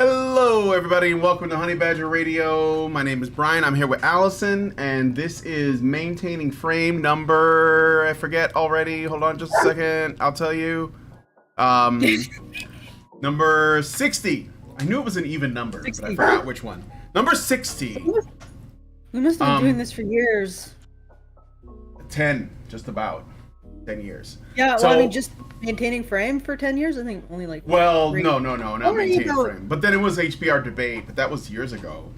Hello, everybody, and welcome to Honey Badger Radio. My name is Brian. I'm here with Allison, and this is maintaining frame number. I forget already. Hold on just a second. I'll tell you. Number 60. I knew it was an even number, 60. But I forgot which one. Number 60. We must have been doing this for years. 10, just about. 10 years. Yeah, well, I mean, just maintaining frame for 10 years? I think only like... Well, no, not maintaining frame. But then it was HBR debate, but that was years ago.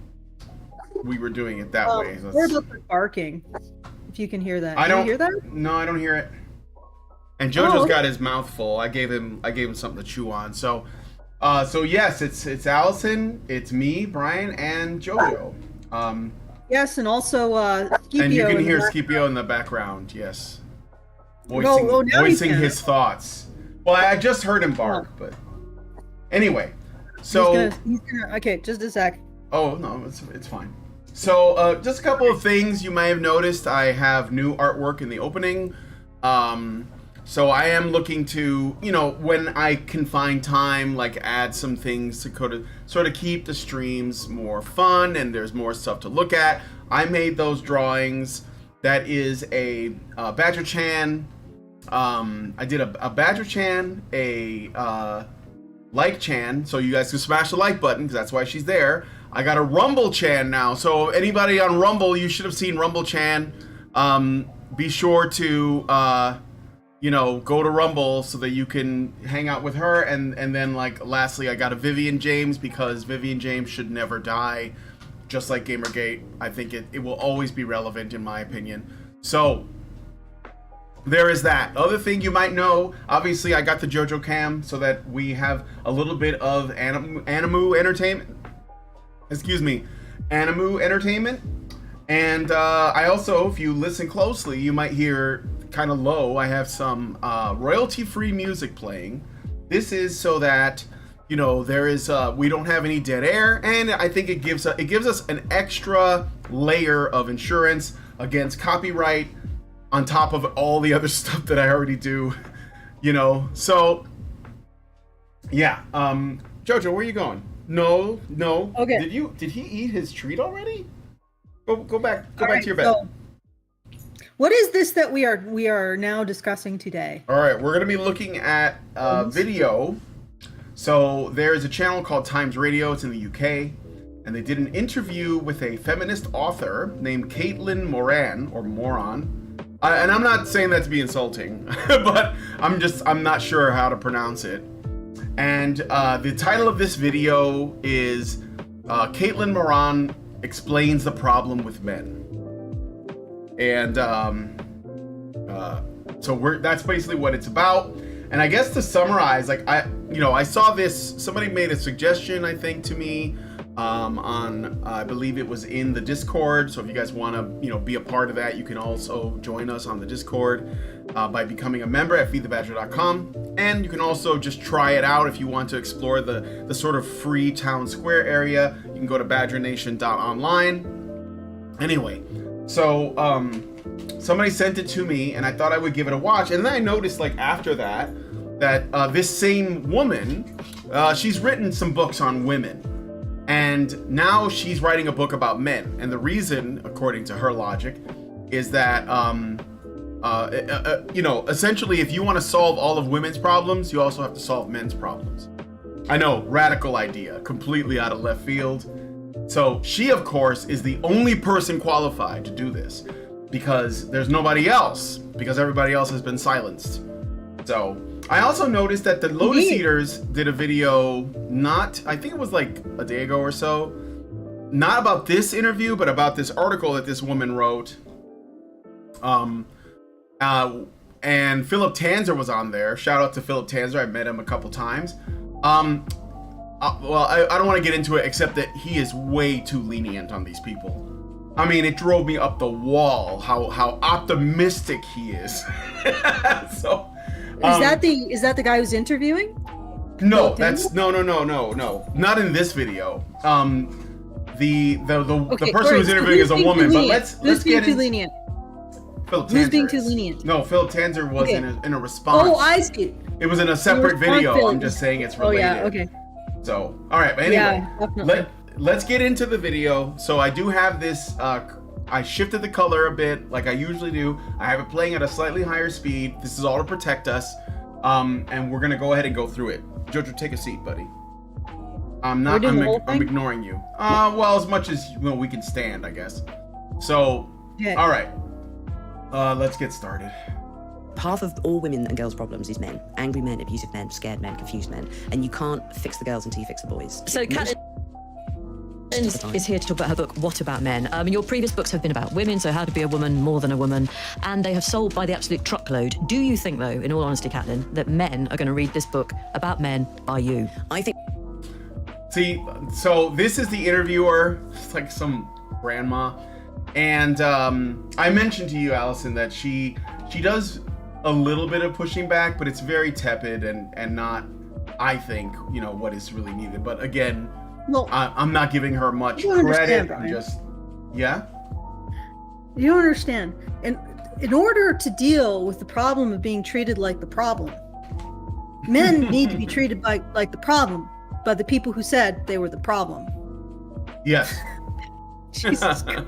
We were doing it that way. What about the barking? If you can hear that. I don't hear that? No, I don't hear it. And Jojo's got his mouth full. I gave him something to chew on. So yes, it's Allison, it's me, Brian, and Jojo. Yes, and also Scipio. And you can hear Scipio in the background, yes. Voicing his thoughts. Well, I just heard him bark, but anyway. So he's gonna okay, just a sec. Oh no, it's fine. So just a couple of things you may have noticed. I have new artwork in the opening. So I am looking to, when I can find time, like add some things to sort of keep the streams more fun and there's more stuff to look at. I made those drawings. That is a Badger Chan. I did a Badger Chan, a Like Chan, so you guys can smash the like button because that's why she's there. I got a Rumble Chan now, so anybody on Rumble, you should have seen Rumble Chan. Be sure to go to Rumble so that you can hang out with her. And then lastly, I got a Vivian James because Vivian James should never die. Just like Gamergate, I think it will always be relevant in my opinion. So there is that. Other thing you might know, obviously I got the JoJo cam so that we have a little bit of animu entertainment. Animu entertainment. And I also, if you listen closely, you might hear kind of low, I have some royalty-free music playing. This is so that there is we don't have any dead air, and I think it gives us an extra layer of insurance against copyright on top of all the other stuff that I already do, So yeah, Jojo, where are you going? No. Okay. Did he eat his treat already? Go back to your bed. So, what is this that we are now discussing today? All right, we're gonna be looking at video. So there's a channel called Times Radio. It's in the UK, and they did an interview with a feminist author named Caitlin Moran or Moron. And I'm not saying that to be insulting, but I'm not sure how to pronounce it. And the title of this video is Caitlin Moran explains the problem with men. And so that's basically what it's about. And I guess to summarize, I saw this, somebody made a suggestion, I think, to me on, I believe it was in the Discord. So if you guys want to, be a part of that, you can also join us on the Discord by becoming a member at feedthebadger.com. And you can also just try it out if you want to explore the sort of free town square area. You can go to badgernation.online. Anyway, so somebody sent it to me and I thought I would give it a watch, and then I noticed after that this same woman, she's written some books on women, and now she's writing a book about men. And the reason, according to her logic, is that essentially if you want to solve all of women's problems, you also have to solve men's problems. I know, radical idea, completely out of left field. So she, of course, is the only person qualified to do this, because there's nobody else, because everybody else has been silenced. So I also noticed that the Lotus Eaters did a video, I think it was like a day ago or so, not about this interview, but about this article that this woman wrote. And Philip Tanzer was on there. Shout out to Philip Tanzer. I met him a couple times. Well, I don't want to get into it, except that he is way too lenient on these people. I mean, it drove me up the wall how optimistic he is. So, is that the guy who's interviewing? No, no, not in this video. The person who's interviewing is a woman, but let's get too lenient. Philip Tanzer. Who's being too lenient? No, Philip Tanzer was in a response. Oh, I see. It was in a separate video. I'm just saying it's related. Oh yeah, okay. So, all right. But anyway, Yeah, definitely. let's get into the video. So I do have this. I shifted the color a bit, like I usually do. I have it playing at a slightly higher speed. This is all to protect us. And we're gonna go ahead and go through it. Jojo, take a seat, buddy. I'm ignoring you. Well, as much as we can stand, I guess. So, Okay. all right. Let's get started. Half of all women and girls' problems is men. Angry men, abusive men, scared men, confused men. And you can't fix the girls until you fix the boys. So Caitlin is here to talk about her book, What About Men? Your previous books have been about women, so how to be a woman, more than a woman, and they have sold by the absolute truckload. Do you think, though, in all honesty, Caitlin, that men are going to read this book about men by you? I think... See, so this is the interviewer. It's like some grandma. And I mentioned to you, Allison, that she does a little bit of pushing back, but it's very tepid and not, I think, what is really needed. But again, Well, I'm not giving her much you credit. understand, Brian. Yeah? you don't understand. And in order to deal with the problem of being treated like the problem, men need to be treated like the problem by the people who said they were the problem. Yes. Jesus Christ.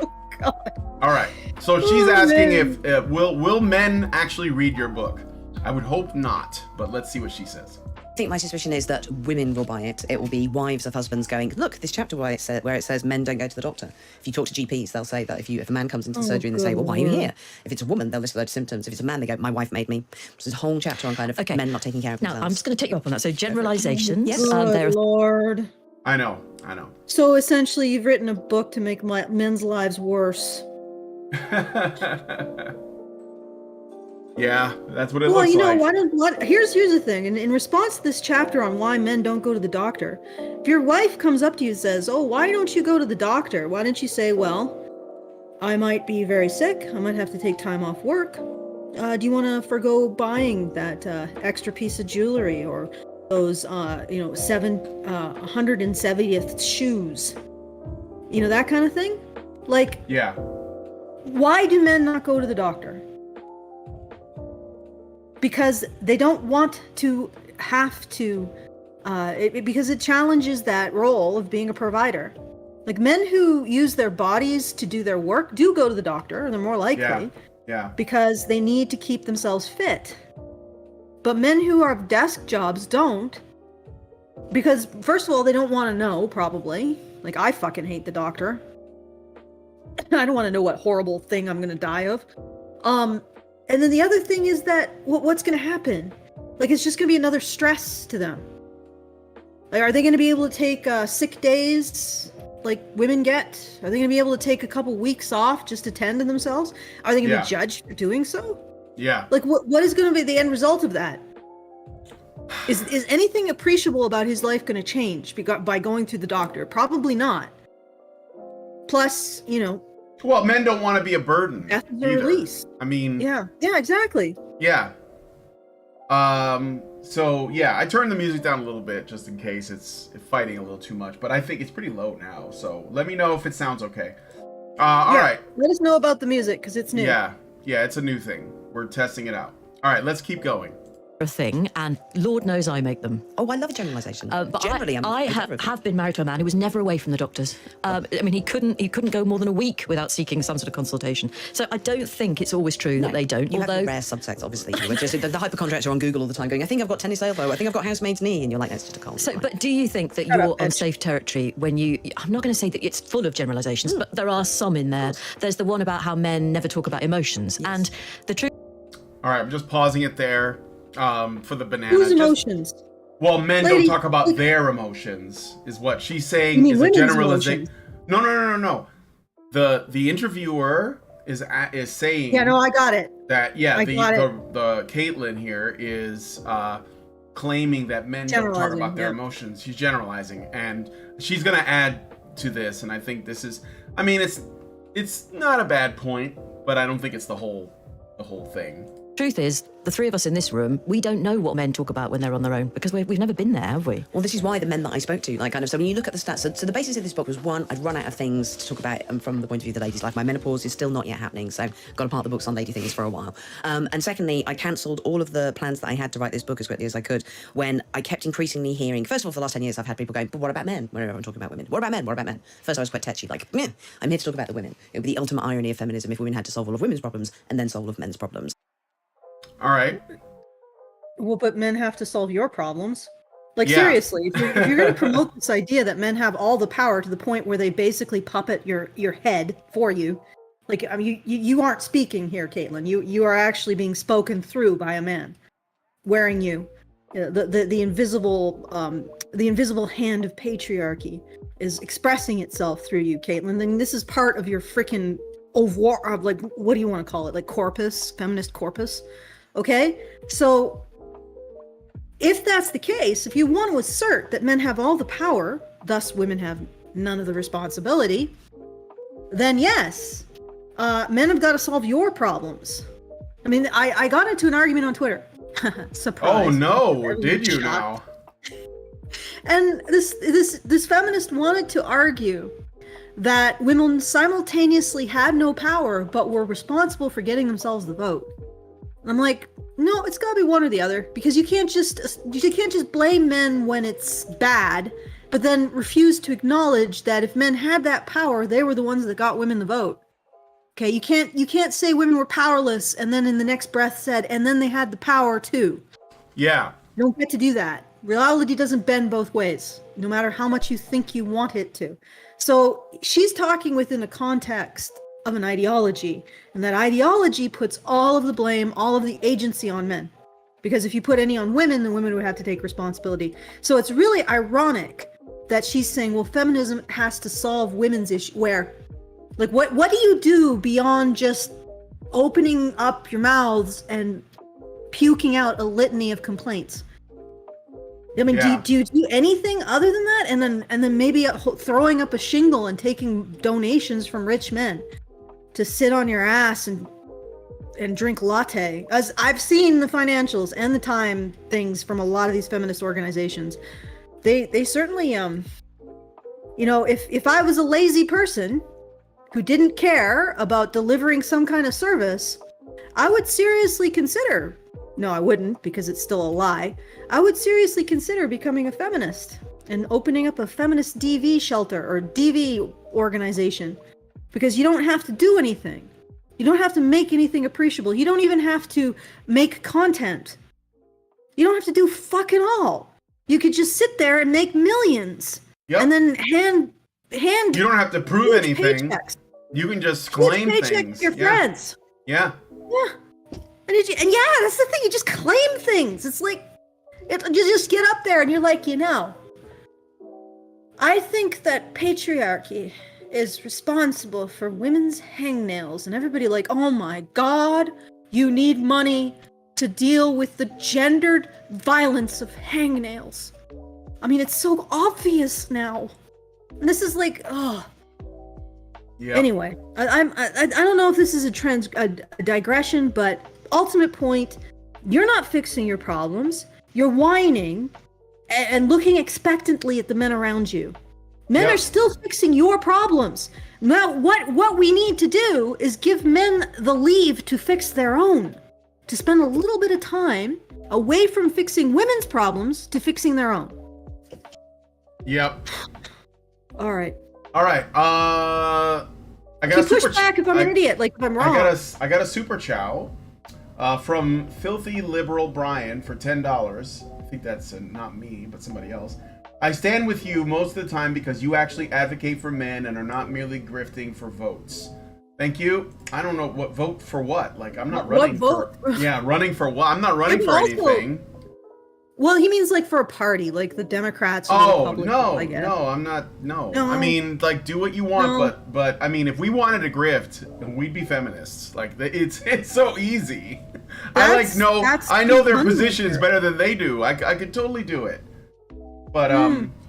Oh, God. All right. So she's asking if will men actually read your book? I would hope not, but let's see what she says. I think my suspicion is that women will buy it. It will be wives of husbands going, look, this chapter where it says men don't go to the doctor. If you talk to GPs, they'll say that if a man comes into surgery and they say, well, why are you here? If it's a woman, they'll list a load of symptoms. If it's a man, they go, my wife made me. So there's a whole chapter on kind of men not taking care of Now, themselves. I'm just going to take you up on that. So generalizations. Yes. There are Good Lord. I know. So essentially, you've written a book to make men's lives worse. Yeah, that's what it Well, looks like. Here's the thing. In response to this chapter on why men don't go to the doctor, if your wife comes up to you and says, "Oh, why don't you go to the doctor?" Why don't you say, "Well, I might be very sick. I might have to take time off work. Do you want to forgo buying that extra piece of jewelry or those 170th shoes? That kind of thing." Like, Yeah. why do men not go to the doctor? Because they don't want to have to, because it challenges that role of being a provider. Like, men who use their bodies to do their work do go to the doctor, they're more likely, Yeah. because they need to keep themselves fit. But men who have desk jobs don't, because first of all, they don't want to know, probably. Like, I fucking hate the doctor. I don't want to know what horrible thing I'm going to die of. And then the other thing is that what's going to happen? Like, it's just going to be another stress to them. Like, are they going to be able to take sick days like women get? Are they going to be able to take a couple weeks off just to tend to themselves? Are they going to be judged for doing so? Yeah. Like, what is going to be the end result of that? Is anything appreciable about his life going to change by going to the doctor? Probably not. Plus, Well, men don't want to be a burden. death is a either. release. I mean, Yeah, exactly. yeah. So yeah, I turned the music down a little bit just in case it's fighting a little too much, but I think it's pretty low now. So let me know if it sounds okay. All right. Let us know about the music because it's new. Yeah, it's a new thing. We're testing it out. All right, let's keep going. a thing, and Lord knows I make them. Oh, I love generalisation. But Generally, I have been married to a man who was never away from the doctors. I mean, he couldn't go more than a week without seeking some sort of consultation. So I don't think it's always true that they don't. You although have rare subsects, obviously. Who are just, the hypochondriacs are on Google all the time going, I think I've got tennis elbow, I think I've got housemaid's knee, and you're like, that's just a cold. So, but do you think that you're on safe territory when I'm not going to say that it's full of generalisations, but there are some in there. There's the one about how men never talk about emotions. Yes. And the truth... All right, I'm just pausing it there for the banana. Whose emotions? Well, men Lady, don't talk about their emotions, is what she's saying. You mean Is a women's generalization. emotions? No. The interviewer is saying. Yeah, no, I got it. That the Caitlin here is claiming that men don't talk about their emotions. She's generalizing, and she's gonna add to this, and I think this is. I mean, it's not a bad point, but I don't think it's the whole thing. Truth is, the three of us in this room, we don't know what men talk about when they're on their own because we've never been there, have we? Well, this is why the men that I spoke to, like, kind of, so when you look at the stats, so the basis of this book was, one, I'd run out of things to talk about from the point of view of the ladies' life. My menopause is still not yet happening, so I've got to park the books on lady things for a while. And secondly, I cancelled all of the plans that I had to write this book as quickly as I could when I kept increasingly hearing, first of all, for the last 10 years, I've had people going, but what about men? Whenever everyone talking about women. What about men? What about men? First, I was quite tetchy, like, meh, I'm here to talk about the women. It would be the ultimate irony of feminism if women had to solve all of women's problems and then solve all of men's problems. All right. Well, but men have to solve your problems. Like, Yeah. seriously, if you're going to promote this idea that men have all the power to the point where they basically puppet your head for you, like, I mean, you aren't speaking here, Caitlin. You are actually being spoken through by a man, wearing you. The invisible hand of patriarchy is expressing itself through you, Caitlin. Then this is part of your freaking like, what do you want to call it? Like corpus, feminist corpus. Okay, so if that's the case, if you want to assert that men have all the power, thus women have none of the responsibility, then yes, men have got to solve your problems. I mean, I got into an argument on Twitter. Surprise. Oh no, Everyone did you shocked. now? And this feminist wanted to argue that women simultaneously had no power but were responsible for getting themselves the vote. And I'm like, no, it's got to be one or the other, because you can't just blame men when it's bad, but then refuse to acknowledge that if men had that power, they were the ones that got women the vote. Okay, you can't say women were powerless and then in the next breath said, and then they had the power too. Yeah. You don't get to do that. Reality doesn't bend both ways, no matter how much you think you want it to. So she's talking within a context of an ideology, and that ideology puts all of the blame, all of the agency on men. Because if you put any on women, then women would have to take responsibility. So it's really ironic that she's saying, well, feminism has to solve women's issue, where, like, what do you do beyond just opening up your mouths and puking out a litany of complaints? I mean, Yeah. do you do anything other than that? And then maybe throwing up a shingle and taking donations from rich men to sit on your ass and drink latte. As I've seen the financials and the time things from a lot of these feminist organizations, they certainly if I was a lazy person who didn't care about delivering some kind of service, I would seriously consider. No, I wouldn't, because it's still a lie. I would seriously consider becoming a feminist and opening up a feminist DV shelter or DV organization, because you don't have to do anything. You don't have to make anything appreciable. You don't even have to make content. You don't have to do fucking all. You could just sit there and make millions. Yep. And then hand You don't have to prove huge anything. paychecks. You can just Huge claim paychecks things. to your Yeah. friends. Yeah. Yeah. And yeah, that's the thing. You just claim things. It's like, you just get up there and you're like, I think that patriarchy is responsible for women's hangnails, and everybody like, oh my God, you need money to deal with the gendered violence of hangnails. I mean, it's so obvious now. And this is like, oh. Yeah. Anyway, I don't know if this is a digression, but ultimate point, you're not fixing your problems. You're whining and looking expectantly at the men around you. Men Yep. are still fixing your problems. Now, what we need to do is give men the leave to fix their own, to spend a little bit of time away from fixing women's problems to fixing their own. Yep. All right. All right. I got You a super push back if I'm an idiot, like if I'm wrong. I got a super chow from Filthy Liberal Brian for $10. I think that's not me, but somebody else. I stand with you most of the time because you actually advocate for men and are not merely grifting for votes. Thank you. I don't know what vote for what. Like, I'm not running vote? for. Yeah, running for what? I'm not running And for also- anything. Well, he means like for a party, like the Democrats or the Oh Republicans, no, I guess. no, I'm not. No. No. I mean, like, do what you want, No. but I mean, if we wanted to grift, we'd be feminists. Like, it's so easy. That's I know their money positions maker. better than they do. I could totally do it. But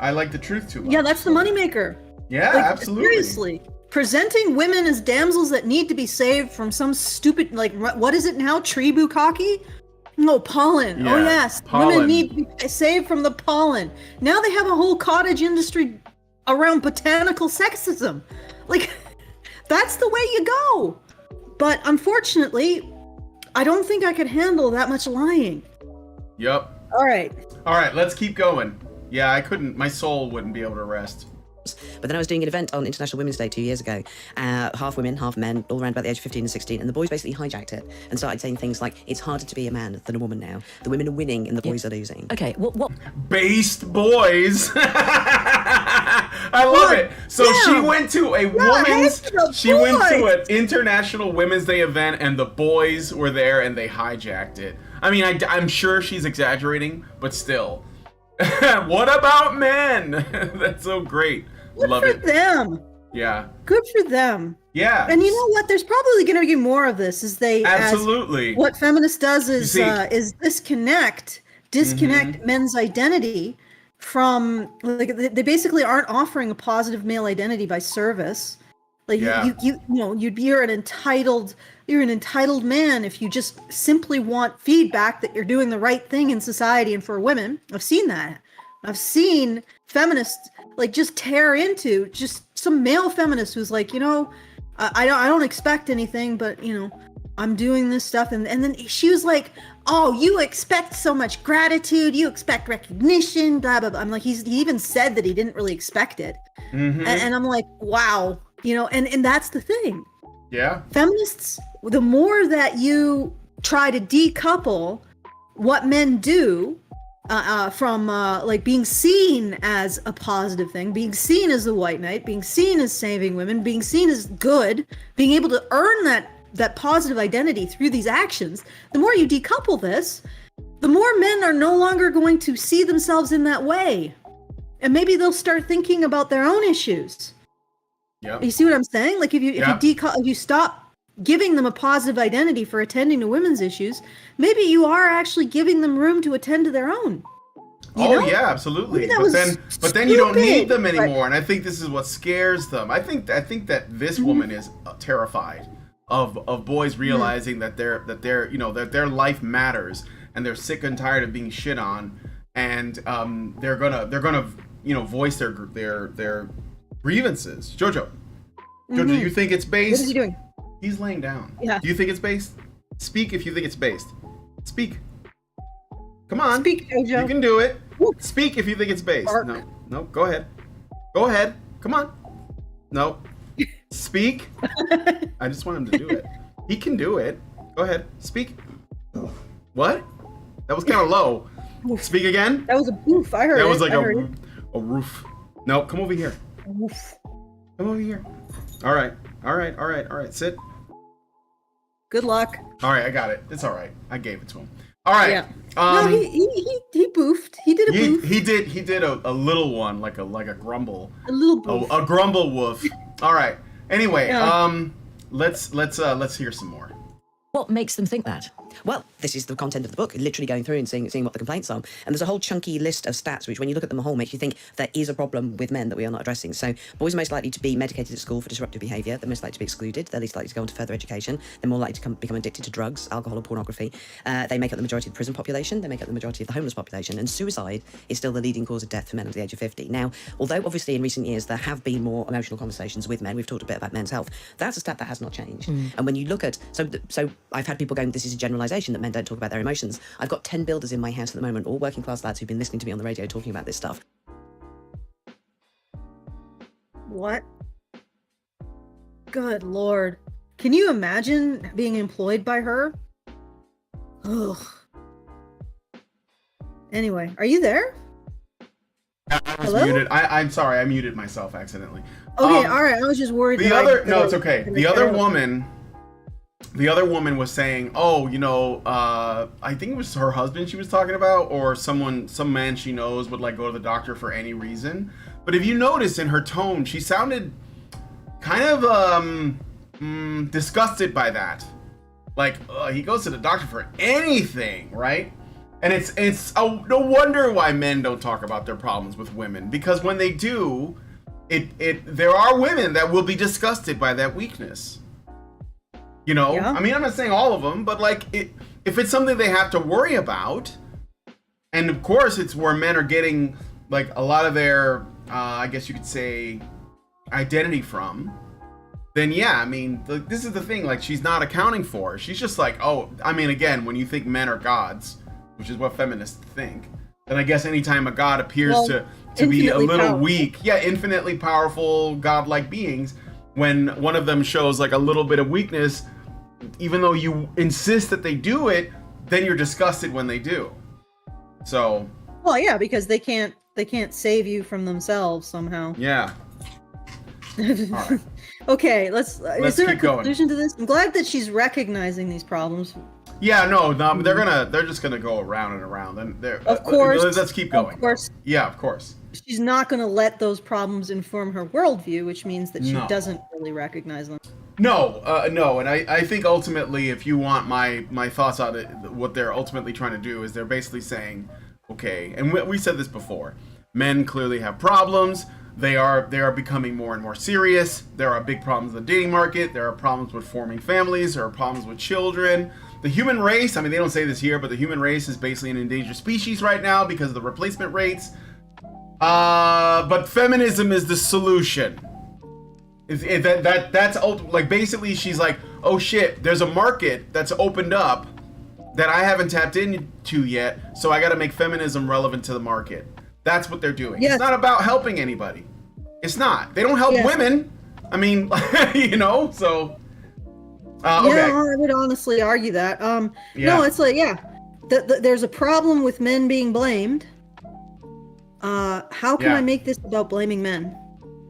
I like the truth too much. Yeah, that's the moneymaker. Yeah, Like, absolutely. Seriously. presenting women as damsels that need to be saved from some stupid, like, what is it now? Tree bukkake? No, pollen. Yeah, Oh, yes. pollen. Women need to be saved from the pollen. Now they have a whole cottage industry around botanical sexism. Like, that's the way you go. But unfortunately, I don't think I could handle that much lying. Yep. All right. All right, let's keep going. Yeah, I couldn't. My soul wouldn't be able to rest. But then I was doing an event on International Women's Day 2 years ago, half women, half men, all around about the age of 15 and 16, and the boys basically hijacked it and started saying things like, it's harder to be a man than a woman now. The women are winning and the boys are losing. Okay, what? Based boys. I love it. So she went to a she went to an International Women's Day event and the boys were there and they hijacked it. I mean, I'm sure she's exaggerating, but still. What about men? That's so great. Love it. Good for them. Yeah. Good for them. Yeah. And you know what? There's probably going to be more of this as they absolutely. What Feminist does is disconnect Mm-hmm. men's identity from, like, they basically aren't offering a positive male identity by service. Like, you're an entitled man if you just simply want feedback that you're doing the right thing in society and for women. I've seen that. I've seen feminists like just tear into just some male feminist who's like, I don't expect anything, but I'm doing this stuff, and then she was like, oh, you expect so much gratitude, you expect recognition, blah blah blah. I'm like, he even said that he didn't really expect it, and I'm like, wow, and that's the thing. Yeah. Feminists, the more that you try to decouple what men do from like being seen as a positive thing, being seen as the white knight, being seen as saving women, being seen as good, being able to earn that positive identity through these actions, the more you decouple this, the more men are no longer going to see themselves in that way. And maybe they'll start thinking about their own issues. Yeah. You see what I'm saying? Like, if you stop giving them a positive identity for attending to women's issues, maybe you are actually giving them room to attend to their own. Yeah, absolutely. But then you don't need them anymore, and I think this is what scares them. I think that this woman is terrified of boys realizing that their life matters, and they're sick and tired of being shit on, and they're gonna voice their grievances. Jojo, do you think it's based? What is he doing? He's laying down. Yeah. Do you think it's based? Speak if you think it's based. Speak. Come on. Speak, Jojo. You can do it. Woo. Speak if you think it's based. Bark. No. Go ahead. Go ahead. Come on. No. Speak. I just want him to do it. He can do it. Go ahead. Speak. What? That was kind of low. Speak again. That was a boof. I heard it. That was like a roof. No, come over here. woof. Come over here. All right. Sit. Good luck. All right, I got it. It's all right. I gave it to him. All right. Yeah. No, he boofed. He did a boof. He did a little one, like a grumble. A little boof. A grumble woof. All right. Anyway, Yeah. let's hear some more. What makes them think that? Well, this is the content of the book, literally going through and seeing what the complaints are. And there's a whole chunky list of stats, which when you look at them whole, makes you think there is a problem with men that we are not addressing. So boys are most likely to be medicated at school for disruptive behaviour. They're most likely to be excluded. They're least likely to go on to further education. They're more likely to become addicted to drugs, alcohol or pornography. They make up the majority of the prison population. They make up the majority of the homeless population. And suicide is still the leading cause of death for men under the age of 50. Now, although obviously in recent years there have been more emotional conversations with men, we've talked a bit about men's health, that's a stat that has not changed. And when you look at, so I've had people going, this is a generalisation that men don't talk about their emotions. I've got 10 builders in my house at the moment, all working class lads who've been listening to me on the radio talking about this stuff. What? Good Lord. Can you imagine being employed by her? Ugh. Anyway, are you there? I was Hello? muted. I'm sorry, I muted myself accidentally. Okay, all right. I was just worried. It's okay. The other woman was saying, oh, I think it was her husband she was talking about, or some man she knows would like go to the doctor for any reason. But if you notice in her tone, she sounded kind of disgusted by that. Like he goes to the doctor for anything, right? And it's no wonder why men don't talk about their problems with women, because when they do, there are women that will be disgusted by that weakness. You know, Yeah. I mean, I'm not saying all of them, but like, if it's something they have to worry about, and of course, it's where men are getting like a lot of their, I guess you could say, identity from. Then yeah, I mean, this is the thing. Like, she's not accounting for. She's just like, oh, I mean, again, when you think men are gods, which is what feminists think, then I guess anytime a god appears to be a infinitely little powerful. weak, yeah, infinitely powerful godlike beings, when one of them shows like a little bit of weakness, even though you insist that they do it, then you're disgusted when they do. So. Well, yeah, because they can't save you from themselves somehow. Yeah. All right. Okay, is there a keep going. conclusion to this? I'm glad that she's recognizing these problems. Yeah, no, they're just gonna go around and around, and Of course. Let's keep going. Of course. Yeah, of course. She's not going to let those problems inform her worldview, which means that she No. doesn't really recognize them. No, and I think ultimately, if you want my thoughts on it, what they're ultimately trying to do is they're basically saying, okay, and we said this before, men clearly have problems. They are becoming more and more serious. There are big problems in the dating market. There are problems with forming families. There are problems with children. The human race, I mean, they don't say this here, but the human race is basically an endangered species right now because of the replacement rates. But feminism is the solution. That's like, basically she's like, oh shit, there's a market that's opened up that I haven't tapped into yet, so I got to make feminism relevant to the market. That's what they're doing. Yes. It's not about helping anybody. It's not. They don't help Yes. women. I mean, you know, so. Okay. Yeah, I would honestly argue that. Yeah. No, it's like, there's a problem with men being blamed. How can Yeah. I make this about blaming men?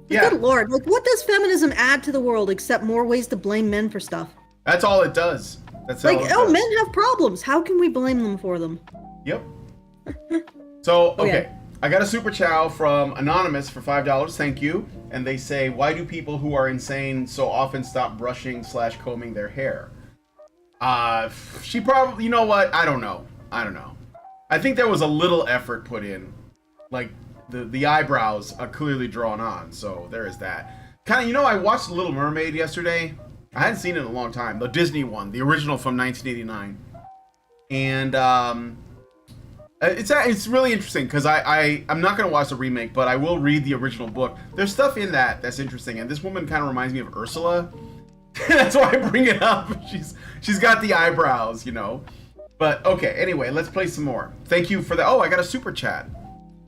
Yeah. Good Lord, like, what does feminism add to the world except more ways to blame men for stuff? That's all it does. That's Like, all it oh, does. men have problems. How can we blame them for them? Yep. So, okay. Okay. I got a super chow from Anonymous for $5. Thank you. And they say, why do people who are insane so often stop brushing / combing their hair? She probably, you know what? I don't know. I think there was a little effort put in. Like, the eyebrows are clearly drawn on. So there is that. Kind of, you know, I watched The Little Mermaid yesterday. I hadn't seen it in a long time. The Disney one, the original from 1989. And, it's really interesting because I'm not going to watch the remake, but I will read the original book. There's stuff in that's interesting, and this woman kind of reminds me of Ursula. That's why I bring it up. She's got the eyebrows, you know. But okay, anyway, let's play some more. Thank you for that. Oh, I got a super chat.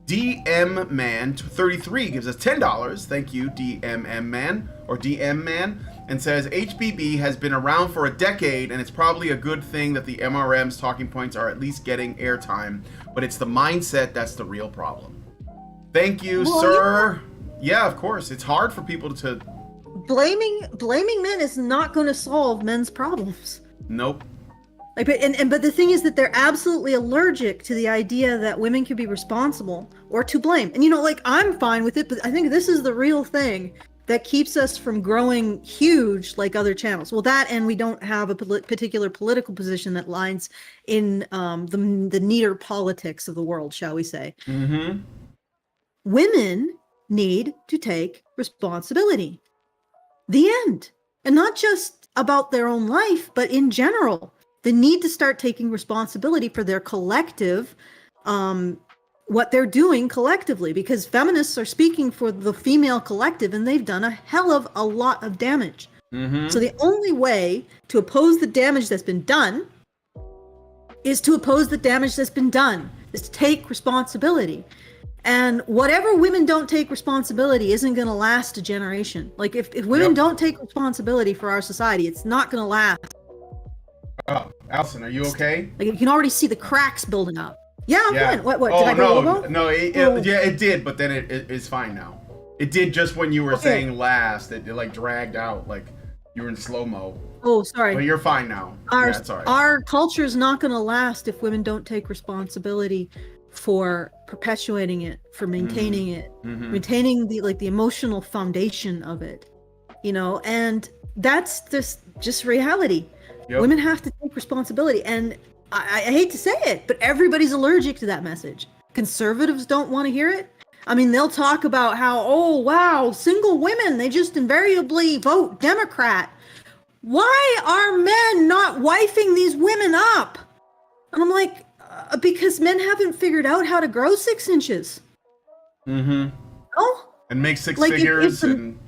DM Man 33 gives us $10. Thank you, DMM Man or DM Man, and says HBB has been around for a decade, and it's probably a good thing that the MRM's talking points are at least getting airtime, but it's the mindset that's the real problem. Thank you, Well, sir. Yeah, of course. It's hard for people to. Blaming men is not going to solve men's problems. Nope. Like, but the thing is that they're absolutely allergic to the idea that women can be responsible or to blame. And, you know, like, I'm fine with it, but I think this is the real thing that keeps us from growing huge like other channels. Well, that, and we don't have a particular political position that lines in the neater politics of the world, shall we say. Mm-hmm. Women need to take responsibility. The end. And not just about their own life, but in general. They need to start taking responsibility for their collective, what they're doing collectively, because feminists are speaking for the female collective, and they've done a hell of a lot of damage. Mm-hmm. So the only way to oppose the damage that's been done is to oppose the damage that's been done, is to take responsibility. And whatever women don't take responsibility isn't going to last a generation. Like, if women don't take responsibility for our society, it's not going to last. Oh, Allison, are you okay? Like, you can already see the cracks building up. Yeah, I'm Yeah. fine. What? Oh, Did I go no, logo? no, it did, but then it's fine now. It did just when you were Okay. saying last. It like dragged out, like you were in slow mo. Oh, sorry. But you're fine now. Our, Yeah, it's all right. our culture is not going to last if women don't take responsibility for perpetuating it, for maintaining it, Mhm. maintaining the emotional foundation of it, you know. And that's just reality. Yep. Women have to take responsibility, and I hate to say it, but everybody's allergic to that message. Conservatives don't want to hear it. I mean, they'll talk about how, oh, wow, single women, they just invariably vote Democrat. Why are men not wifing these women up? And I'm like, because men haven't figured out how to grow 6 inches. Mm-hmm. Oh, and make six like figures and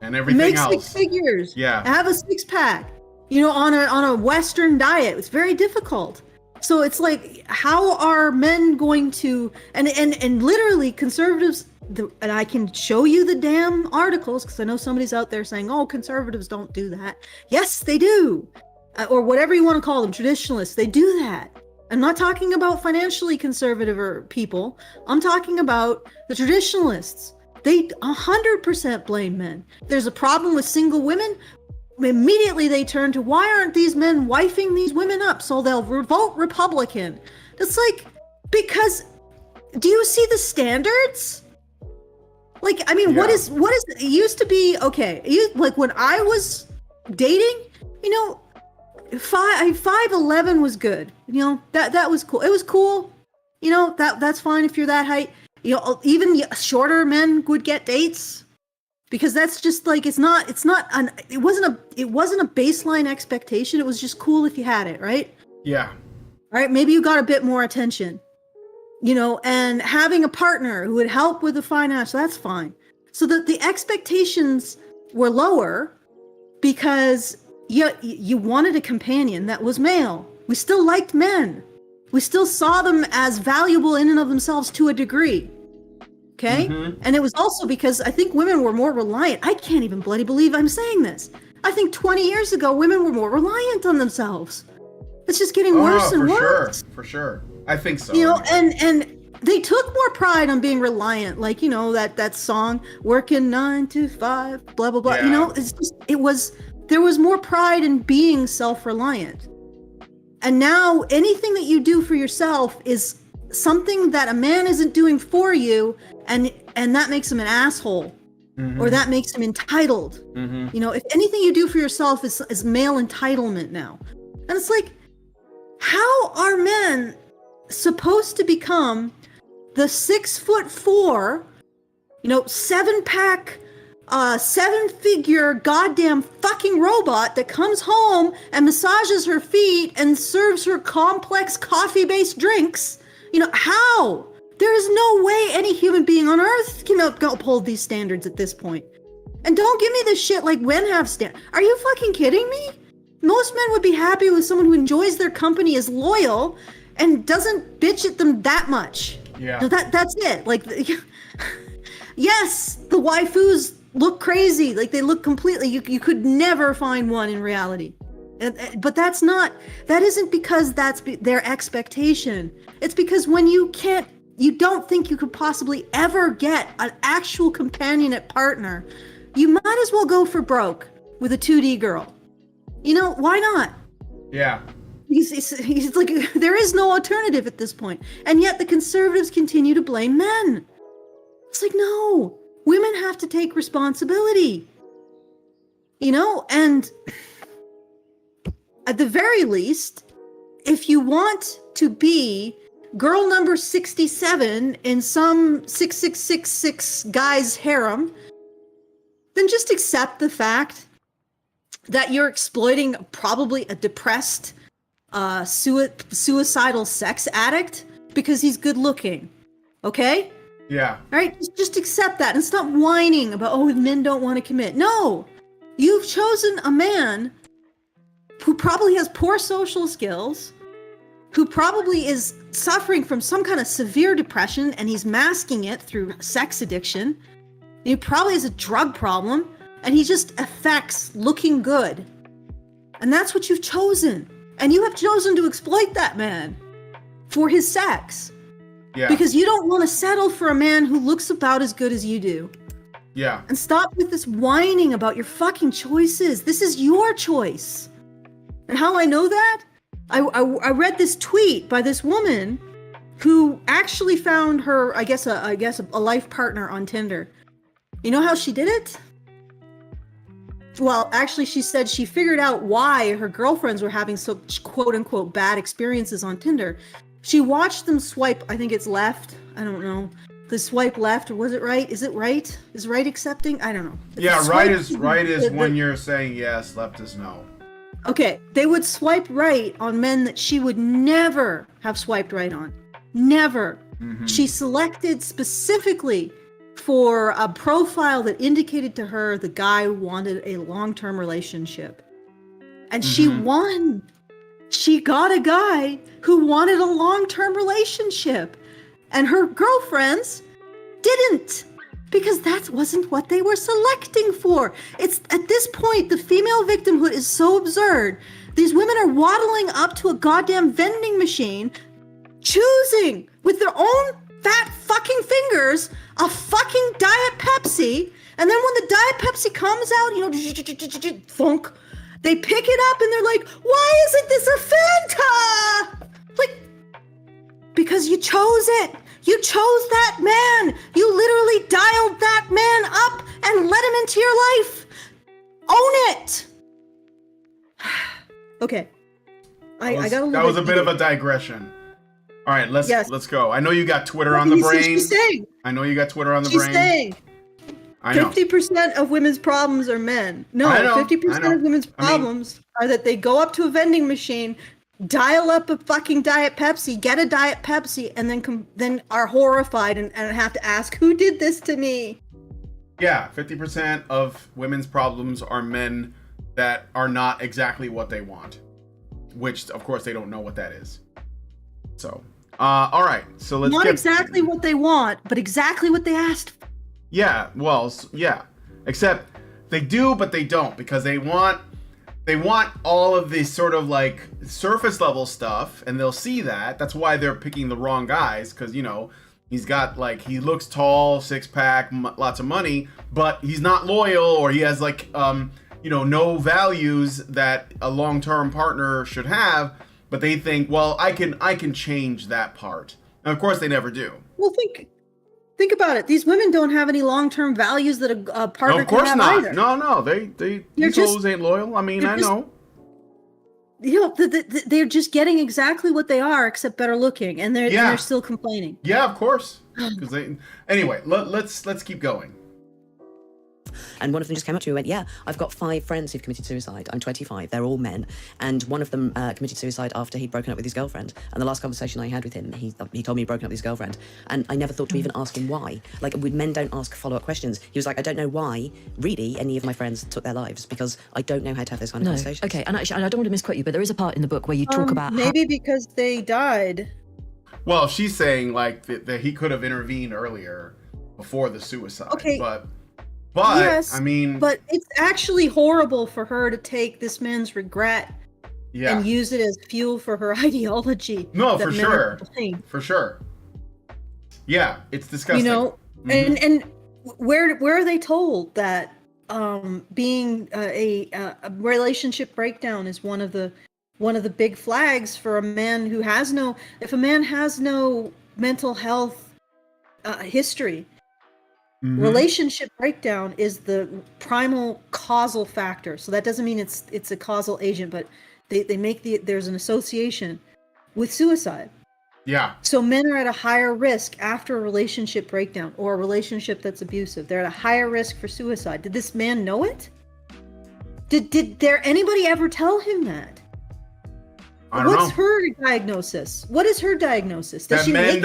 everything make else. 6 figures. Yeah. Have a 6-pack. You know, on a Western diet, it's very difficult. So it's like, how are men going to? And literally, conservatives. And I can show you the damn articles because I know somebody's out there saying, "Oh, conservatives don't do that." Yes, they do, or whatever you want to call them, traditionalists. They do that. I'm not talking about financially conservative or people. I'm talking about the traditionalists. They 100% blame men. There's a problem with single women. Immediately they turn to, why aren't these men wifing these women up so they'll vote Republican? It's like, because do you see the standards? Like, I mean, what is it used to be? Okay, like when I was dating, you know, 5'11" was good. You know, that was cool. It was cool. You know, that's fine if you're that height. You know, even shorter men would get dates because that's just like, it wasn't a baseline expectation. It was just cool if you had it, right? Yeah. All right, maybe you got a bit more attention. You know, and having a partner who would help with the finance, that's fine. So that the expectations were lower because you wanted a companion that was male. We still liked men. We still saw them as valuable in and of themselves to a degree. Okay? Mm-hmm. And it was also because I think women were more reliant. I can't even bloody believe I'm saying this. I think 20 years ago, women were more reliant on themselves. It's just getting worse and worse. For sure. I think so. You know, and they took more pride on being reliant, like, you know, that song, working 9 to 5, blah, blah, blah. Yeah. You know, there was more pride in being self-reliant. And now anything that you do for yourself is something that a man isn't doing for you, and that makes him an asshole. Mm-hmm. Or that makes him entitled. Mm-hmm. You know, if anything you do for yourself is male entitlement now. And it's like, how are men supposed to become the 6'4", you know, 7-pack, 7-figure goddamn fucking robot that comes home and massages her feet and serves her complex coffee-based drinks? You know, how? There is no way any human being on earth can uphold these standards at this point. And don't give me this shit like men have Are you fucking kidding me? Most men would be happy with someone who enjoys their company, is loyal, and doesn't bitch at them that much. Yeah. No, that's it. Like, yes, the waifus look crazy. Like, they look completely, you could never find one in reality. But that isn't because that's their expectation. It's because when you don't think you could possibly ever get an actual companionate partner, you might as well go for broke with a 2D girl. You know, why not? Yeah. He's like, there is no alternative at this point. And yet the conservatives continue to blame men. It's like, no, women have to take responsibility. You know, and at the very least, if you want to be girl number 67 in some 6666 guy's harem, then just accept the fact that you're exploiting probably a depressed, suicidal sex addict because he's good looking. Okay? Yeah. All right? Just accept that and stop whining about, oh, men don't want to commit. No! You've chosen a man who probably has poor social skills, who probably is suffering from some kind of severe depression, and he's masking it through sex addiction. He probably has a drug problem, and he just affects looking good. And that's what you've chosen. And you have chosen to exploit that man for his sex. Yeah. Because you don't want to settle for a man who looks about as good as you do. Yeah. And stop with this whining about your fucking choices. This is your choice. And how I know that? I read this tweet by this woman who actually found her, I guess a life partner on Tinder. You know how she did it? Well, actually, she said she figured out why her girlfriends were having such quote-unquote bad experiences on Tinder. She watched them swipe, I think it's left, I don't know, the swipe left, or was it right? Is it right? Is right accepting? I don't know. Yeah, Swipe- right is when you're saying yes, left is no. Okay, they would swipe right on men that she would never have swiped right on. Never. She selected specifically for a profile that indicated to her the guy wanted a long-term relationship. And she won. She got a guy who wanted a long-term relationship. And her girlfriends didn't. Because that wasn't what they were selecting for. It's at this point, the female victimhood is so absurd. These women are waddling up to a goddamn vending machine, choosing with their own fat fucking fingers a fucking Diet Pepsi. And then when the Diet Pepsi comes out, you know, thunk, they pick it up and they're like, why isn't this a Fanta? Like, because you chose it. You chose that man. You literally dialed that man up and let him into your life. Own it. Okay. I got a little That was a bit bit of a heated. digression. All right, let's Yes. go. I know you got Twitter What on the did you say brain. she's saying? I know you got Twitter on the She's brain. saying I know. 50% of women's problems are men. No, I know, 50% I know. of women's I mean- problems are that they go up to a vending machine, dial up a fucking Diet Pepsi, get a Diet Pepsi, and then are horrified and have to ask, who did this to me? Yeah, 50% of women's problems are men that are not exactly what they want, which of course they don't know what that is. So, all right. So let's Not get exactly what they want, but exactly what they asked for. Yeah, well, yeah. Except they do, but they don't, because they want all of this sort of like surface level stuff, and they'll see that. That's why they're picking the wrong guys, because, you know, he's got like, he looks tall, six pack, lots of money, but he's not loyal, or he has like, you know, no values that a long-term partner should have. But they think, well, I can change that part. And of course, they never do. Well, think about it. These women don't have any long-term values that a partner No, of course can have not. either. No, they these hoes ain't loyal. I mean, they're I just- know. You know, they're just getting exactly what they are, except better looking, and they're Yeah. still complaining. Yeah, of course. Because they. Anyway, let's keep going. And one of them just came up to me and went, yeah, I've got 5 friends who've committed suicide. I'm 25. They're all men. And one of them committed suicide after he'd broken up with his girlfriend. And the last conversation I had with him, he told me he'd broken up with his girlfriend. And I never thought to even ask him why. Like, men don't ask follow-up questions. He was like, I don't know why, really, any of my friends took their lives, because I don't know how to have those kind of No. conversations. Okay, and actually, and I don't want to misquote you, but there is a part in the book where you talk about how Maybe because they died. Well, she's saying like that he could have intervened earlier before the suicide. Okay. But Yes, I mean, but it's actually horrible for her to take this man's regret yeah, and use it as fuel for her ideology. no, that for men are sure, to blame. for sure. Yeah, it's disgusting. You know, and where are they told that being a relationship breakdown is one of the big flags for a man who has no, if a man has no mental health history, relationship breakdown is the primal causal factor. So that doesn't mean it's a causal agent, but they make there's an association with suicide. Yeah, So men are at a higher risk after a relationship breakdown or a relationship that's abusive. They're at a higher risk for suicide. Did this man know it? Did there anybody ever tell him that? I don't What's know. her diagnosis? What is her diagnosis? Does That she make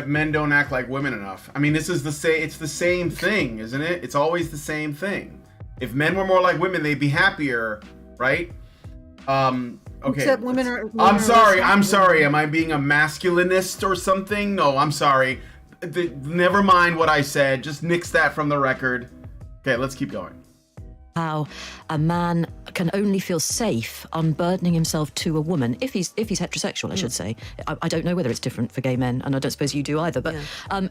men don't act like women enough. I mean, this is it's the same thing, isn't it? It's always the same thing. If men were more like women, they'd be happier, right? Okay. Except women are. I'm sorry. Am I being a masculinist or something? No, I'm sorry. Never mind what I said. Just nix that from the record. Okay, let's keep going. how a man can only feel safe unburdening himself to a woman if he's heterosexual, I should say. I don't know whether it's different for gay men, and I don't suppose you do either. But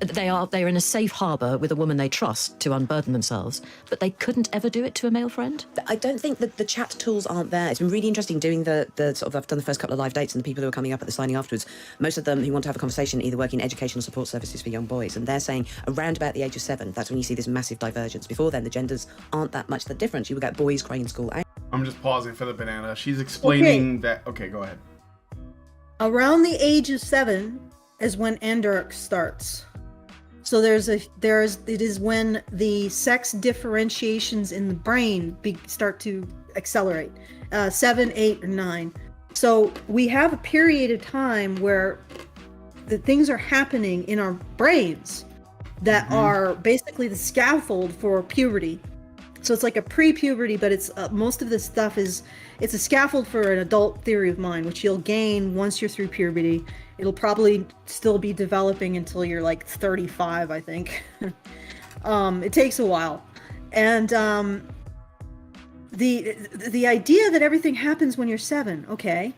they are in a safe harbour with a woman they trust to unburden themselves. But they couldn't ever do it to a male friend. I don't think that the chat tools aren't there. It's been really interesting doing the sort of, I've done the first couple of live dates, and the people who are coming up at the signing afterwards, most of them who want to have a conversation either work in educational support services for young boys, and they're saying around about the age of 7, that's when you see this massive divergence. Before then, the genders aren't that much the difference. You will get boys crying in school. I'm just pausing for the banana. She's explaining that. Okay, go ahead. Around the age of 7 is when Enderk starts. So it is when the sex differentiations in the brain start to accelerate. 7, 8, or 9. So we have a period of time where the things are happening in our brains that are basically the scaffold for puberty. So it's like a pre-puberty, but it's most of this stuff it's a scaffold for an adult theory of mind, which you'll gain once you're through puberty. It'll probably still be developing until you're like 35, I think. It takes a while. And the idea that everything happens when you're 7, okay.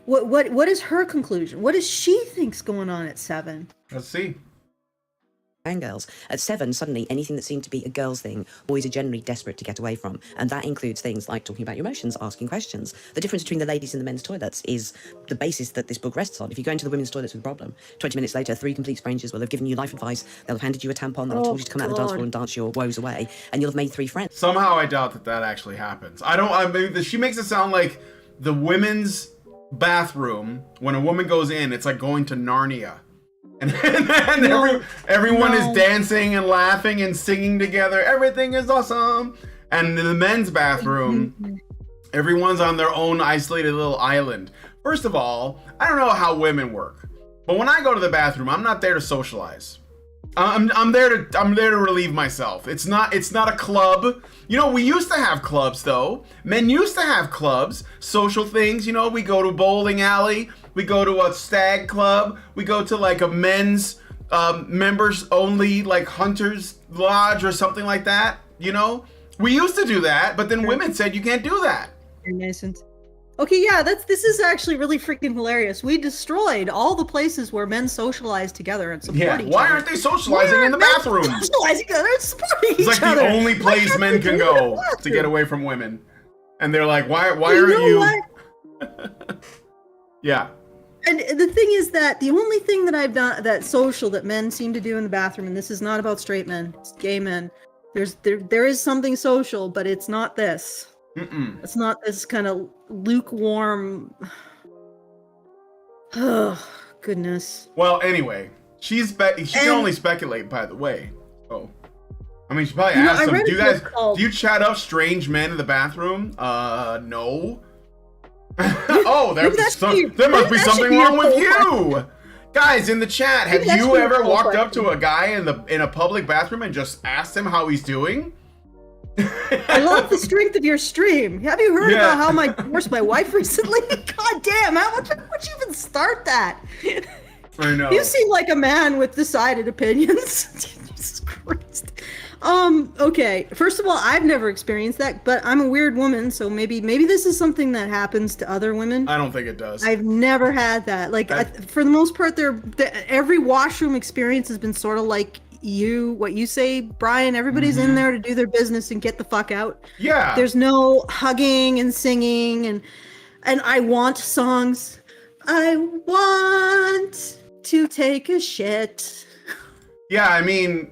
What is her conclusion? What does she think's going on at 7? Let's see. And girls. At 7, suddenly anything that seemed to be a girl's thing, boys are generally desperate to get away from. And that includes things like talking about your emotions, asking questions. The difference between the ladies and the men's toilets is the basis that this book rests on. If you go into the women's toilets with a problem, 20 minutes later, 3 complete strangers will have given you life advice, they'll have handed you a tampon, they'll have told you to come out of the dance floor and dance your woes away, and you'll have made 3 friends. Somehow I doubt that actually happens. She makes it sound like the women's bathroom, when a woman goes in, it's like going to Narnia. And everyone is dancing and laughing and singing together. Everything is awesome. And in the men's bathroom, everyone's on their own isolated little island. First of all, I don't know how women work, but when I go to the bathroom, I'm not there to socialize. I'm there to relieve myself. It's not a club. You know, we used to have clubs though. Men used to have clubs, social things. You know, we go to a bowling alley, we go to a stag club, we go to like a men's members only like hunters lodge or something like that. You know, we used to do that, but then women said you can't do that. You're nascent. Okay, yeah, this is actually really freaking hilarious. We destroyed all the places where men socialize together and support each other. Why aren't they socializing in the bathroom? Socializing together and supporting each other. It's like the only place men can go to get away from women. And they're like, why aren't you? Yeah. And the thing is that the only thing that I've done that men seem to do in the bathroom, and this is not about straight men, it's gay men. There is something social, but it's not this. It's not this kind of lukewarm. Oh, goodness. Well, anyway, she can only speculate, by the way. Oh, I mean, she probably asked them, do you chat up strange men in the bathroom? No. Oh, there must be something wrong with you. Guys in the chat, have you ever walked up to a guy in a public bathroom and just asked him how he's doing? I love the strength of your stream. Have you heard about how I divorced my wife recently? God damn, how would you even start that? I know. You seem like a man with decided opinions. Jesus Christ. Okay. First of all, I've never experienced that, but I'm a weird woman, so maybe this is something that happens to other women. I don't think it does. I've never had that. Like, for the most part, every washroom experience has been sort of like what you say, Brian. Everybody's in there to do their business and get the fuck out. Yeah. There's no hugging and singing and I want songs. I want to take a shit. Yeah, I mean,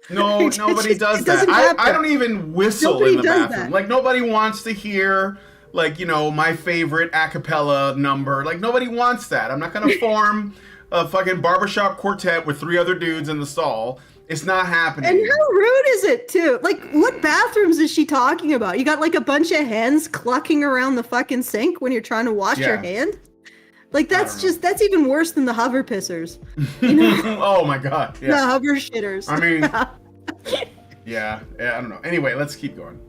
no, nobody does that. I don't even whistle in the bathroom. Like, nobody wants to hear, like, you know, my favorite a cappella number. Like, nobody wants that. I'm not gonna form a fucking barbershop quartet with 3 other dudes in the stall. It's not happening. And how rude is it, too? Like, what bathrooms is she talking about? You got, like, a bunch of hens clucking around the fucking sink when you're trying to wash your hand? Like, that's even worse than the hover pissers. You know? Oh, my God. Yeah. The hover shitters. I mean, yeah, I don't know. Anyway, let's keep going.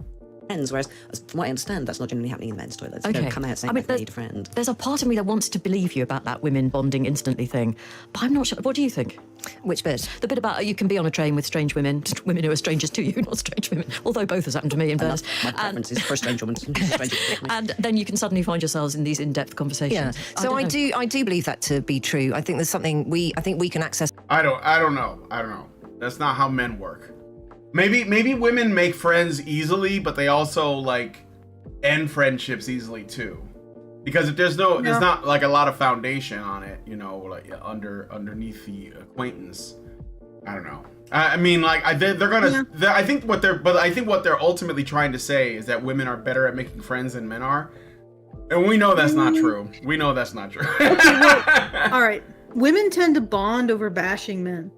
Whereas, from what I understand, that's not generally happening in men's toilets. Okay. They don't come out saying they need a friend. There's a part of me that wants to believe you about that women bonding instantly thing, but I'm not sure. What do you think? Which bit? The bit about you can be on a train with strange women who are strangers to you, not strange women, although both has happened to me in fairness. My preference is for a strange woman. And then you can suddenly find yourselves in these in-depth conversations. Yeah. So I do believe that to be true. I think there's something we can access. I don't know. That's not how men work. Maybe women make friends easily, but they also like end friendships easily too, because if there's not like a lot of foundation on it, you know, like underneath the acquaintance. I don't know. I mean, like they're gonna. I think what they're ultimately trying to say is that women are better at making friends than men are, and we know that's not true. We know that's not true. Okay, well, all right. Women tend to bond over bashing men.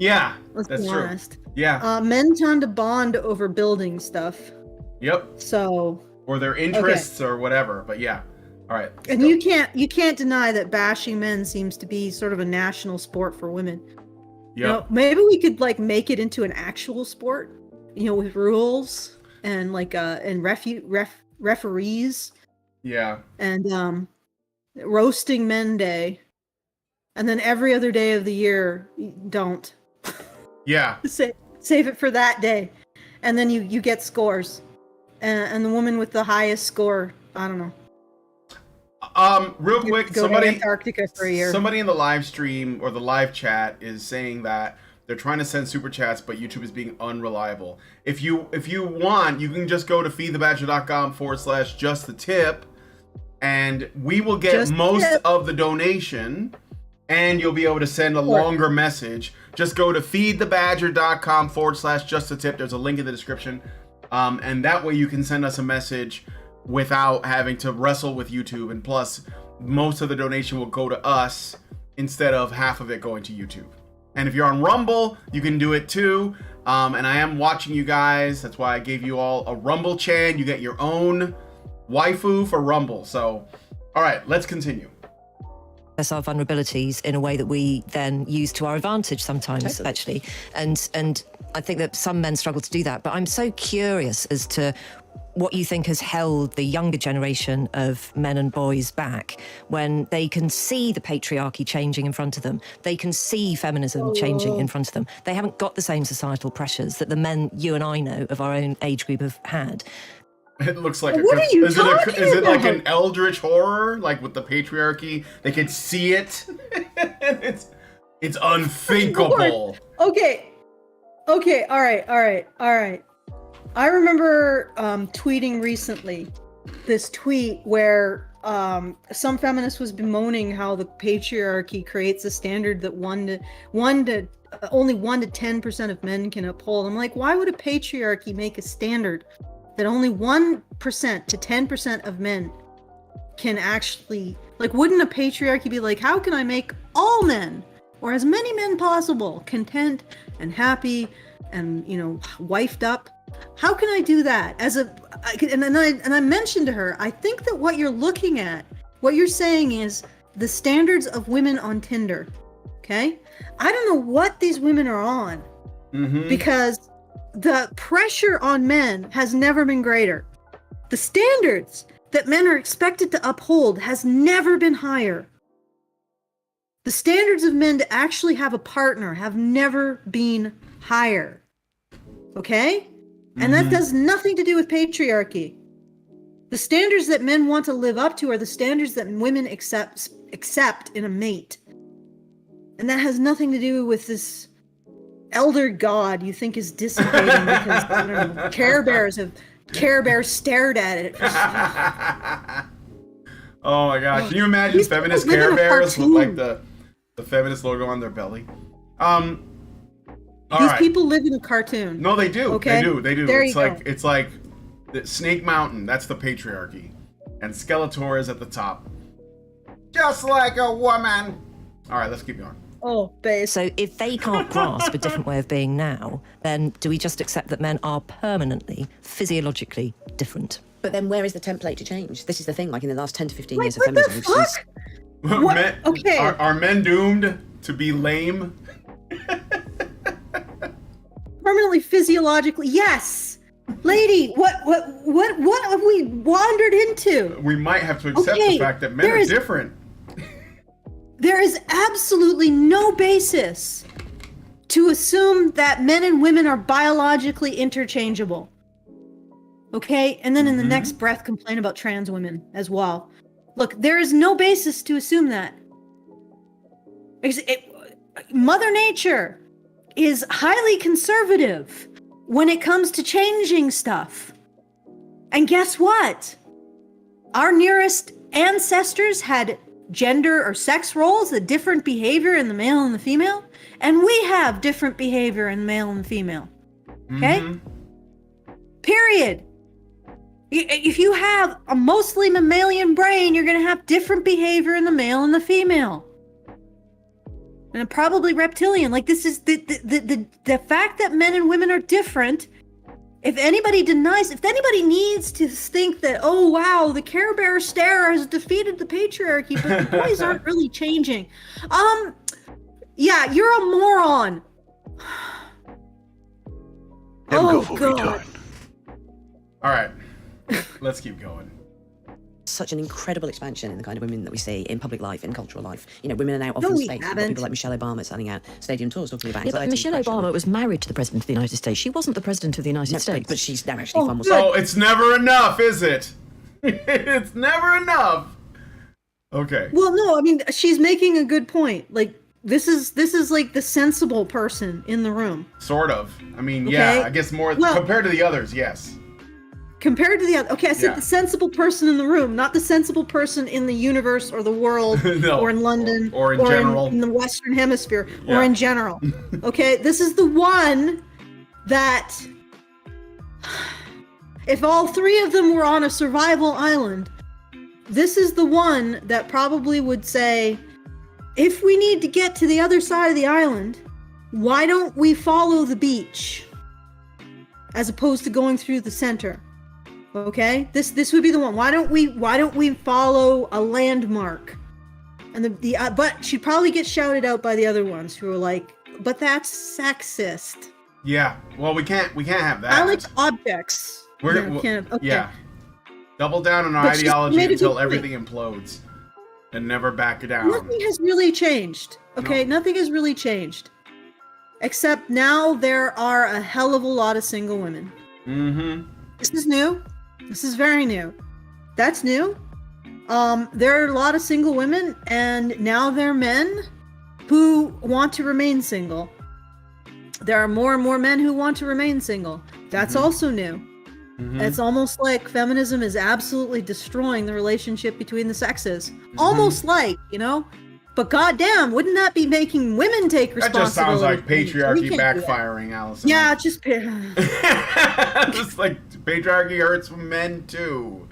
Yeah, Let's that's be true. honest. Yeah. Men tend to bond over building stuff. Yep. So. Or their interests or whatever. But yeah. All right. And you can't deny that bashing men seems to be sort of a national sport for women. Yep. You know, maybe we could like make it into an actual sport, you know, with rules and like and referees. Yeah. And roasting men day, and then every other day of the year don't. Yeah. Save it for that day, and then you get scores, and the woman with the highest score, I don't know. Real quick, Go to Antarctica for a year. Somebody in the live stream or the live chat is saying that they're trying to send super chats, but YouTube is being unreliable. If you want, you can just go to feedthebadger.com/just the tip, and we will get Just most tip. of the donation, and you'll be able to send a longer message. Just go to feedthebadger.com/just the tip. There's a link in the description, and that way you can send us a message without having to wrestle with YouTube. And plus, most of the donation will go to us instead of half of it going to YouTube. And if you're on Rumble, you can do it too. And I am watching you guys. That's why I gave you all a Rumble chan. You get your own waifu for Rumble. So, all right, let's continue. Our vulnerabilities in a way that we then use to our advantage sometimes, actually. And I think that some men struggle to do that. But I'm so curious as to what you think has held the younger generation of men and boys back when they can see the patriarchy changing in front of them. They can see feminism changing in front of them. They haven't got the same societal pressures that the men you and I know of our own age group have had. It looks like What are you talking is it like about? an eldritch horror, like with the patriarchy? They can see it. It's unthinkable. Okay, all right. I remember tweeting recently this tweet where some feminist was bemoaning how the patriarchy creates a standard that only 1 to 10% of men can uphold. I'm like, why would a patriarchy make a standard that only 1% to 10% of men can actually, like, wouldn't a patriarchy be like, how can I make all men, or as many men possible, content and happy and, you know, wifed up? How can I do that? And I mentioned to her, I think that what you're looking at, what you're saying is the standards of women on Tinder. Okay? I don't know what these women are on, because the pressure on men has never been greater. The standards that men are expected to uphold has never been higher. The standards of men to actually have a partner have never been higher. Okay? And that does nothing to do with patriarchy. The standards that men want to live up to are the standards that women accept in a mate. And that has nothing to do with this elder god you think is dissipating because, I don't know, Care Bears stared at it. Oh my gosh. Can you imagine These feminist people live Care in a Bears with cartoon. like the feminist logo on their belly? These people live in a cartoon. No, they do. Okay? They do. There It's you like go. it's like the Snake Mountain. That's the patriarchy, and Skeletor is at the top, just like a woman. All right, let's keep going. Oh, babe. So if they can't grasp a different way of being now, then do we just accept that men are permanently, physiologically different? But then where is the template to change? This is the thing, like in the last 10 to 15 Like, years of what the feminism, we've seen fuck? What? Men, Okay. Are men doomed to be lame? Permanently physiologically, yes. Lady, what have we wandered into? We might have to accept the Okay, fact that men there are is- different. There is absolutely no basis to assume that men and women are biologically interchangeable. Okay? And then in the next breath complain about trans women as well. Look, there is no basis to assume that. Mother Nature is highly conservative when it comes to changing stuff. And guess what? Our nearest ancestors had gender or sex roles, a different behavior in the male and the female, and we have different behavior in male and female. Okay? Period. If you have a mostly mammalian brain, you're going to have different behavior in the male and the female. and probably reptilian. Like, this is the fact that men and women are different. If anybody needs to think that, oh wow, the Care Bear stare has defeated the patriarchy, but the boys aren't really changing. Yeah, you're a moron. Oh god. All right, let's keep going. Such an incredible expansion in the kind of women that we see in public life, in cultural life. You know, women are now No, often we space. haven't. People like Michelle Obama selling out stadium tours talking about Yeah, but anxiety, Michelle depression. Obama was married to the President of the United States. She wasn't the President of the United No, States. but she's now actually far more. good. Oh, it's never enough, is it? It's never enough. Okay. Well, no, I mean, she's making a good point. Like, this is like the sensible person in the room. Sort of. I mean, Okay. yeah, I guess more Well- compared to the others, yes. Compared to the other, okay, I said Yeah. the sensible person in the room, not the sensible person in the universe or the world No, or in London or in general. in the Western Hemisphere Yeah. or in general. Okay, this is the one that, if all three of them were on a survival island, this is the one that probably would say, if we need to get to the other side of the island, why don't we follow the beach as opposed to going through the center? Okay, this would be the one. Why don't we follow a landmark? And but she'd probably get shouted out by the other ones who are like, but that's sexist. Yeah. Well, we can't have that. I like objects. We're, Yeah, can't- okay. Yeah. Double down on our But she's ideology made a until good point. everything implodes, and never back it down. Nothing has really changed. Okay, No. nothing has really changed. Except now there are a hell of a lot of single women. Mm-hmm. This is new. This is very new. That's new. There are a lot of single women, and now there are men who want to remain single. There are more and more men who want to remain single. That's also new. Mm-hmm. It's almost like feminism is absolutely destroying the relationship between the sexes. Almost like, you know? But goddamn, wouldn't that be making women take That responsibility? just sounds like We patriarchy can't do that. backfiring, Allison. Yeah, just Just like patriarchy hurts men too.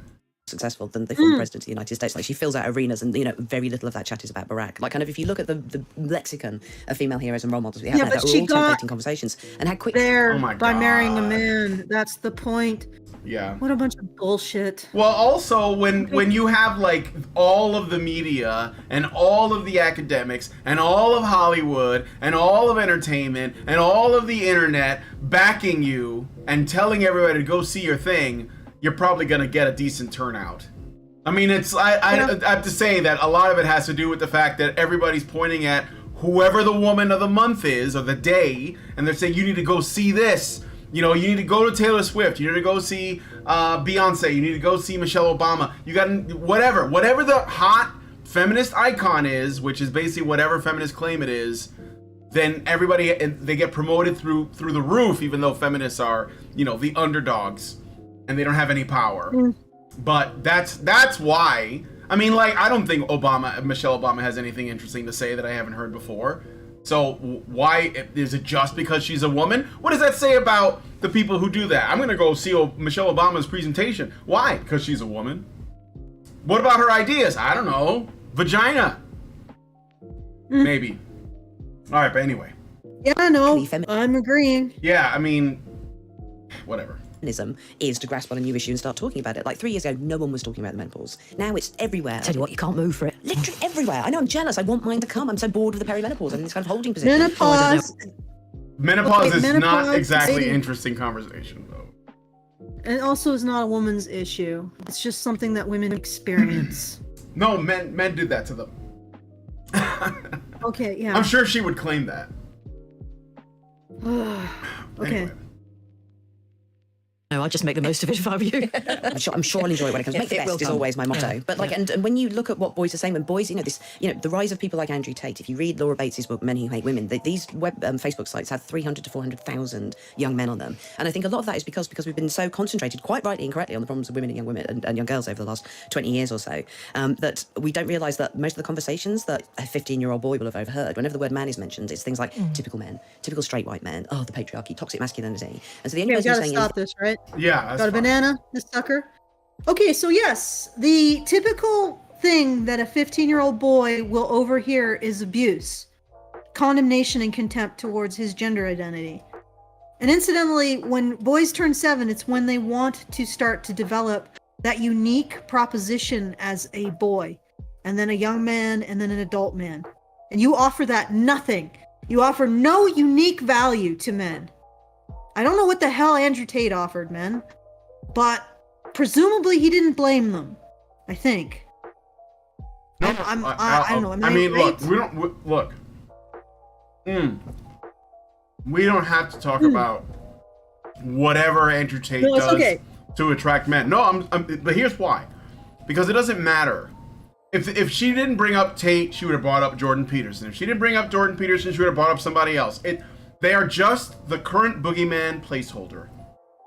Successful than the former president of the United States. Like, she fills out arenas, and you know, very little of that chat is about Barack. Like, kind of, if you look at the lexicon of female heroes and role models we have Yeah, now, but that are she all got templating conversations, and how quick there Oh my by marrying a God. man. That's the point. Yeah. What a bunch of bullshit. Well, also when you have like all of the media and all of the academics and all of Hollywood and all of entertainment and all of the internet backing you and telling everybody to go see your thing, you're probably gonna get a decent turnout. I mean, I have to say that a lot of it has to do with the fact that everybody's pointing at whoever the woman of the month is or the day, and they're saying you need to go see this. You know, you need to go to Taylor Swift. You need to go see Beyonce. You need to go see Michelle Obama. You got whatever the hot feminist icon is, which is basically whatever feminists claim it is. Then everybody, they get promoted through the roof, even though feminists are, you know, the underdogs, and they don't have any power. But that's why. I mean, like, I don't think Michelle Obama has anything interesting to say that I haven't heard before. So why is it just because she's a woman? What does that say about the people who do that? I'm gonna go see Michelle Obama's presentation. Why? Because she's a woman. What about her ideas? I don't know. Vagina. Maybe. All right, but anyway. Yeah, no, Femi- I'm agreeing. Yeah, I mean, whatever. feminism is to grasp on a new issue and start talking about it. Like 3 years ago, no one was talking about the menopause. Now it's everywhere. Tell you what, you can't move for it. Literally everywhere. I know, I'm jealous. I want mine to come. I'm so bored with the perimenopause. I'm in this kind of holding position. Menopause, Menopause Okay, is menopause not exactly dating. interesting conversation, though. and also is not a woman's issue. It's just something that women experience. No, men did that to them. Okay, yeah. I'm sure she would claim that. Okay. Anyway. No, I'd just make the most of it if I were you. I'm sure I'll enjoy it when it comes. Make the It will best is come. always my motto. Yeah. But like, and when you look at what boys are saying, when boys, you know, the rise of people like Andrew Tate. If you read Laura Bates's book, Men Who Hate Women, these web Facebook sites have 300 to 400,000 young men on them, and I think a lot of that is because we've been so concentrated, quite rightly and correctly, on the problems of women and young women and young girls over the last 20 years or so, that we don't realise that most of the conversations that a 15-year-old boy will have overheard, whenever the word man is mentioned, it's things like typical men, typical straight white men, oh, the patriarchy, toxic masculinity, and so the only Okay, we person gotta saying stop this, right? Yeah, that's Got a fine. banana, this sucker? Okay, so yes, the typical thing that a 15-year-old boy will overhear is abuse. condemnation and contempt towards his gender identity. And incidentally, when boys turn 7, it's when they want to start to develop that unique proposition as a boy, and then a young man, and then an adult man. And you offer that nothing. You offer no unique value to men. I don't know what the hell Andrew Tate offered men, but presumably he didn't blame them, I think. No, I don't know. I mean, look, look. We don't have to talk about whatever Andrew Tate does to attract men. No, but here's why. Because it doesn't matter. If she didn't bring up Tate, she would have brought up Jordan Peterson. If she didn't bring up Jordan Peterson, she would have brought up somebody else. They are just the current boogeyman placeholder.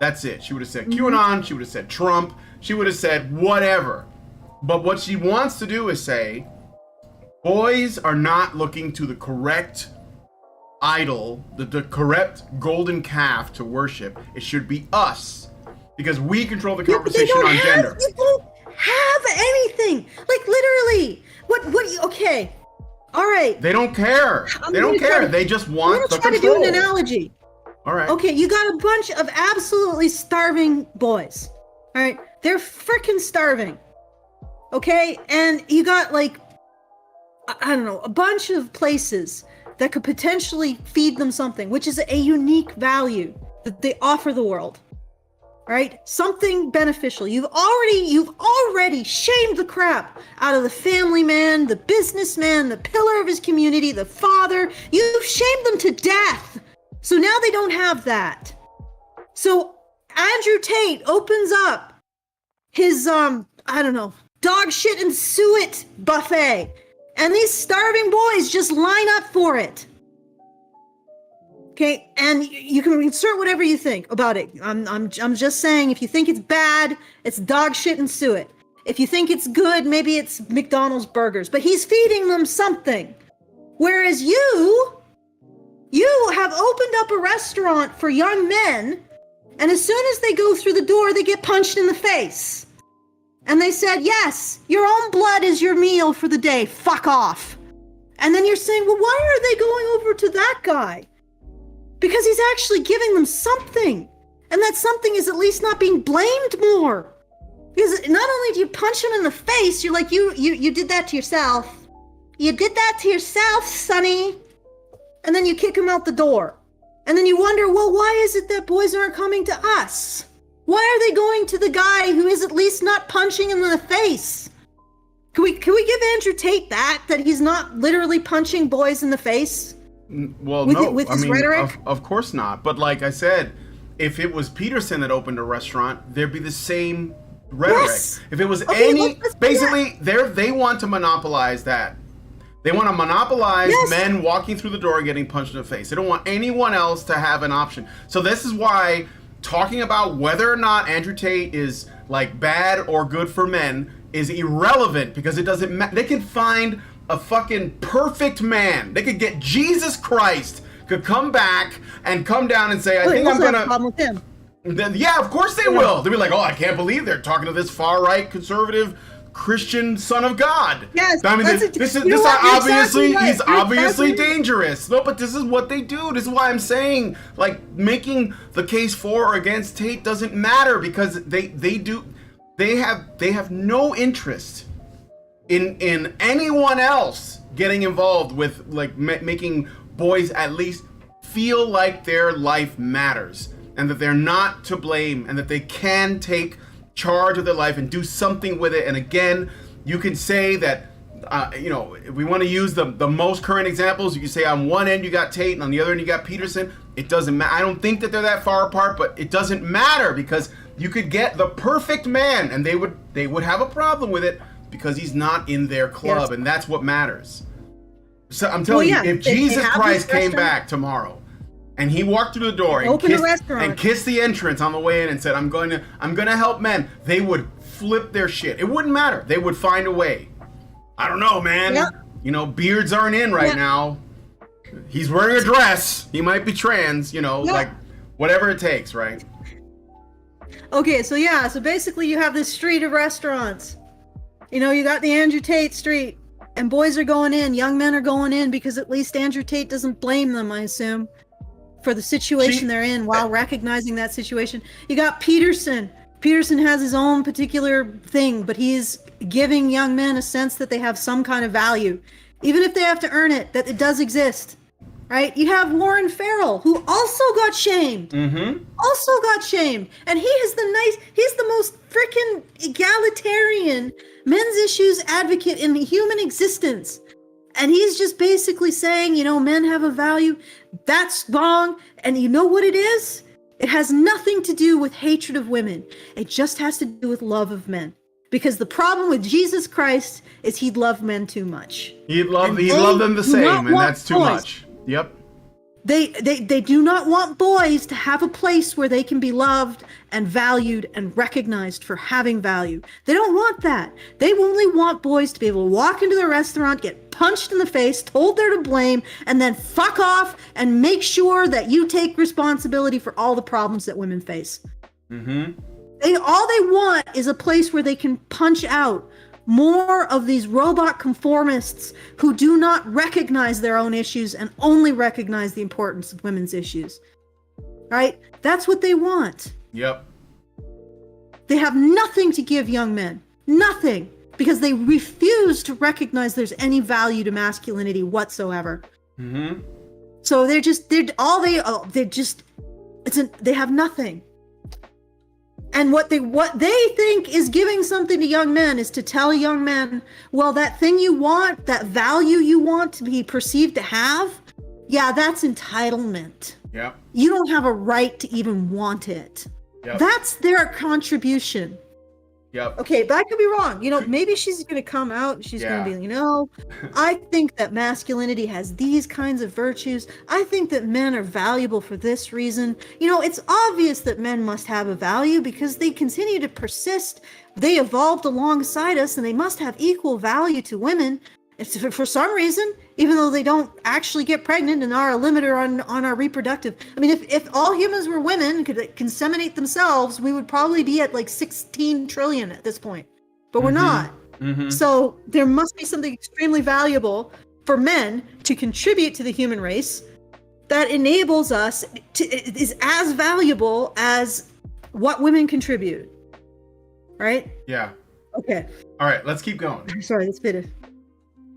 That's it. She would have said QAnon. She would have said Trump. She would have said whatever. But what she wants to do is say, boys are not looking to the correct idol, the correct golden calf to worship. It should be us, because we control the conversation on gender. You don't have anything. Like, literally. Okay. All right. They don't care. They don't care. They just want the control. I'm trying to do an analogy. All right. Okay, you got a bunch of absolutely starving boys. All right. They're freaking starving. Okay? And you got, like, I don't know, a bunch of places that could potentially feed them something, which is a unique value that they offer the world. Right? Something beneficial. You've already shamed the crap out of the family man, the businessman, the pillar of his community, the father. You've shamed them to death. So now they don't have that. So Andrew Tate opens up his dog shit and suet buffet. And these starving boys just line up for it. Okay, and you can insert whatever you think about it. I'm just saying, if you think it's bad, it's dog shit and suet. If you think it's good, maybe it's McDonald's burgers. But he's feeding them something. Whereas you have opened up a restaurant for young men, and as soon as they go through the door, they get punched in the face. And they said, yes, your own blood is your meal for the day. Fuck off. And then you're saying, well, why are they going over to that guy? Because he's actually giving them something. And that something is at least not being blamed more. Because not only do you punch him in the face, you're like, you did that to yourself. You did that to yourself, sonny. And then you kick him out the door. And then you wonder, well, why is it that boys aren't coming to us? Why are they going to the guy who is at least not punching him in the face? Can we give Andrew Tate that he's not literally punching boys in the face? Well, with his rhetoric? Of course not. But like I said, if it was Peterson that opened a restaurant, there'd be the same rhetoric. Yes. If it was let's basically, they want to monopolize that. They want to monopolize men walking through the door and getting punched in the face. They don't want anyone else to have an option. So this is why talking about whether or not Andrew Tate is like bad or good for men is irrelevant, because it doesn't matter. They can find a fucking perfect man. They could get Jesus Christ could come back and come down and say, I think I'm gonna. Problem with him. Then, yeah, of course they will. They'll be like, oh, I can't believe they're talking to this far right conservative Christian son of God. Yes, I mean, he's obviously dangerous. No, but this is what they do. This is why I'm saying, like, making the case for or against Tate doesn't matter, because they have no interest in anyone else getting involved with, like, making boys at least feel like their life matters and that they're not to blame and that they can take charge of their life and do something with it. And again, you can say that, if we want to use the most current examples, you can say on one end you got Tate and on the other end you got Peterson. It doesn't matter. I don't think that they're that far apart, but it doesn't matter, because you could get the perfect man and they would have a problem with it because he's not in their club, and that's what matters. So I'm telling you, if Jesus Christ came back tomorrow and he walked through the door and kissed the entrance on the way in and said, I'm going to help men, they would flip their shit. It wouldn't matter. They would find a way. I don't know, man. Yeah. Beards aren't in right now. He's wearing a dress. He might be trans, like whatever it takes, right? Okay, so basically you have this street of restaurants. You got the Andrew Tate street. And boys are going in, young men are going in, because at least Andrew Tate doesn't blame them, I assume, for the situation they're in while recognizing that situation. You got Peterson. Peterson has his own particular thing, but he's giving young men a sense that they have some kind of value, even if they have to earn it, that it does exist, right? You have Warren Farrell, who also got shamed. Also got shamed. And he's the most freaking egalitarian men's issues advocate in human existence. And he's just basically saying, men have a value. That's wrong. And you know what it is? It has nothing to do with hatred of women. It just has to do with love of men. Because the problem with Jesus Christ is he loved men too much. He'd love them the same, and that's too much. Yep. They do not want boys to have a place where they can be loved and valued and recognized for having value. They don't want that. They only want boys to be able to walk into the restaurant, get punched in the face, told they're to blame, and then fuck off and make sure that you take responsibility for all the problems that women face. All they want is a place where they can punch out more of these robot conformists who do not recognize their own issues and only recognize the importance of women's issues. Right? That's what they want. Yep. They have nothing to give young men. Nothing. Because they refuse to recognize there's any value to masculinity whatsoever. So they have nothing. And what they think is giving something to young men is to tell young men, well, that thing you want, that value you want to be perceived to have, yeah, that's entitlement. Yep. You don't have a right to even want it. Yep. That's their contribution. Yep. Okay, but I could be wrong. Maybe she's going to come out and she's going to be, I think that masculinity has these kinds of virtues. I think that men are valuable for this reason. It's obvious that men must have a value because they continue to persist. They evolved alongside us and they must have equal value to women. It's for some reason, even though they don't actually get pregnant and are a limiter on our reproductive. I mean, if all humans were women, could inseminate themselves, we would probably be at like 16 trillion at this point. But we're not. So there must be something extremely valuable for men to contribute to the human race that enables us is as valuable as what women contribute. Right? Yeah. Okay. All right, let's keep going. Sorry, that's bitter.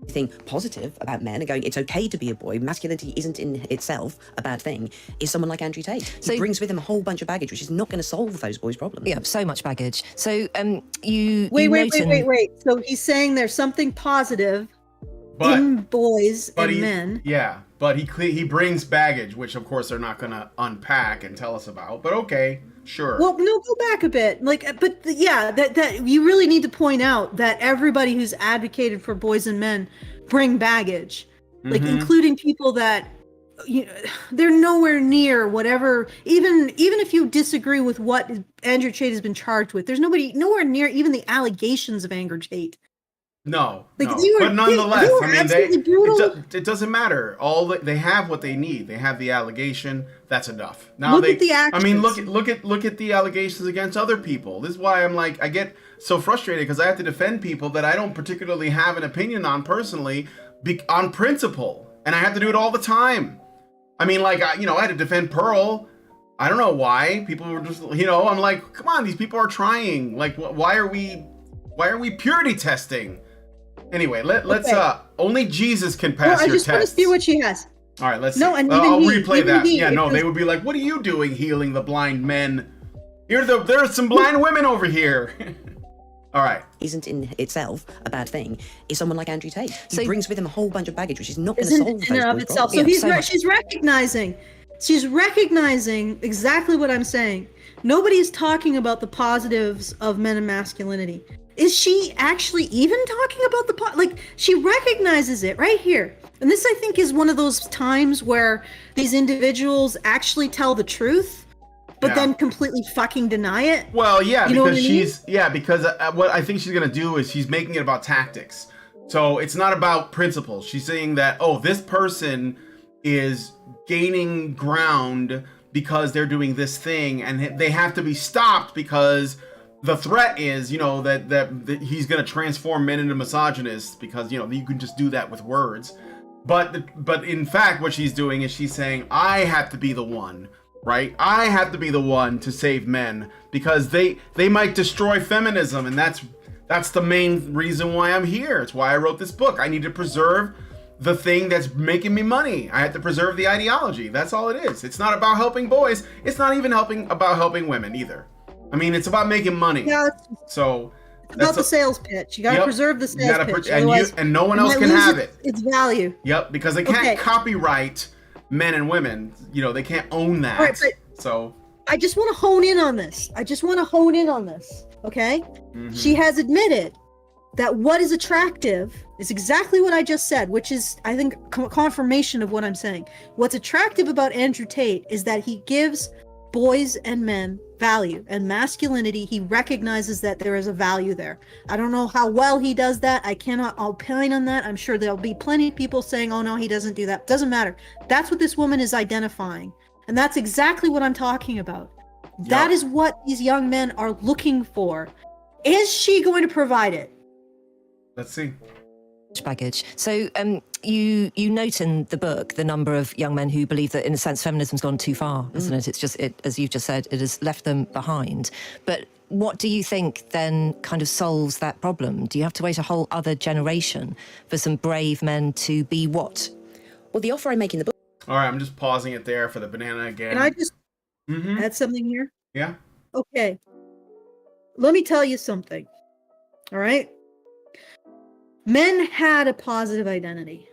Thing positive about men and going, it's okay to be a boy, masculinity isn't in itself a bad thing, is someone like Andrew Tate. He brings with him a whole bunch of baggage, which is not going to solve those boys' problems. Yeah, so much baggage. So Wait. So he's saying there's something positive in boys and men. Yeah, but he brings baggage, which of course they're not going to unpack and tell us about. But okay, sure. Well, no, go back a bit. That you really need to point out that everybody who's advocated for boys and men bring baggage, including people that they're nowhere near whatever. Even if you disagree with what Andrew Tate has been charged with, there's nowhere near even the allegations of Andrew Tate. No. But nonetheless, it doesn't matter. They have what they need. They have the allegation. That's enough. Now look at the actions. Look at the allegations against other people. This is why I'm like, I get so frustrated because I have to defend people that I don't particularly have an opinion on personally, on principle, and I have to do it all the time. I mean, I had to defend Pearl. I don't know why people were just, I'm like, come on, these people are trying. Like, why are we purity testing? Anyway, let's only Jesus can pass your test. I just want to see what she has. All right, let's see. And I'll replay that. They would be like, what are you doing healing the blind men? There's some blind women over here. All right. Isn't in itself a bad thing, is someone like Andrew Tate. He brings with him a whole bunch of baggage, which is not going to solve those boys' itself. problems. So she's recognizing exactly what I'm saying. Nobody's talking about the positives of men and masculinity. Is she actually even talking about she recognizes it right here. And this, I think, is one of those times where these individuals actually tell the truth, but then completely fucking deny it. Well, yeah, because what I think she's going to do is she's making it about tactics. So it's not about principles. She's saying that, this person is gaining ground because they're doing this thing and they have to be stopped because the threat is, that he's going to transform men into misogynists because, you can just do that with words. But in fact, what she's doing is she's saying, I have to be the one, right? I have to be the one to save men because they might destroy feminism. And that's the main reason why I'm here. It's why I wrote this book. I need to preserve the thing that's making me money. I have to preserve the ideology. That's all it is. It's not about helping boys. It's not even about helping women either. I mean, it's about making money. Yeah, so it's about the sales pitch. You got to preserve the sales pitch. And no one else can have it. Its value. Yep, because they can't copyright men and women. They can't own that. Right, so I just want to hone in on this. Okay? Mm-hmm. She has admitted that what is attractive is exactly what I just said, which is, I think, confirmation of what I'm saying. What's attractive about Andrew Tate is that he gives boys and men value and masculinity. He recognizes that there is a value there. I don't know how well he does that. I cannot opine on that. I'm sure there'll be plenty of people saying, oh no, he doesn't do that. Doesn't matter. That's what this woman is identifying. And that's exactly what I'm talking about. Yep. That is what these young men are looking for. Is she going to provide it? Let's see. Baggage. So you note in the book the number of young men who believe that, in a sense, feminism's gone too far, isn't it? It's just, as you've just said, it has left them behind. But what do you think then kind of solves that problem? Do you have to wait a whole other generation for some brave men to be what? Well, the offer I make in the book... All right, I'm just pausing it there for the banana again. Can I just add something here? Yeah. Okay. Let me tell you something. All right? Men had a positive identity.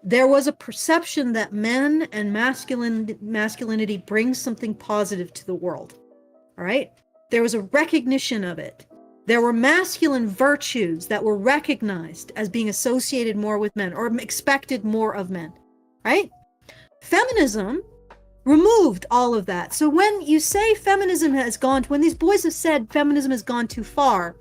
There was a perception that men and masculinity brings something positive to the world. All right? There was a recognition of it. There were masculine virtues that were recognized as being associated more with men or expected more of men. Right? Feminism removed all of that. So when you say when these boys have said feminism has gone too far,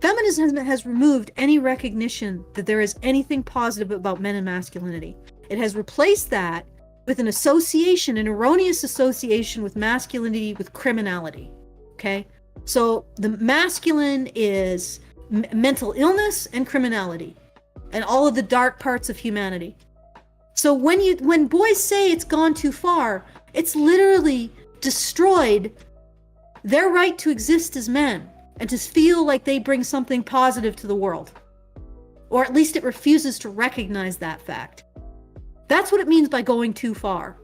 feminism has removed any recognition that there is anything positive about men and masculinity. It has replaced that with an erroneous association with masculinity with criminality. Okay? So the masculine is mental illness and criminality and all of the dark parts of humanity. So when boys say it's gone too far, it's literally destroyed their right to exist as men and to feel like they bring something positive to the world. Or at least it refuses to recognize that fact. That's what it means by going too far.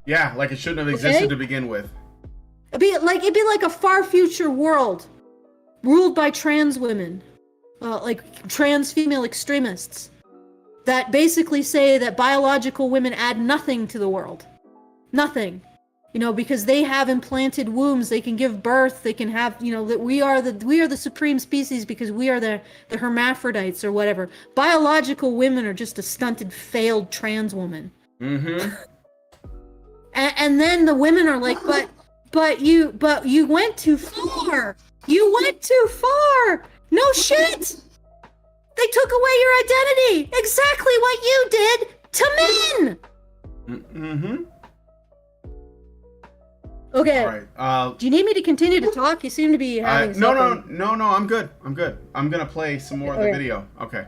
Yeah, like it shouldn't have existed to begin with. It'd be like a far future world ruled by trans women, like trans female extremists that basically say that biological women add nothing to the world. Nothing. Because they have implanted wombs, they can give birth, they can have, that we are the supreme species because we are the hermaphrodites or whatever. Biological women are just a stunted, failed trans woman. Mm-hmm. and then the women are like, but you went too far. You went too far. No shit. They took away your identity. Exactly what you did to men. Mm-hmm. Okay. All right. Do you need me to continue to talk? You seem to be having No, I'm good. I'm gonna play some more of the video. Okay.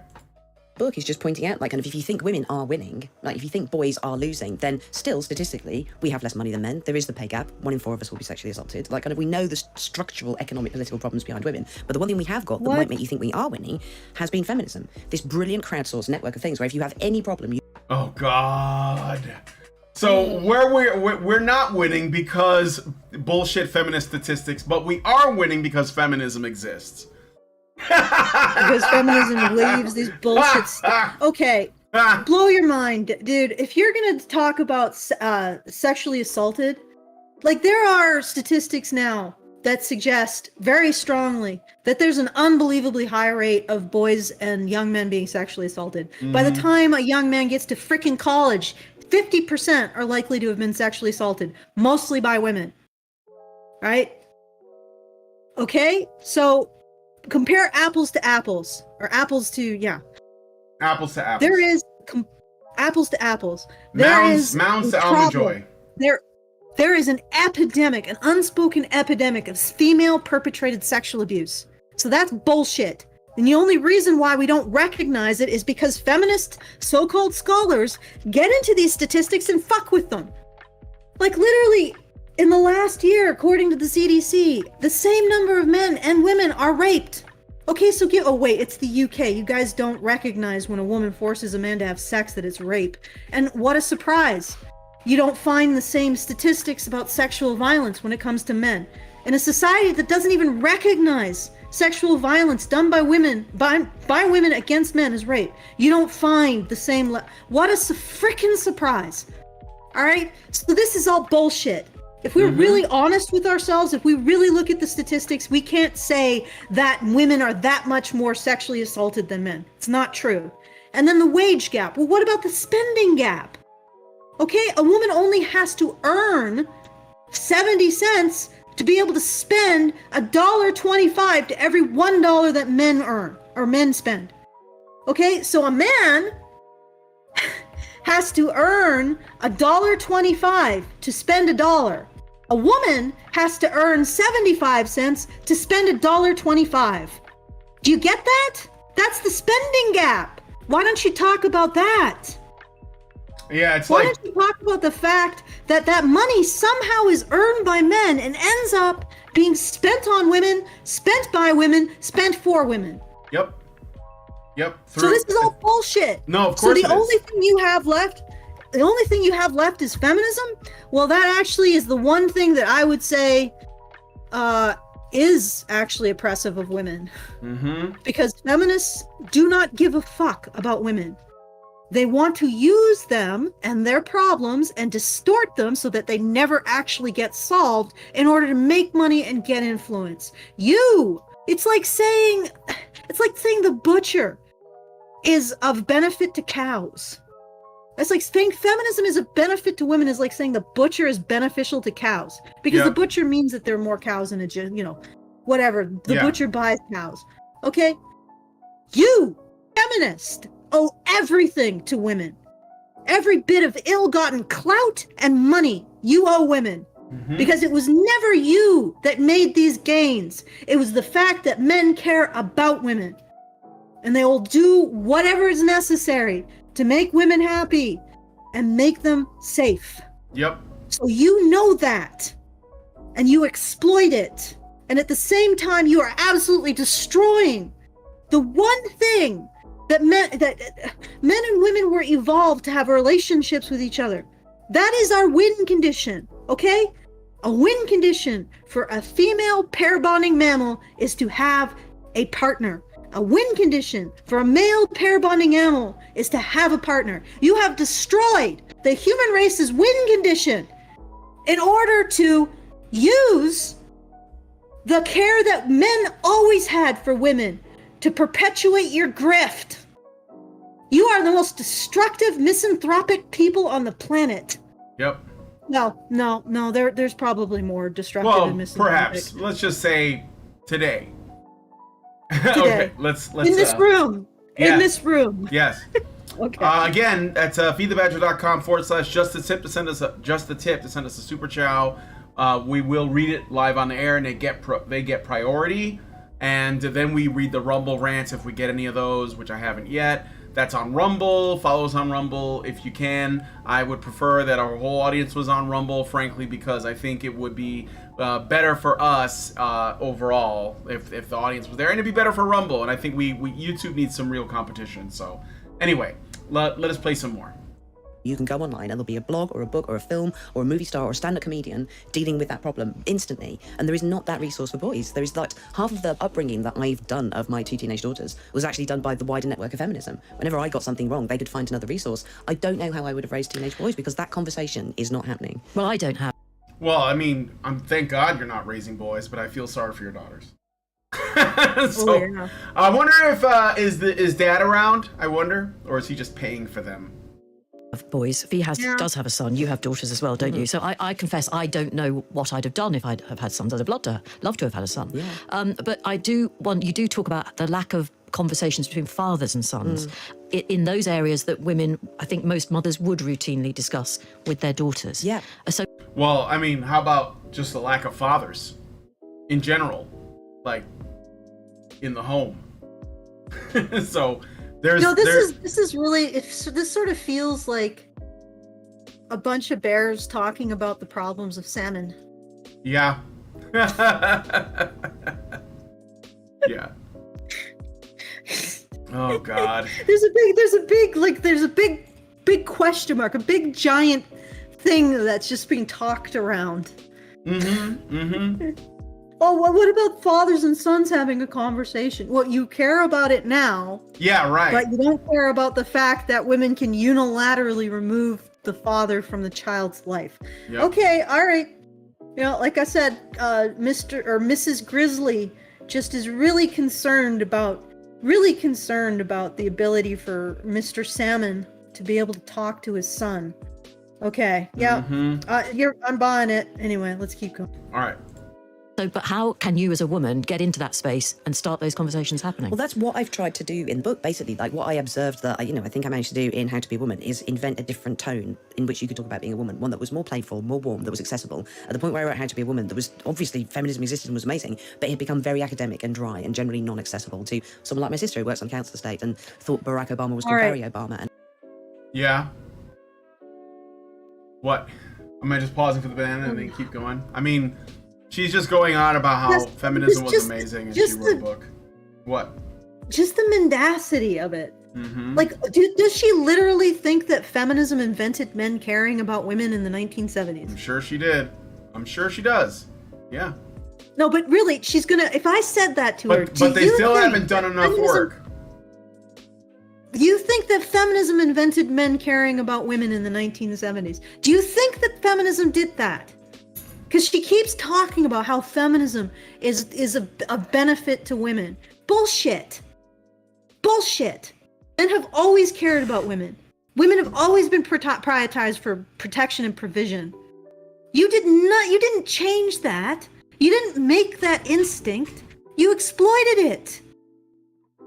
Book is just pointing out, if you think women are winning, if you think boys are losing, then still, statistically, we have less money than men. There is the pay gap. 1 in 4 of us will be sexually assaulted. We know the structural, economic, political problems behind women. But the one thing we have got that might make you think we are winning has been feminism. This brilliant crowdsourced network of things where if you have any problem, Oh, God. So we're not winning because bullshit feminist statistics, but we are winning because feminism exists. Because feminism leaves these bullshit stuff. Okay, blow your mind, dude. If you're gonna talk about sexually assaulted, there are statistics now that suggest very strongly that there's an unbelievably high rate of boys and young men being sexually assaulted. Mm-hmm. By the time a young man gets to freaking college, 50% are likely to have been sexually assaulted, mostly by women. Right? Okay, so compare apples to apples, or apples to apples to apples. There is apples to apples. Mounds to almond joy. There is an epidemic, an unspoken epidemic of female perpetrated sexual abuse. So that's bullshit. And the only reason why we don't recognize it is because feminist so-called scholars get into these statistics and fuck with them. Like literally, in the last year, according to the CDC, the same number of men and women are raped. Okay, so oh wait, it's the UK. You guys don't recognize when a woman forces a man to have sex that it's rape. And what a surprise. You don't find the same statistics about sexual violence when it comes to men. In a society that doesn't even recognize sexual violence done by women, by women against men as rape, you don't find the same what a freaking surprise. All right, so this is all bullshit. If we're really honest with ourselves, if we really look at the statistics, we can't say that women are that much more sexually assaulted than men. It's not true. And then the wage gap. Well, what about the spending gap? Okay, a woman only has to earn 70 cents to be able to spend $1.25 to every $1 that men earn or men spend. Okay, so a man has to earn $1.25 to spend $1. A woman has to earn 75 cents to spend $1.25. Do you get that? That's the spending gap. Why don't you talk about that? Yeah, it's Why like... don't you talk about the fact that that money somehow is earned by men and ends up being spent on women, spent by women, spent for women? Yep. So this is all bullshit. No, of course So the only thing you have left is feminism? Well, that actually is the one thing that I would say is actually oppressive of women. Because feminists do not give a fuck about women. They want to use them and their problems and distort them so that they never actually get solved in order to make money and get influence. It's like saying the butcher is of benefit to cows. It's like saying feminism is a benefit to women is like saying the butcher is beneficial to cows. Because the butcher means that there are more cows in whatever. The butcher buys cows. Okay? You, feminist, owe everything to women. Every bit of ill-gotten clout and money you owe women. Because it was never you that made these gains. It was the fact that men care about women. And they will do whatever is necessary to make women happy and make them safe. Yep. So you know that. And you exploit it. And at the same time, you are absolutely destroying the one thing that men and women were evolved to have relationships with each other. That is our win condition, okay? A win condition for a female pair bonding mammal is to have a partner. A win condition for a male pair bonding animal is to have a partner. You have destroyed the human race's win condition in order to use the care that men always had for women to perpetuate your grift. You are the most destructive, misanthropic people on the planet. Yep. No, there's probably more destructive and misanthropic. Perhaps. Let's just say today. Today. Okay, let's in this room. yeah. In this room. Yes. Okay. Again, that's feedthebadger.com/just a tip to send us a super chow. We will read it live on the air, and they get priority. And then we read the Rumble rants if we get any of those, which I haven't yet. That's on Rumble. Follow us on Rumble if you can. I would prefer that our whole audience was on Rumble, frankly, because I think it would be better for us overall if the audience was there, and it'd be better for Rumble. And I think we YouTube needs some real competition. So anyway, let us play some more. You can go online and there'll be a blog or a book or a film or a movie star or a stand-up comedian dealing with that problem instantly. And there is not that resource for boys. There is like half of the upbringing that I've done of my 2 teenage daughters was actually done by the wider network of feminism. Whenever I got something wrong, they could find another resource. I don't know how I would have raised teenage boys because that conversation is not happening. Well, I don't have. Well, I mean, thank God you're not raising boys, but I feel sorry for your daughters. I wonder if is Dad around? I wonder, or is he just paying for them? Of boys. He does have a son. You have daughters as well, don't you? So I confess I don't know what I'd have done if I'd have had sons. I'd have loved to have had a son. Yeah. But you do talk about the lack of conversations between fathers and sons in those areas that women, I think most mothers would routinely discuss with their daughters. Yeah. Well, I mean, how about just the lack of fathers in general, like in the home? So there's this is really this sort of feels like a bunch of bears talking about the problems of salmon. Yeah. Yeah. Oh God. There's a big question mark, a big giant thing that's just being talked around. Oh, what about fathers and sons having a conversation? Well, you care about it now. Yeah, right. But you don't care about the fact that women can unilaterally remove the father from the child's life. Yep. Okay, all right. You know, like I said, Mr. or Mrs. Grizzly just is really concerned about the ability for Mr. Salmon to be able to talk to his son. Okay, yeah, I'm buying it. Anyway, let's keep going. All right. So, but how can you as a woman get into that space and start those conversations happening? Well, that's what I've tried to do in the book, basically. Like what I observed that, I think I managed to do in How to Be a Woman is invent a different tone in which you could talk about being a woman. One that was more playful, more warm, that was accessible. At the point where I wrote How to Be a Woman, there was obviously feminism existed and was amazing, but it had become very academic and dry and generally non-accessible to someone like my sister who works on council estate and thought Barack Obama was called Barry Obama. And yeah. What? Am I just pausing for the banana and then keep going? I mean, she's just going on about how feminism was amazing and she wrote a book. What? Just the mendacity of it. Like, does she literally think that feminism invented men caring about women in the 1970s? I'm sure she did. I'm sure she does. Yeah. No, but really, she's gonna. If I said that to her, but they still haven't done enough work. You think that feminism invented men caring about women in the 1970s? Do you think that feminism did that? Because she keeps talking about how feminism is a benefit to women. Bullshit. Bullshit. Men have always cared about women. Women have always been prioritized for protection and provision. You didn't change that. You didn't make that instinct. You exploited it.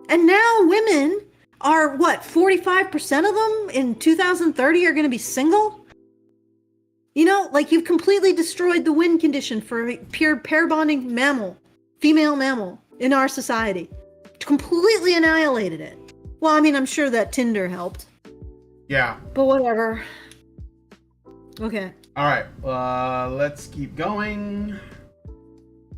And now women are, 45% of them in 2030 are going to be single? You know, like you've completely destroyed the win condition for a pure pair bonding female mammal in our society. Completely annihilated it. Well, I mean, I'm sure that Tinder helped. Yeah. But whatever. Okay. All right. Let's keep going.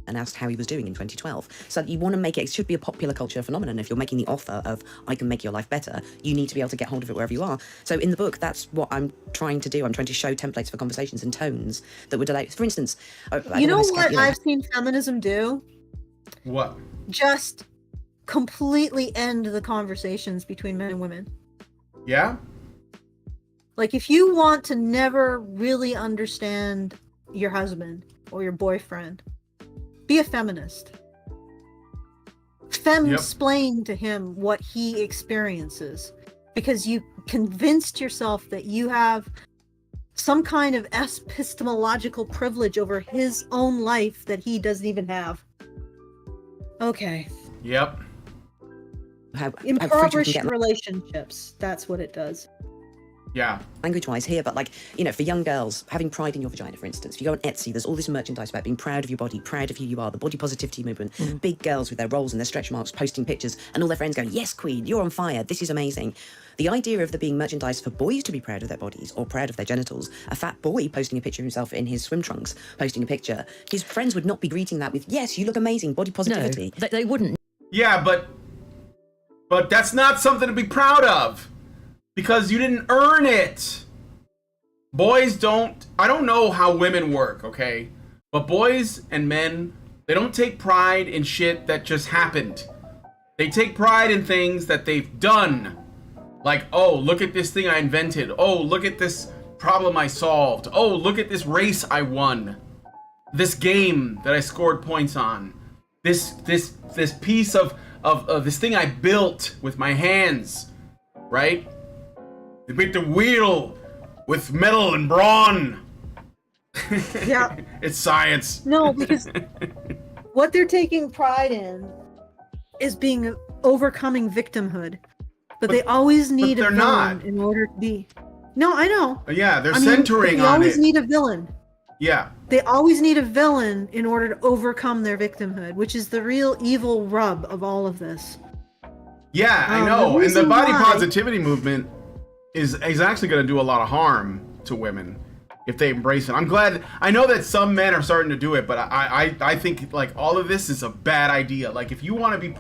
And asked how he was doing in 2012. So you want to make it should be a popular culture phenomenon. If you're making the offer of, I can make your life better, you need to be able to get hold of it wherever you are. So in the book, that's what I'm trying to do. I'm trying to show templates for conversations and tones that would allow, for instance... You know what I've seen feminism do? What? Just completely end the conversations between men and women. Yeah? Like, if you want to never really understand your husband or your boyfriend, be a feminist. Femsplain to him what he experiences, because you convinced yourself that you have some kind of epistemological privilege over his own life that he doesn't even have. Yep. Impoverished relationships. That's what it does. Yeah. Language-wise here, but for young girls, having pride in your vagina, for instance. If you go on Etsy, there's all this merchandise about being proud of your body, proud of who you are, the body positivity movement, big girls with their rolls and their stretch marks posting pictures, and all their friends going, yes, queen, you're on fire, this is amazing. The idea of there being merchandise for boys to be proud of their bodies or proud of their genitals, a fat boy posting a picture of himself in his swim trunks, posting a picture, his friends would not be greeting that with, yes, you look amazing, body positivity. No, they wouldn't. Yeah, but that's not something to be proud of, because you didn't earn it. Boys don't... I don't know how women work, okay? But boys and men, they don't take pride in shit that just happened. They take pride in things that they've done. Like, oh, look at this thing I invented. Oh, look at this problem I solved. Oh, look at this race I won. This game that I scored points on. This piece of this thing I built with my hands. Right? They made the wheel with metal and brawn. Yeah. It's science. No, because what they're taking pride in is overcoming victimhood. But they always need a villain in order to be. No, I know. Yeah, they're centering on it. They always need a villain. Yeah. They always need a villain in order to overcome their victimhood, which is the real evil rub of all of this. Yeah, I the know. And the reason body why- positivity movement is actually going to do a lot of harm to women if they embrace it. I'm glad. I know that some men are starting to do it, but I think like all of this is a bad idea. Like if you want to be,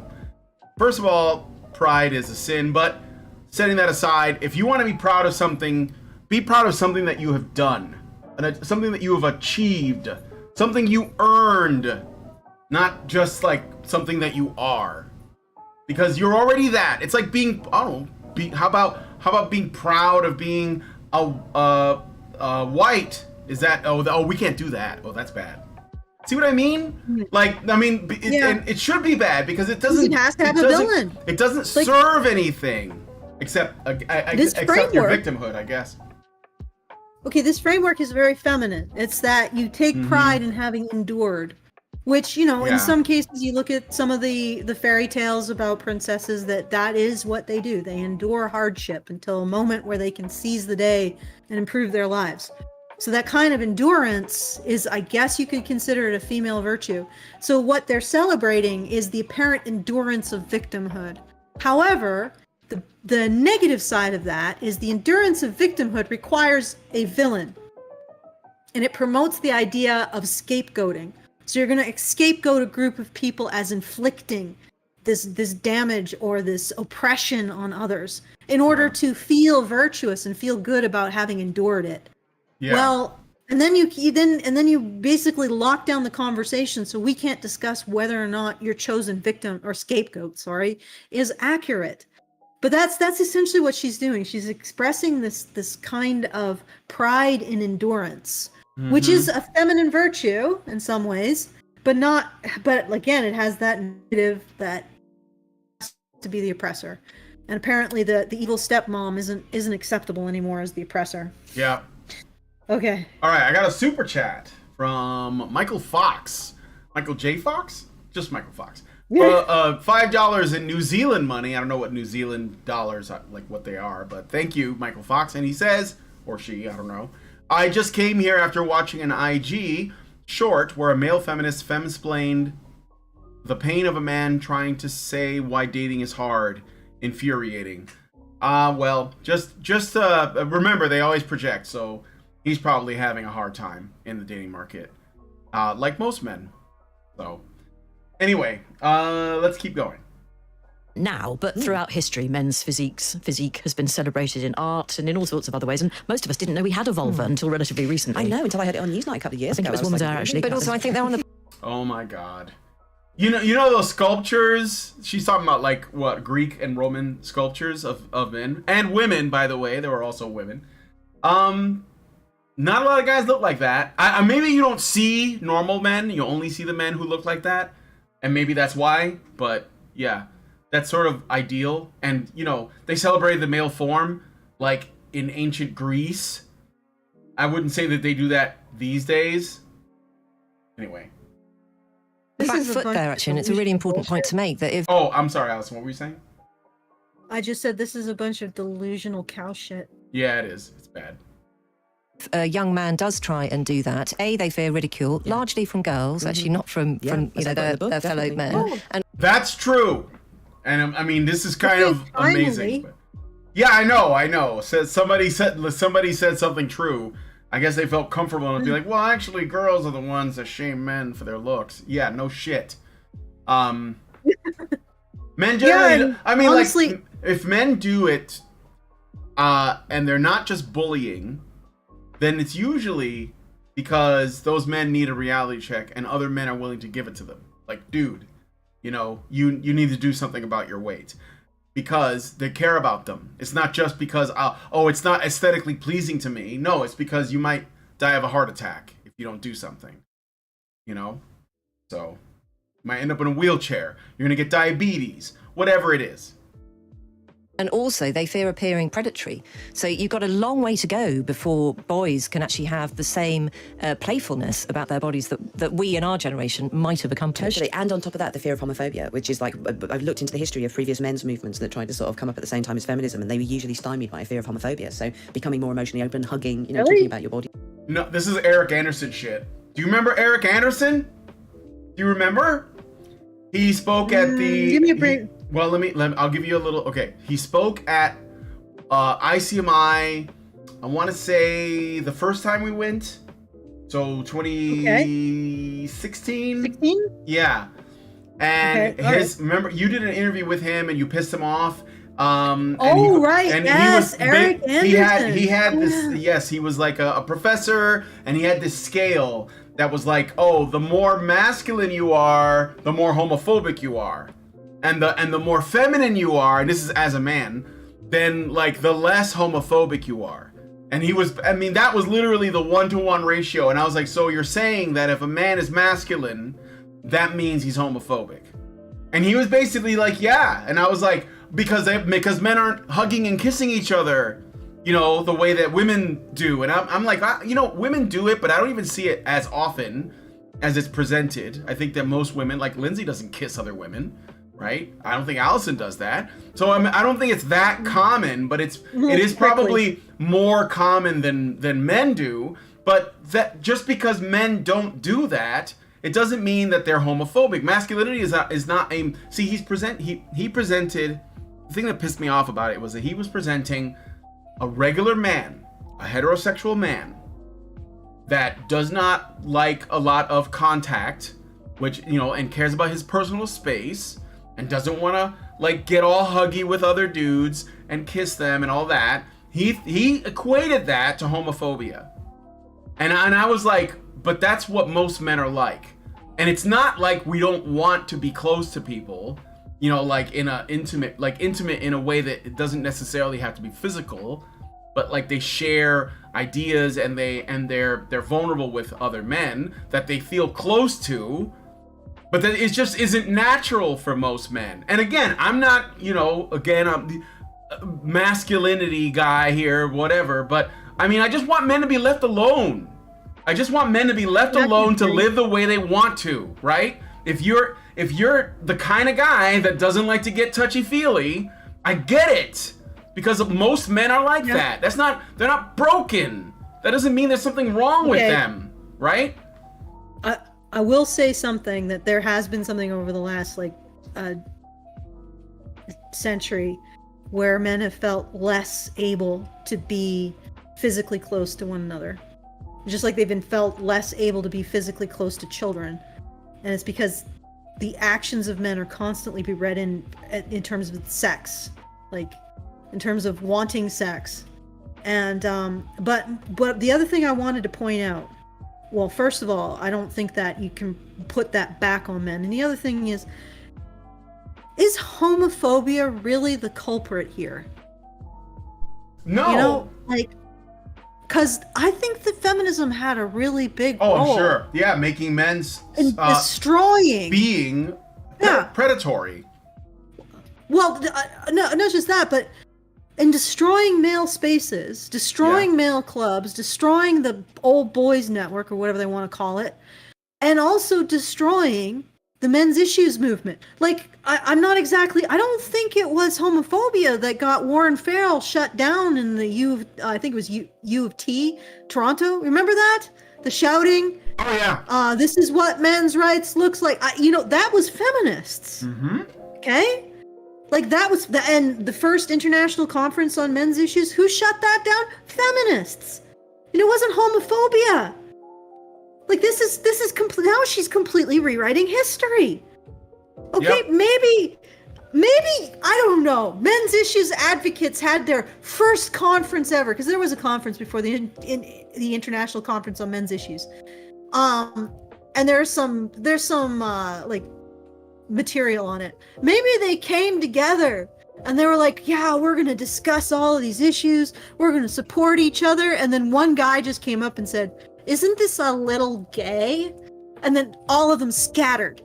first of all, pride is a sin, but setting that aside, if you want to be proud of something, be proud of something that you have done, and something that you have achieved, something you earned, not just like something that you are, because you're already that. It's like being, I don't know, how about being proud of being white? Is that, oh, we can't do that. Oh, that's bad. See what I mean? Like, I mean, and it should be bad because it doesn't. It has to have a villain. It doesn't Like, serve anything except except your framework- victimhood, I guess. Okay, this framework is very feminine. It's that you take pride in having endured, which, you know, Yeah. in some cases you look at some of the fairy tales about princesses that is what they do. They endure hardship until a moment where they can seize the day and improve their lives. So that kind of endurance is, I guess you could consider it a female virtue. So what they're celebrating is the apparent endurance of victimhood. However, the negative side of that is the endurance of victimhood requires a villain. And it promotes the idea of scapegoating. So you're going to scapegoat a group of people as inflicting this damage or this oppression on others in order to feel virtuous and feel good about having endured it. Yeah. Well, and then you basically lock down the conversation, so we can't discuss whether or not your chosen victim or scapegoat, is accurate. But that's essentially what she's doing. She's expressing this kind of pride in endurance, which is a feminine virtue in some ways, but again, it has that negative that has to be the oppressor. And apparently the evil stepmom isn't acceptable anymore as the oppressor. Yeah. Okay. All right, I got a super chat from Michael Fox. Michael J. Fox? Just Michael Fox. $5 in New Zealand money. I don't know what New Zealand dollars, like what they are, but thank you, Michael Fox. And he says, or she, I don't know, I just came here after watching an IG short where a male feminist femsplained the pain of a man trying to say why dating is hard. Infuriating. Well, just remember, they always project, so he's probably having a hard time in the dating market, like most men. So, anyway, let's keep going. Now, but throughout history, men's physique has been celebrated in art and in all sorts of other ways, and most of us didn't know we had a vulva until relatively recently. I know, until I heard it on Newsnight a couple of years I think ago. it was Woman's Hour, actually. But also, I think they're on the Oh my god. You know those sculptures? She's talking about like what, Greek and Roman sculptures of men and women, by the way. There were also women. Not a lot of guys look like that. Maybe you don't see normal men. You only see the men who look like that, and maybe that's why. But yeah, that's sort of ideal. And you know, they celebrated the male form like in ancient Greece. I wouldn't say that they do that these days. Anyway. back foot there, actually, and it's a really important point to make that if Oh, I'm sorry, Allison. What were you saying? I just said this is a bunch of delusional cow shit. Yeah, it is. It's bad. a young man does try and do that, they fear ridicule, largely from girls, actually not from their fellow men. Oh. And That's true. And I mean, this is kind of finally. amazing. But, yeah, I know. Somebody said something true. I guess they felt comfortable and be like, well, actually, girls are the ones that shame men for their looks. Yeah, no shit. Men generally, I mean, honestly, like, if men do it, and they're not just bullying, then it's usually because those men need a reality check and other men are willing to give it to them. Like, dude, you need to do something about your weight. Because they care about them. It's not just because, it's not aesthetically pleasing to me. No, it's because you might die of a heart attack if you don't do something. So, you might end up in a wheelchair. You're going to get diabetes. Whatever it is. And also, they fear appearing predatory. So you've got a long way to go before boys can actually have the same playfulness about their bodies that we in our generation might have accomplished. Totally. And on top of that, the fear of homophobia, which is like, I've looked into the history of previous men's movements that tried to sort of come up at the same time as feminism, and they were usually stymied by a fear of homophobia. So becoming more emotionally open, hugging, talking about your body. No, this is Eric Anderson shit. Do you remember Eric Anderson? Do you remember? He spoke at the... Give me a break. Well, let me, I'll give you a little... Okay, he spoke at ICMI, I want to say the first time we went. So 2016? 16? Yeah. And Okay, his... Remember, you did an interview with him and you pissed him off. Right. And yes, Eric Anderson. He had this. Yes, he was like a professor, and he had this scale that was like, oh, the more masculine you are, the more homophobic you are, and the more feminine you are, and this is as a man, then like the less homophobic you are. And he was, I mean, that was literally the 1-to-1 ratio. And I was like, so you're saying that if a man is masculine, that means he's homophobic? And he was basically like, yeah. And I was like, because men aren't hugging and kissing each other, you know, the way that women do. And I'm like, you know, women do it, but I don't even see it as often as it's presented. I think that most women, like Lindsay doesn't kiss other women, right? I don't think Allison does that. So I don't think it's that common, but it is probably more common than men do. But that just because men don't do that, it doesn't mean that they're homophobic. Masculinity is not a... See, he presented... The thing that pissed me off about it was that he was presenting a regular man, a heterosexual man, that does not like a lot of contact, which, you know, and cares about his personal space, and doesn't want to, like, get all huggy with other dudes and kiss them and all that. He equated that to homophobia. And I was like, but that's what most men are like. And it's not like we don't want to be close to people, you know, like in a intimate in a way that it doesn't necessarily have to be physical, but like they share ideas and they're vulnerable with other men that they feel close to, but that it just isn't natural for most men. And again, I'm not, you know, I'm the masculinity guy here, whatever, but I mean, I just want men to be left alone. I just want men to be left alone to live the way they want to, right? If you're the kind of guy that doesn't like to get touchy-feely, I get it. Because most men are like that. They're not broken. That doesn't mean there's something wrong with them, right? I will say something, that there has been something over the last century where men have felt less able to be physically close to one another. Just like they've been felt less able to be physically close to children. And it's because the actions of men are constantly be read in terms of sex, like in terms of wanting sex. And but the other thing I wanted to point out, well, first of all, I don't think that you can put that back on men. And the other thing is homophobia really the culprit here? No. You know, like, because I think that feminism had a really big role. Oh, sure. Yeah, making men's destroying being predatory. Well, no, not just that, but in destroying male spaces, destroying male clubs, destroying the old boys network or whatever they want to call it, and also destroying the men's issues movement. Like, I don't think it was homophobia that got Warren Farrell shut down in the I think it was U of T, Toronto. Remember that? The shouting. Oh, yeah. This is what men's rights looks like. That was feminists. Mm-hmm. Okay? Like, that was and the first international conference on men's issues, who shut that down? Feminists. And it wasn't homophobia. Like, this is now she's completely rewriting history. Okay, Yep. maybe I don't know. Men's issues advocates had their first conference ever, because there was a conference before the international conference on men's issues. And there's some like material on it. Maybe they came together and they were like, yeah, we're going to discuss all of these issues. We're going to support each other. And then one guy just came up and said, isn't this a little gay? And then all of them scattered.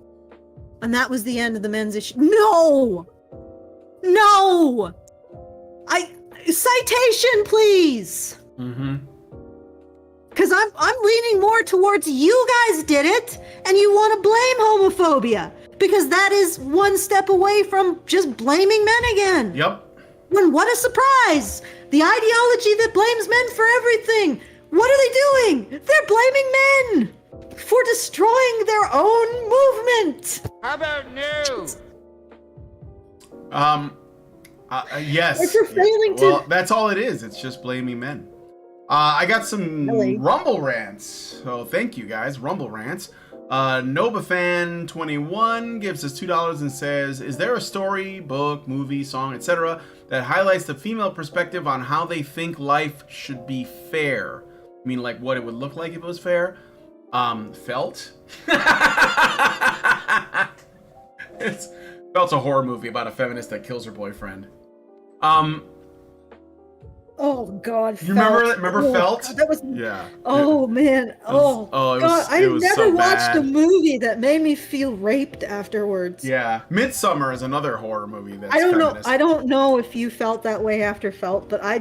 And that was the end of the men's issue. No! Citation, please! Mm-hmm. Because I'm leaning more towards you guys did it, and you want to blame homophobia. Because that is one step away from just blaming men again. Yep. When what a surprise! The ideology that blames men for everything. What are they doing? They're blaming men for destroying their own movement. How about new? Yes. If you're failing to- Well, that's all it is. It's just blaming men. I got some Really? Rumble rants. So thank you guys, Rumble rants. Nobafan21 gives us $2 and says, is there a story, book, movie, song, etc. that highlights the female perspective on how they think life should be fair? I mean, like what it would look like if it was fair? Felt? Felt's a horror movie about a feminist that kills her boyfriend. Oh God! You remember Oh, Felt? God, that was. Yeah. Oh man! Oh it God! was- I it was never so watched a bad. movie that made me feel raped afterwards. Yeah. Midsummer is another horror movie that's I don't feminist. know. I don't know if you felt that way after Felt, but I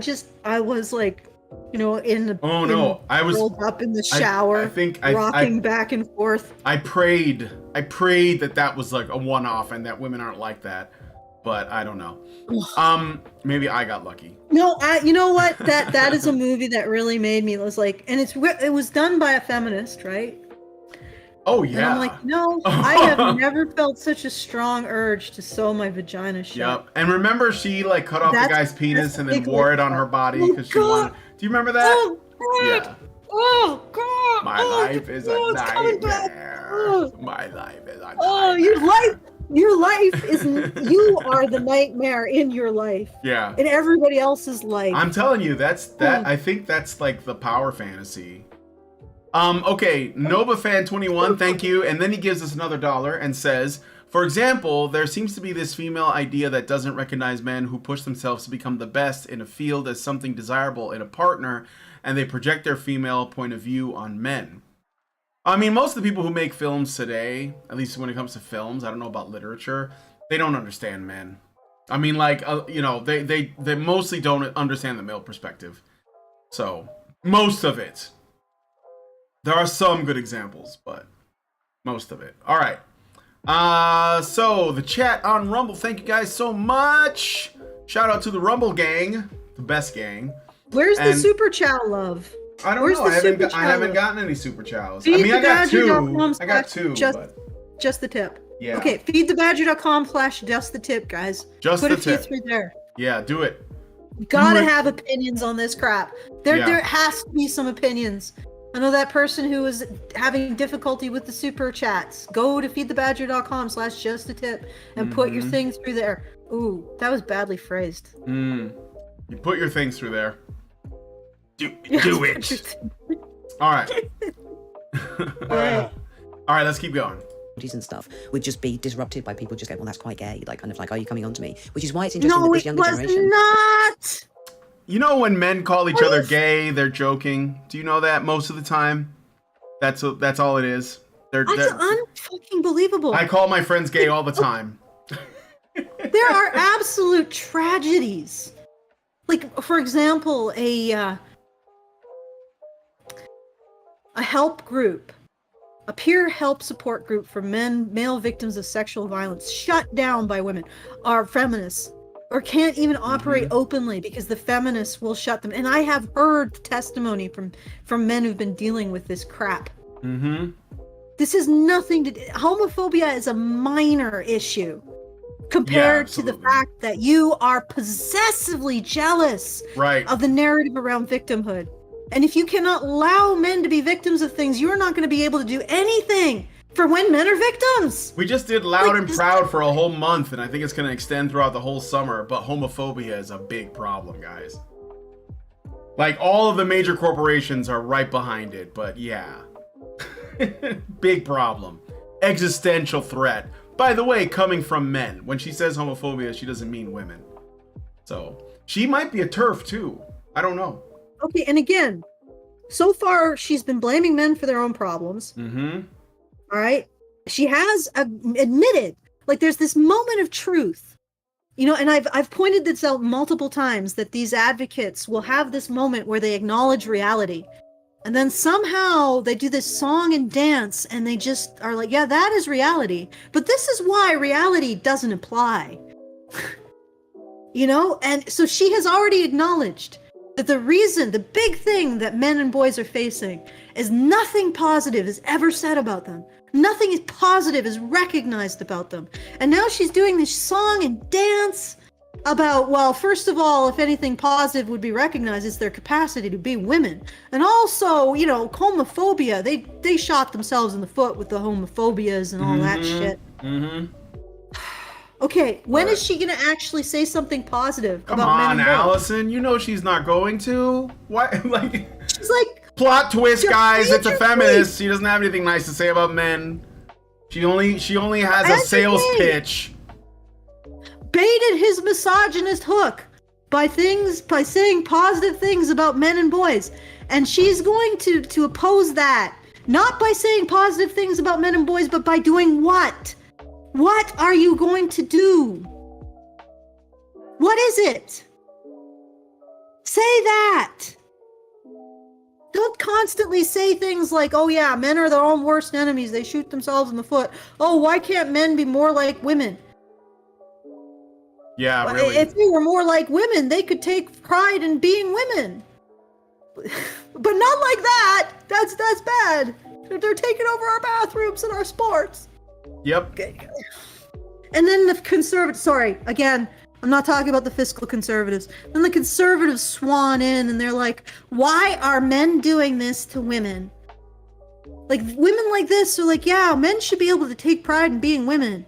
was like, in the. Oh no! I was rolled up in the shower, I think rocking back and forth. I prayed that was like a one-off and that women aren't like that, but I don't know. Maybe I got lucky. No, you know what? That is a movie that really made me. It was like, and it was done by a feminist, right? Oh yeah. And I'm like, no, I have never felt such a strong urge to sew my vagina shut. Yep. And remember, she like cut off the That's- guy's penis that's and then big wore it like on her that. body Oh, because she wanted. God. Do you remember that? Oh God! Yeah. Oh God! My Oh, life is a it's coming back. nightmare. Oh. My life is a nightmare. Oh, your life is you are the nightmare in your life, Yeah. in everybody else's life. I'm telling you, I think that's like the power fantasy. Okay, NovaFan21, thank you. And then he gives us another $1 and says, for example, there seems to be this female idea that doesn't recognize men who push themselves to become the best in a field as something desirable in a partner, and they project their female point of view on men. I mean, most of the people who make films today, at least when it comes to films, I don't know about literature, they don't understand men. I mean, like, they mostly don't understand the male perspective. So, most of it. There are some good examples, but most of it. All right. So the chat on Rumble, thank you guys so much. Shout out to the Rumble gang, the best gang. Where's the And- super chow love? I don't Where's know. the I haven't, super I haven't chow? gotten any super chows. I Feed mean, I got two. thebadger.com I got two. just- But Just the tip. yeah. Okay, feedthebadger.com/just the tip, guys. Just Put the a few tip. through there. Yeah, do it. You gotta Do it. have opinions on this crap. There Yeah. has to be some opinions. I know that person who is having difficulty with the super chats. Go to feedthebadger.com/just the tip and put your thing through there. Ooh, that was badly phrased. You put your things through there. Do Put your it. All right. Alright. All right, let's keep going. And stuff would just be disrupted by people just going, well, that's quite gay. Like, kind of like, are you coming on to me? Which is why it's interesting that No, this it younger was generation. not. You know when men call each other What? gay, they're joking. Do you know that most of the time? That's all it is. That's unfucking believable. I call my friends gay all the time. There are absolute tragedies. Like, for example, a help group, a peer help support group for male victims of sexual violence, shut down by women, are feminists, or can't even operate openly because the feminists will shut them. And I have heard testimony from men who've been dealing with this crap. Mm-hmm. This is nothing to. Homophobia is a minor issue compared to the absolutely. fact that you are possessively jealous Right. of the narrative around victimhood. And if you cannot allow men to be victims of things, you're not going to be able to do anything for when men are victims. We just did Loud Like, and this- Proud for a whole month, and I think it's going to extend throughout the whole summer, but homophobia is a big problem, guys. Like, all of the major corporations are right behind it, but yeah. Big problem. Existential threat. By the way, coming from men. When she says homophobia, she doesn't mean women. So, she might be a TERF, too. I don't know. Okay, and again, so far she's been blaming men for their own problems. Mm-hmm. All right. She has admitted, like, there's this moment of truth, and I've pointed this out multiple times, that these advocates will have this moment where they acknowledge reality, and then somehow they do this song and dance, and they just are like, yeah, that is reality, but this is why reality doesn't apply. And so she has already acknowledged that the big thing that men and boys are facing is nothing positive is ever said about them. Nothing is positive is recognized about them. And now she's doing this song and dance about, well, first of all, if anything positive would be recognized, it's their capacity to be women. And also, you know, homophobia. They shot themselves in the foot with the homophobias and all that shit. Okay, when is she gonna actually say something positive Come about men on, and boys? Allison. You know she's not going to. What? Like, She's like, plot twist, Just guys. It's a major feminist. She doesn't have anything nice to say about men. She only has a sales pitch. baited his misogynist hook by saying positive things about men and boys, and she's going to oppose that, not by saying positive things about men and boys, but by doing what? What are you going to do? What is it? Say that. Don't constantly say things like, oh yeah, men are their own worst enemies, they shoot themselves in the foot. Oh, why can't men be more like women? Yeah, really. If they were more like women, they could take pride in being women. But not like that. That's bad. They're taking over our bathrooms and our sports. Yep. And then the conservatives, sorry, again, I'm not talking about the fiscal conservatives. Then the conservatives swan in and they're like, why are men doing this to women? Like, women like this are like, yeah, men should be able to take pride in being women.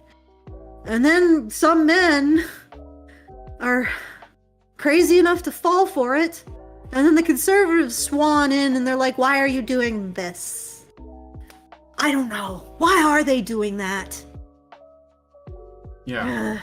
And then some men are crazy enough to fall for it. And then the conservatives swan in and they're like, why are you doing this? I don't know. Why are they doing that? Yeah.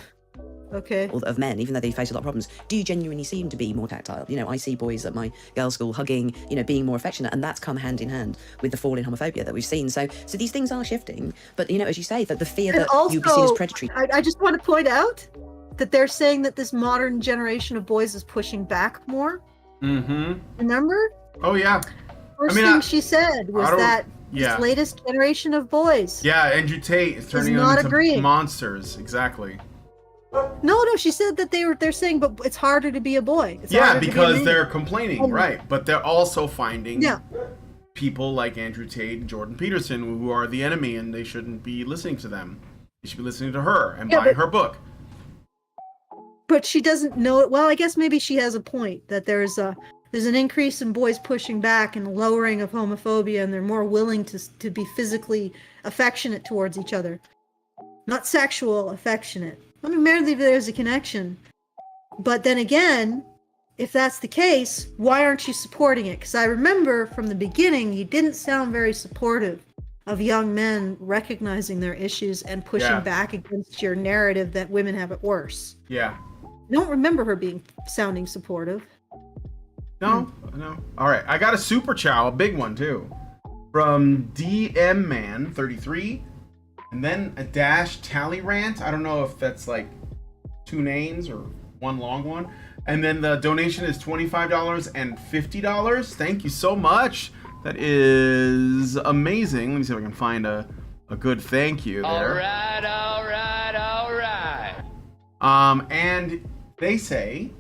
Okay. Of men, even though they face a lot of problems, do genuinely seem to be more tactile. You know, I see boys at my girls' school hugging, you know, being more affectionate, and that's come hand in hand with the fall in homophobia that we've seen. So these things are shifting, but you know, as you say, that the fear And that also, you'll be seen as predatory. I just want to point out that they're saying that this modern generation of boys is pushing back more. Mm-hmm. Remember? Oh yeah. First thing she said was that this latest generation of boys. Yeah, Andrew Tate is turning them not into agreeing. monsters. Exactly. No, she said that they're saying, but it's harder to be a boy. It's Yeah, harder to be a because man. they're complaining, right? But they're also finding Yeah. people like Andrew Tate and Jordan Peterson who are the enemy, and they shouldn't be listening to them. They should be listening to her and buying her book. But she doesn't know it. Well, I guess maybe she has a point that there's an increase in boys pushing back and lowering of homophobia, and they're more willing to be physically affectionate towards each other. Not sexual, affectionate. I mean, maybe there's a connection. But then again, if that's the case, why aren't you supporting it? Because I remember from the beginning, you didn't sound very supportive of young men recognizing their issues and pushing back against your narrative that women have it worse. Yeah. I don't remember her sounding supportive. No. All right, I got a super chow, a big one too, from DM Man 33, and then a dash tally rant. I don't know if that's like two names or one long one. And then the donation is $25 and $50. Thank you so much. That is amazing. Let me see if I can find a good thank you there. All right. And they say,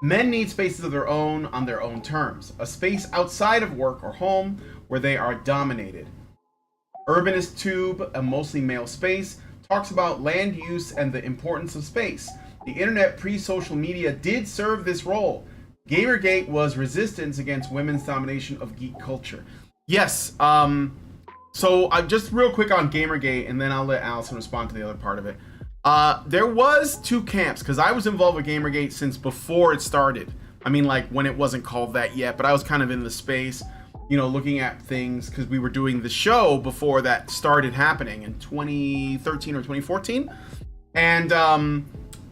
men need spaces of their own on their own terms. A space outside of work or home where they are dominated. Urbanist Tube, a mostly male space, talks about land use and the importance of space. The internet pre-social media did serve this role. Gamergate was resistance against women's domination of geek culture. Yes, so just real quick on Gamergate, and then I'll let Allison respond to the other part of it. There was two camps, because I was involved with Gamergate since before it started. I mean, like, when it wasn't called that yet, but I was kind of in the space, you know, looking at things, because we were doing the show before that started happening in 2013 or 2014. And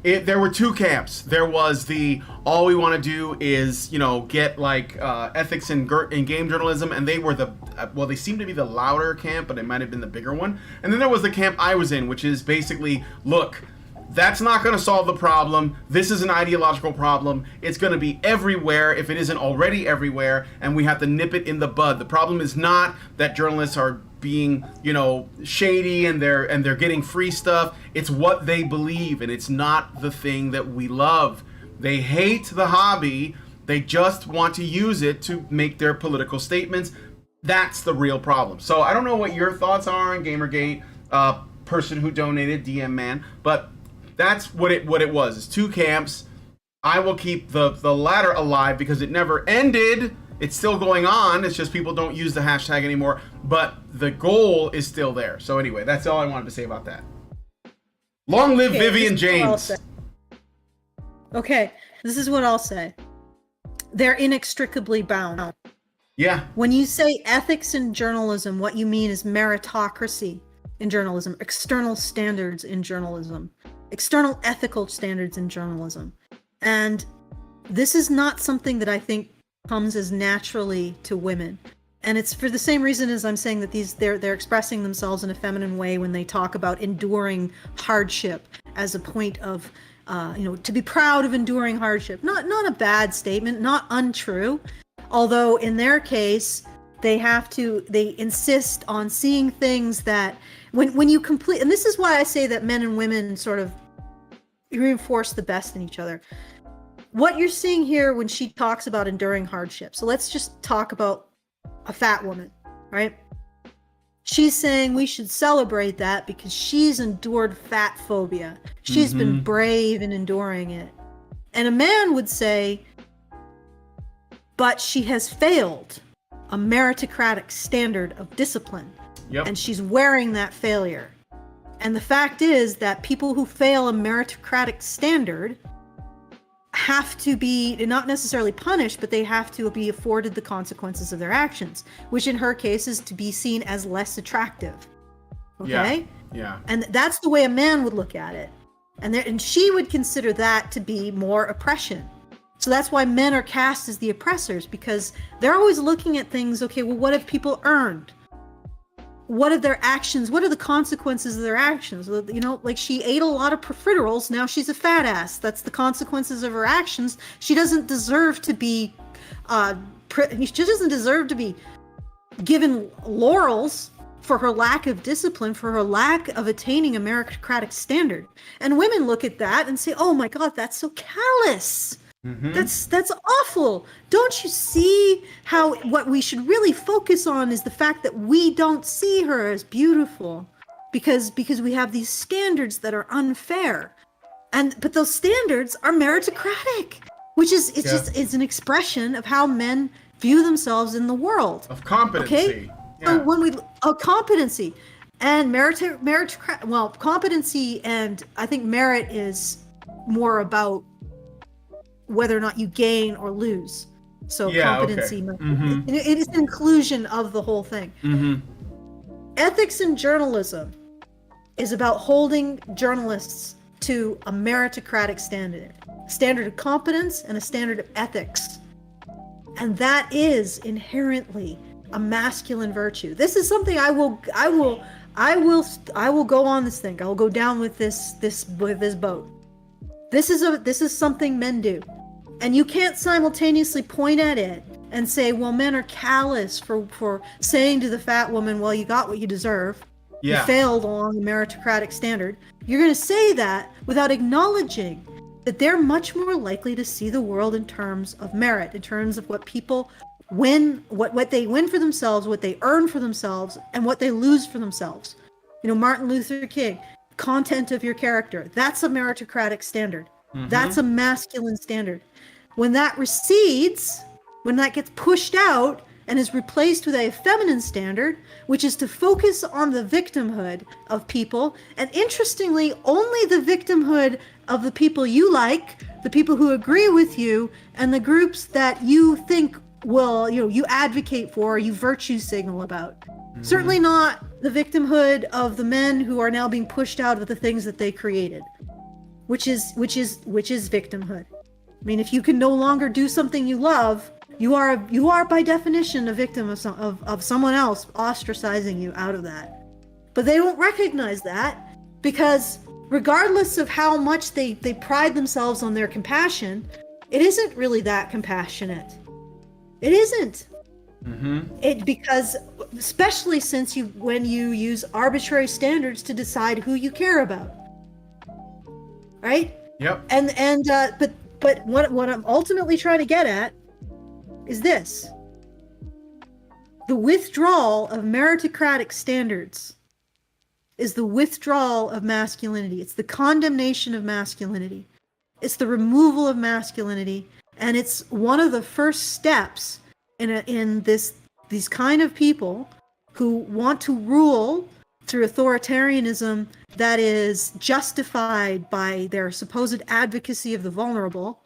there were two camps. There was the all we want to do is, you know, get like ethics in game journalism, and they were they seemed to be the louder camp, but it might have been the bigger one. And then there was the camp I was in, which is basically, look, that's not going to solve the problem. This is an ideological problem. It's going to be everywhere if it isn't already everywhere, and we have to nip it in the bud. The problem is not that journalists are being, you know, shady and they're getting free stuff. It's what they believe, and it's not the thing that we love. They hate the hobby, They just want to use it to make their political statements. That's the real problem. So I don't know what your thoughts are on Gamergate, person who donated, DM man, but that's what it was. It's two camps. I will keep the latter alive because it never ended. It's still going on. It's just people don't use the hashtag anymore, but the goal is still there. So anyway, that's all I wanted to say about that. Long live Vivian James. Okay, this is what I'll say. They're inextricably bound. Yeah. When you say ethics in journalism, what you mean is meritocracy in journalism, external standards in journalism, external ethical standards in journalism. And this is not something that I think comes as naturally to women. And it's for the same reason as I'm saying that they're expressing themselves in a feminine way when they talk about enduring hardship as a point of to be proud of enduring hardship. Not a bad statement, not untrue. Although in their case, they insist on seeing things that when you complete, and this is why I say that men and women sort of reinforce the best in each other. What you're seeing here when she talks about enduring hardship. So let's just talk about a fat woman, right? She's saying we should celebrate that because she's endured fat phobia. She's been brave in enduring it. And a man would say, but she has failed a meritocratic standard of discipline. Yep. And she's wearing that failure. And the fact is that people who fail a meritocratic standard have to be not necessarily punished, but they have to be afforded the consequences of their actions, which in her case is to be seen as less attractive. Okay? Yeah. And that's the way a man would look at it. And she would consider that to be more oppression. So that's why men are cast as the oppressors, because they're always looking at things, okay, well, what have people earned? What are their actions? What are the consequences of their actions? Like she ate a lot of profiteroles. Now she's a fat ass. That's the consequences of her actions. She doesn't deserve to be, she doesn't deserve to be given laurels for her lack of discipline, for her lack of attaining a meritocratic standard. And women look at that and say, oh my God, that's so callous. That's awful. Don't you see how what we should really focus on is the fact that we don't see her as beautiful because we have these standards that are unfair. But those standards are meritocratic, which is it's an expression of how men view themselves in the world. Of competency. Okay? Yeah. So when competency and competency, and I think merit is more about whether or not you gain or lose. So competency, it is an inclusion of the whole thing. Ethics in journalism is about holding journalists to a meritocratic standard of competence and a standard of ethics. And that is inherently a masculine virtue. This is something I will go on this thing. I will go down with this boat. This is something men do. And you can't simultaneously point at it and say, well, men are callous for saying to the fat woman, well, you got what you deserve. Yeah. You failed along the meritocratic standard. You're going to say that without acknowledging that they're much more likely to see the world in terms of merit, in terms of what people win, what they win for themselves, what they earn for themselves, and what they lose for themselves. Martin Luther King, content of your character. That's a meritocratic standard. That's a masculine standard. When that recedes, when that gets pushed out and is replaced with a feminine standard, which is to focus on the victimhood of people, and interestingly, only the victimhood of the people you like, the people who agree with you, and the groups that you think will, you advocate for, or you virtue signal about. Certainly not the victimhood of the men who are now being pushed out of the things that they created, which is victimhood. I mean, if you can no longer do something you love, you are by definition a victim of someone else ostracizing you out of that. But they don't recognize that, because regardless of how much they pride themselves on their compassion, it isn't really that compassionate. It isn't. Because especially when you use arbitrary standards to decide who you care about, right? Yep. But what I'm ultimately trying to get at is this. The withdrawal of meritocratic standards is the withdrawal of masculinity. It's the condemnation of masculinity. It's the removal of masculinity. And it's one of the first steps in these kind of people who want to rule through authoritarianism that is justified by their supposed advocacy of the vulnerable.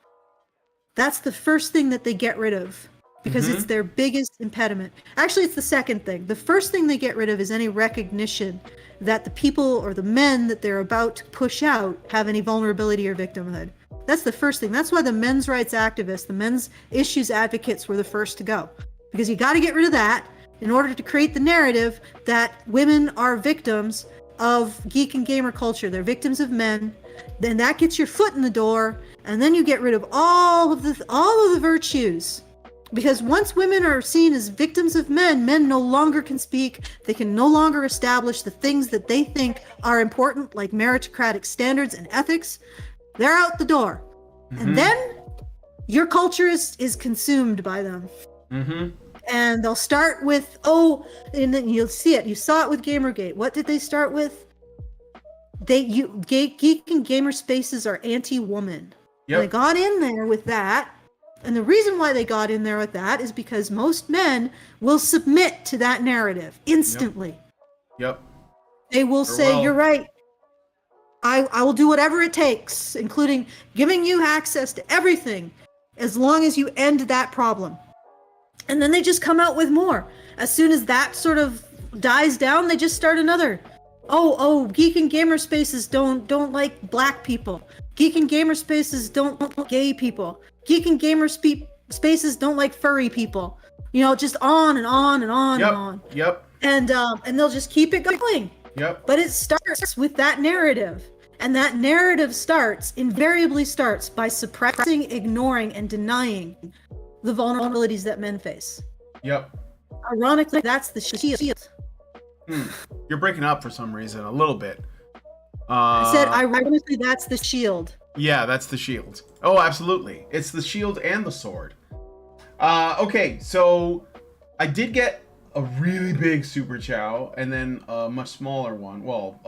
That's the first thing that they get rid of, because it's their biggest impediment. Actually, it's the second thing. The first thing they get rid of is any recognition that the people or the men that they're about to push out have any vulnerability or victimhood. That's the first thing. That's why the men's rights activists, the men's issues advocates were the first to go. Because you got to get rid of that in order to create the narrative that women are victims of geek and gamer culture. They're victims of men. Then that gets your foot in the door, and then you get rid of all of the virtues. Because once women are seen as victims of men, men no longer can speak. They can no longer establish the things that they think are important, like meritocratic standards and ethics. They're out the door. And then your culture is consumed by them. And they'll start with, and then you'll see it. You saw it with Gamergate. What did they start with? Geek and gamer spaces are anti-woman. Yep. They got in there with that. And the reason why they got in there with that is because most men will submit to that narrative instantly. Yep. They will say, you're right. I will do whatever it takes, including giving you access to everything, as long as you end that problem. And then they just come out with more. As soon as that sort of dies down, they just start another. Geek and gamer spaces don't like black people. Geek and gamer spaces don't like gay people. Geek and gamer spaces don't like furry people. You know, just on and on and on and on. Yep. And they'll just keep it going. Yep. But it starts with that narrative. And that narrative invariably starts by suppressing, ignoring, and denying the vulnerabilities that men face. Yep. Ironically, that's the shield. You're breaking up for some reason, a little bit. I said, ironically, that's the shield. Yeah, that's the shield. Oh, absolutely. It's the shield and the sword. Okay, so I did get a really big super chow and then a much smaller one. Well,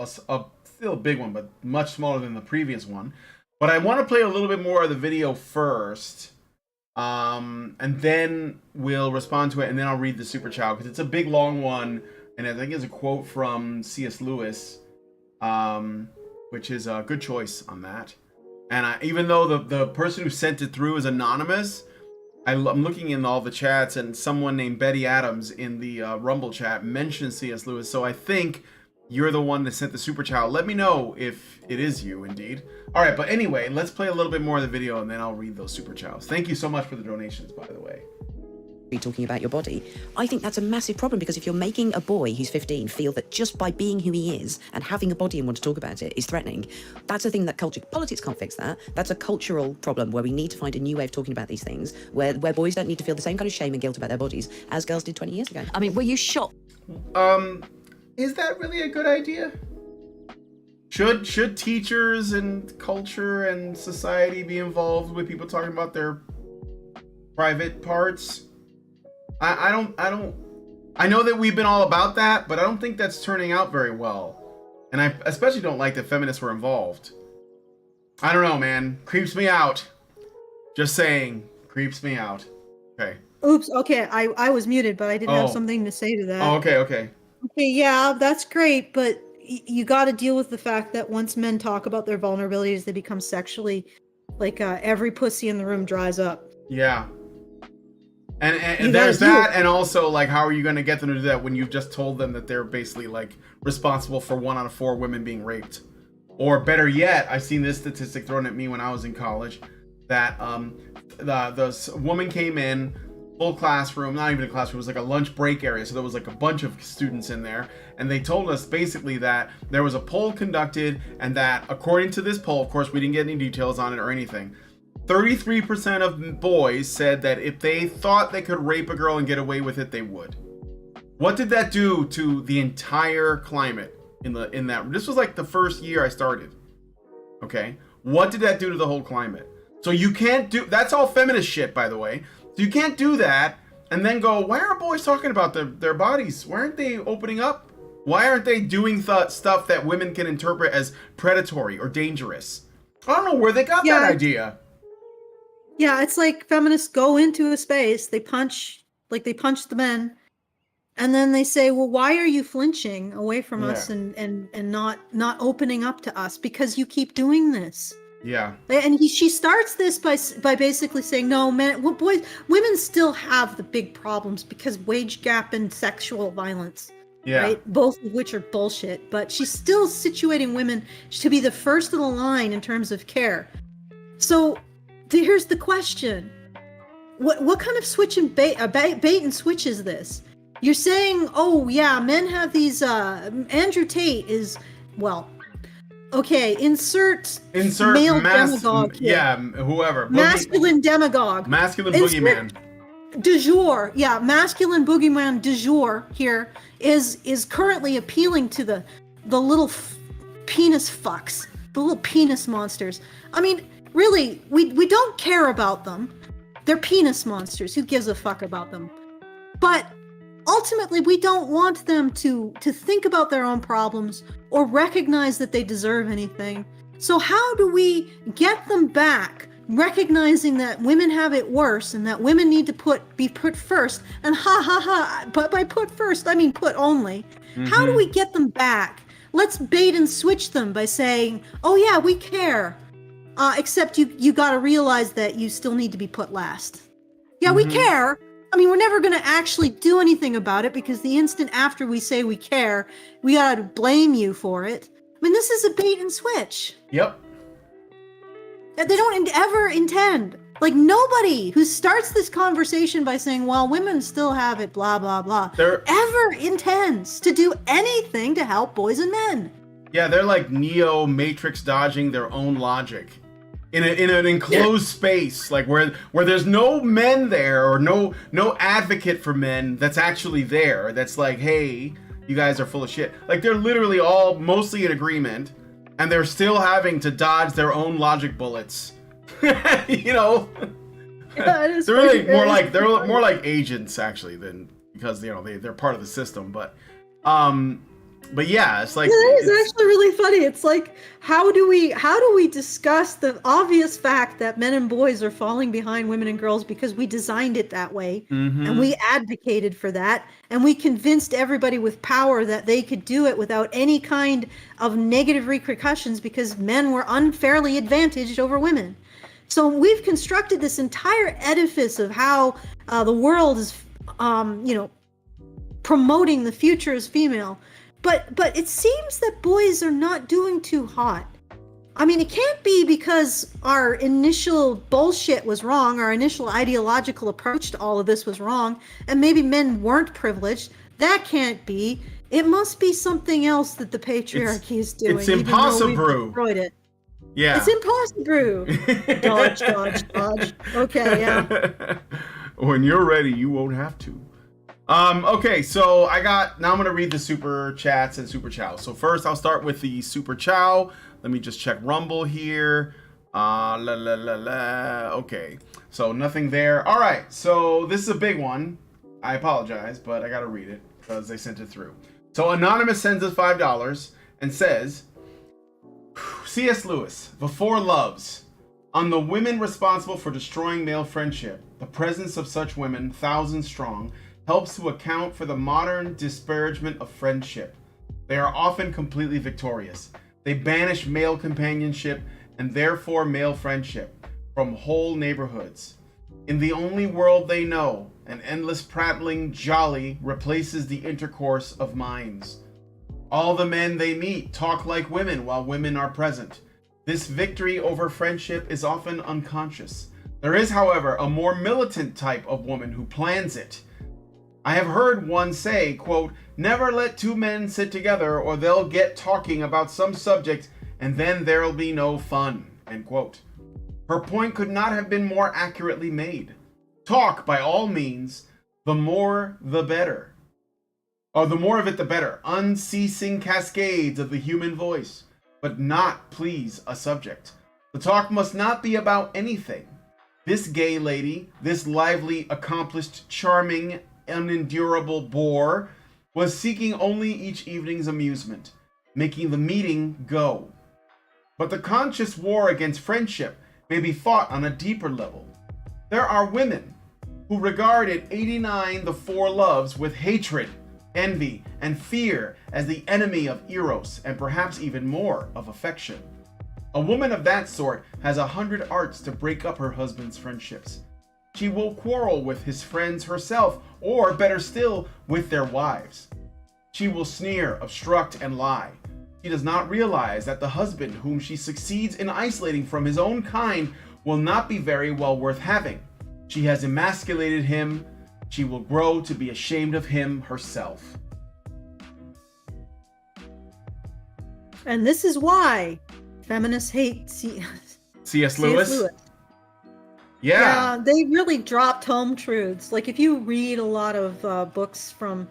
still a big one, but much smaller than the previous one. But I want to play a little bit more of the video first. And then we'll respond to it, and then I'll read the super chow, because it's a big, long one. And I think it's a quote from C.S. Lewis, which is a good choice on that. And even though the person who sent it through is anonymous, I'm looking in all the chats, and someone named Betty Adams in the Rumble chat mentioned C.S. Lewis. So I think you're the one that sent the super chat. Let me know if it is you indeed. All right, but anyway, let's play a little bit more of the video, and then I'll read those super chats. Thank you so much for the donations, by the way. Talking about your body, I think that's a massive problem, because if you're making a boy who's 15 feel that just by being who he is and having a body and want to talk about it is threatening, that's a thing that politics can't fix. That's a cultural problem where we need to find a new way of talking about these things, where boys don't need to feel the same kind of shame and guilt about their bodies as girls did 20 years ago. I mean, were you shocked? Is that really a good idea? Should teachers and culture and society be involved with people talking about their private parts? I know that we've been all about that, but I don't think that's turning out very well. And I especially don't like that feminists were involved. I don't know, man. Creeps me out. Just saying. Creeps me out. Okay. Oops, okay, I was muted, but I did have something to say to that. Oh, okay. Okay, yeah, that's great, but you got to deal with the fact that once men talk about their vulnerabilities, they become sexually, like, every pussy in the room dries up. Yeah. And there's that, and also, like, how are you going to get them to do that when you've just told them that they're basically, like, responsible for 1 out of 4 women being raped? Or better yet, I've seen this statistic thrown at me when I was in college, that the woman came in, full classroom, not even a classroom, it was like a lunch break area, so there was like a bunch of students in there, and they told us basically that there was a poll conducted, and that according to this poll, of course we didn't get any details on it or anything, 33% of boys said that if they thought they could rape a girl and get away with it, they would. What did that do to the entire climate in that? This was like the first year I started. Okay, what did that do to the whole climate? So you can't do, that's all feminist shit, by the way. So you can't do that and then go, why aren't boys talking about their bodies? Why aren't they opening up? Why aren't they doing stuff that women can interpret as predatory or dangerous? I don't know where they got that idea. Yeah, it's like feminists go into a space, they punch the men, and then they say, well, why are you flinching away from us and not opening up to us? Because you keep doing this. Yeah. And she starts this by basically saying, no, women still have the big problems because wage gap and sexual violence. Yeah. Right? Both of which are bullshit. But she's still situating women to be the first of the line in terms of care. So here's the question. What kind of switch and bait and switch is this? You're saying, oh yeah, men have these, Andrew Tate is, well, okay, insert male demagogue here. Yeah, whoever. Masculine demagogue. Masculine boogeyman. Du jour, yeah, masculine boogeyman du jour here is currently appealing to the little penis fucks, the little penis monsters. I mean, really, we don't care about them. They're penis monsters. Who gives a fuck about them? But ultimately, we don't want them to think about their own problems or recognize that they deserve anything. So how do we get them back, recognizing that women have it worse and that women need to be put first? And but by put first, I mean put only. Mm-hmm. How do we get them back? Let's bait and switch them by saying, oh yeah, we care. Except you got to realize that you still need to be put last. Yeah, we care. I mean, we're never going to actually do anything about it because the instant after we say we care, we got to blame you for it. I mean, this is a bait and switch. Yep. They don't ever intend. Like, nobody who starts this conversation by saying, well, women still have it, blah, blah, blah, ever intends to do anything to help boys and men. Yeah, they're like Neo Matrix dodging their own logic. In an enclosed space, like where there's no men there or no advocate for men that's actually there. That's like, hey, you guys are full of shit. Like they're literally all mostly in agreement, and they're still having to dodge their own logic bullets. You know, they're really more like agents actually than because they're part of the system. But yeah, it's like that is actually really funny. It's like how do we discuss the obvious fact that men and boys are falling behind women and girls because we designed it that way and we advocated for that and we convinced everybody with power that they could do it without any kind of negative repercussions because men were unfairly advantaged over women. So we've constructed this entire edifice of how the world is promoting the future as female. But it seems that boys are not doing too hot. I mean, it can't be because our initial bullshit was wrong, our initial ideological approach to all of this was wrong, and maybe men weren't privileged. That can't be. It must be something else that the patriarchy is doing. It's impossible. Destroyed it. Yeah. It's impossible. Dodge. Okay, yeah. When you're ready, you won't have to. Okay, so now I'm gonna read the super chats and super chow. So first I'll start with the super chow. Let me just check Rumble here. Okay, so nothing there. All right, so this is a big one. I apologize, but I gotta read it because they sent it through. So Anonymous sends us $5 and says, C.S. Lewis, The Four Loves. On the women responsible for destroying male friendship, the presence of such women, thousands strong, helps to account for the modern disparagement of friendship. They are often completely victorious. They banish male companionship and therefore male friendship from whole neighborhoods. In the only world they know, an endless prattling jolly replaces the intercourse of minds. All the men they meet talk like women while women are present. This victory over friendship is often unconscious. There is, however, a more militant type of woman who plans it. I have heard one say, quote, never let two men sit together or they'll get talking about some subject and then there'll be no fun, end quote. Her point could not have been more accurately made. Talk, by all means, the more the better. Or the more of it the better. Unceasing cascades of the human voice, but not please a subject. The talk must not be about anything. This gay lady, this lively, accomplished, charming, unendurable bore, was seeking only each evening's amusement, making the meeting go. But the conscious war against friendship may be fought on a deeper level. There are women who regarded 89 the Four Loves with hatred, envy, and fear as the enemy of eros, and perhaps even more of affection. A woman of that sort has 100 arts to break up her husband's friendships. She will quarrel with his friends herself, or better still, with their wives. She will sneer, obstruct, and lie. She does not realize that the husband whom she succeeds in isolating from his own kind will not be very well worth having. She has emasculated him. She will grow to be ashamed of him herself. And this is why feminists hate C.S. Lewis? Yeah. They really dropped home truths. Like, if you read a lot of books from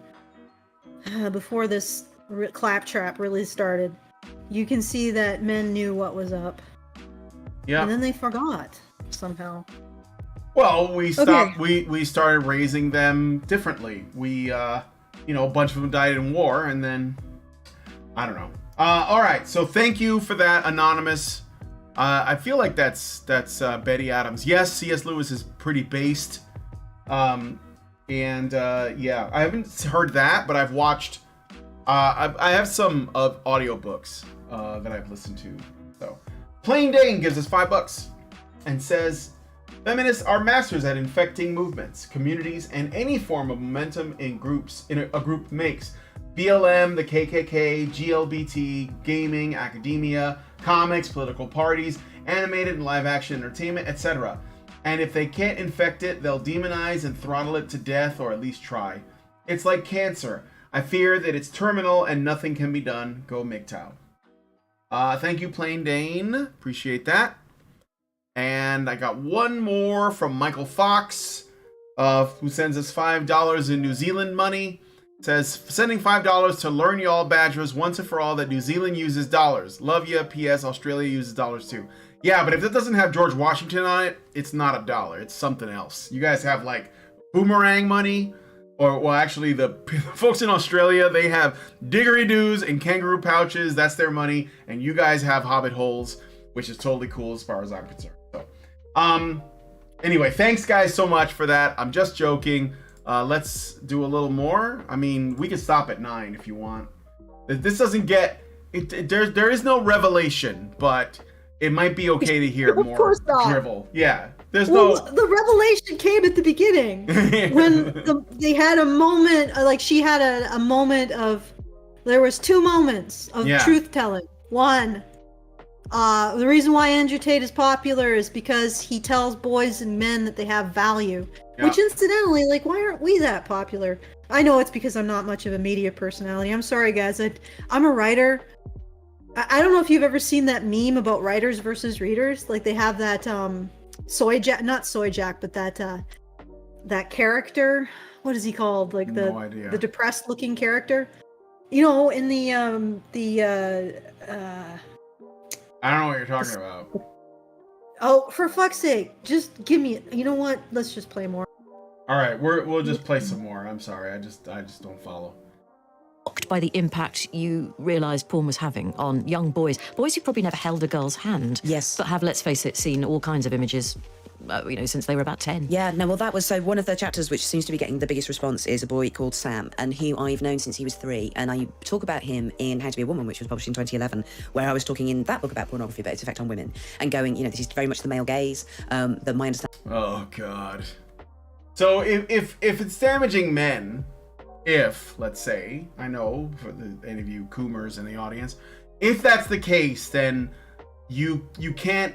before this claptrap really started, you can see that men knew what was up. Yeah. And then they forgot somehow. Well, we stopped. Okay. We started raising them differently. We, a bunch of them died in war, and then I don't know. All right. So thank you for that, Anonymous. I feel like that's Betty Adams. Yes, C.S. Lewis is pretty based. Yeah, I haven't heard that, but I've watched. I have some audiobooks that I've listened to. So, Plain Dane gives us $5 and says, feminists are masters at infecting movements, communities, and any form of momentum in groups a group makes. BLM, the KKK, GLBT, gaming, academia, comics, political parties, animated and live action entertainment, etc. And if they can't infect it, they'll demonize and throttle it to death, or at least try. It's like cancer. I fear that it's terminal and nothing can be done. Go MGTOW. Thank you, Plain Dane. Appreciate that. And I got one more from Michael Fox, who sends us $5 in New Zealand money. Says, sending $5 to learn y'all badgers once and for all that New Zealand uses dollars. Love ya. P.S. Australia uses dollars too. Yeah, but if it doesn't have George Washington on it, it's not a dollar. It's something else. You guys have like boomerang money, or well, actually the folks in Australia, they have diggery-doos and kangaroo pouches. That's their money. And you guys have hobbit holes, which is totally cool as far as I'm concerned. So, anyway, thanks guys so much for that. I'm just joking. Let's do a little more. I mean, we can stop at 9 if you want. This doesn't get it. There is no revelation, but it might be okay to hear more drivel. Yeah, there's no. The revelation came at the beginning when they had a moment. Like, she had a moment of. There was 2 moments of truth telling. One. The reason why Andrew Tate is popular is because he tells boys and men that they have value. Yeah. Which, incidentally, like, why aren't we that popular? I know it's because I'm not much of a media personality. I'm sorry, guys. I'm a writer. I don't know if you've ever seen that meme about writers versus readers. Like, they have that not Soy Jack, but that character. What is he called? Like the depressed looking character. You know, in the I don't know what you're talking about. Oh, for fuck's sake. Just give me... You know what? Let's just play more. All right, we'll just play some more. I'm sorry. I just don't follow. By the impact you realised porn was having on young boys who probably never held a girl's hand. Yes. But have, let's face it, seen all kinds of images, since they were about 10. Yeah, no, well, that was so one of the chapters which seems to be getting the biggest response is a boy called Sam, and who I've known since he was 3, and I talk about him in How to Be a Woman, which was published in 2011, where I was talking in that book about pornography, but its effect on women, and going, this is very much the male gaze, my understanding. Oh, God. So if it's damaging men, let's say, I know, for any of you coomers in the audience, if that's the case, then you can't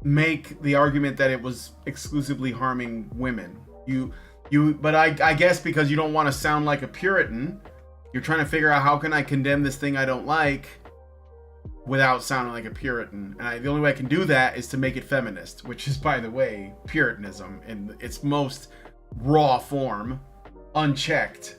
make the argument that it was exclusively harming women. But I guess because you don't want to sound like a Puritan, you're trying to figure out how can I condemn this thing I don't like without sounding like a Puritan. And the only way I can do that is to make it feminist, which is, by the way, Puritanism in its most raw form, unchecked.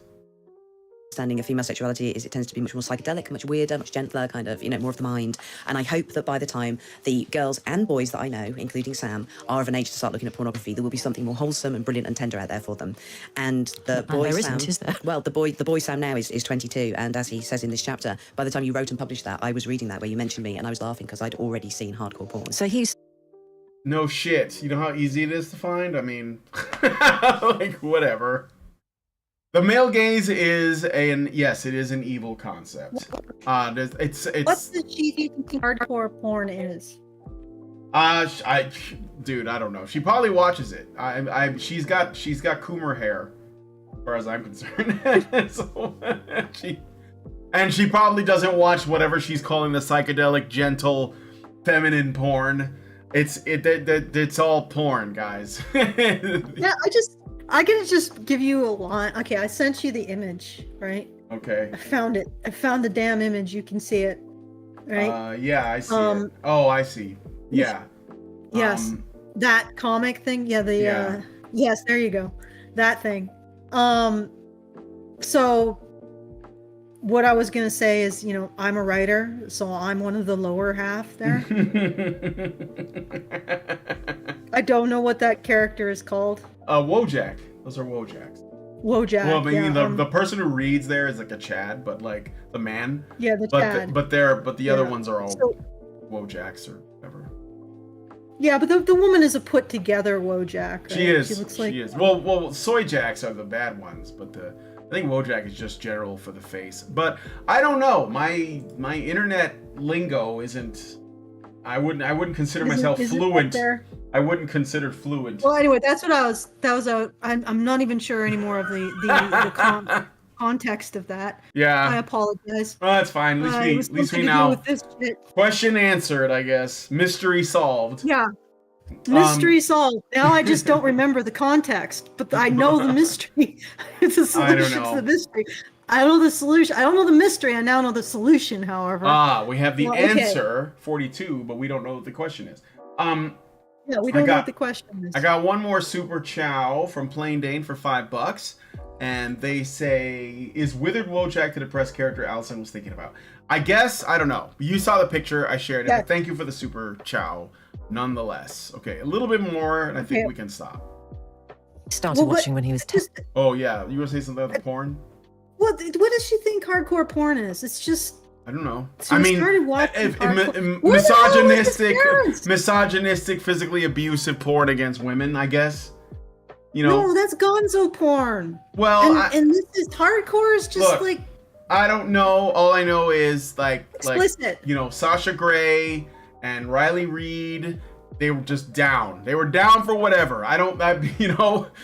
understanding of female sexuality is it tends to be much more psychedelic, much weirder, much gentler, kind of, more of the mind. And I hope that by the time the girls and boys that I know, including Sam, are of an age to start looking at pornography, there will be something more wholesome and brilliant and tender out there for them. And the boy there Sam, isn't, is there? well, the boy Sam now is 22, and as he says in this chapter, by the time you wrote and published that, I was reading that where you mentioned me, and I was laughing because I'd already seen hardcore porn. So he's No shit. You know how easy it is to find? I mean, like, whatever. The male gaze is yes, it is an evil concept. It's What's the cheesy hardcore porn is? Dude, I don't know. She probably watches it. She's got Coomer hair, as far as I'm concerned. So, she probably doesn't watch whatever she's calling the psychedelic, gentle, feminine porn. It's all porn, guys. Yeah, I can just give you a line. Okay, I sent you the image, right? Okay. I found it. I found the damn image. You can see it, right? Yeah, I see it. Oh, I see. Yeah. Yes. That comic thing. Yeah, Yeah. Yes, there you go. That thing. So what I was going to say is, I'm a writer, so I'm one of the lower half there. I don't know what that character is called. Wojak. Those are Wojaks. Wojak. Well, I mean, yeah, the person who reads there is like a Chad, but like the man. Yeah, the But Chad. but the other ones are all So- Wojaks or whatever. Yeah, but the woman is a put together Wojak. Right? She is. She looks like. She is. Well, soy jacks are the bad ones, but I think Wojak is just general for the face. But I don't know. My internet lingo isn't. I wouldn't consider myself Is it up fluent. there? I wouldn't consider fluent. Well, anyway, that was I'm not even sure anymore of the context of that. I Yeah. apologize. Well, that's fine. At It was least we something to do now with this shit. question answered. I guess mystery solved. Yeah. Mystery solved. Now I just don't remember the context, but I know the mystery. It's a solution I don't know. to the mystery. I know the solution. I don't know the mystery. I now know the solution, however. We have the Well, okay. answer 42, but we don't know what the question is. Yeah, we don't know got- what the question is. I got one more super chow from Plain Dane for $5, and they say, "Is withered Wojak the depressed character Allison was thinking about?" I guess I don't know. You saw the picture. I shared it. Yeah. But thank you for the super chow, nonetheless. Okay, a little bit more, and I think Okay. we can stop. started Well, but watching when he was 10. Just, Oh yeah, you want to say something about the porn? what does she think hardcore porn is? It's just. I don't know. So I you mean, started watching if- hardcore- Where the hell were his parents? misogynistic, physically abusive porn against women. I guess. No, that's gonzo porn. Well, And this is hardcore is just Look, like I don't know. All I know is like explicit. Sasha Grey and Riley Reid, they were just down. They were down for whatever.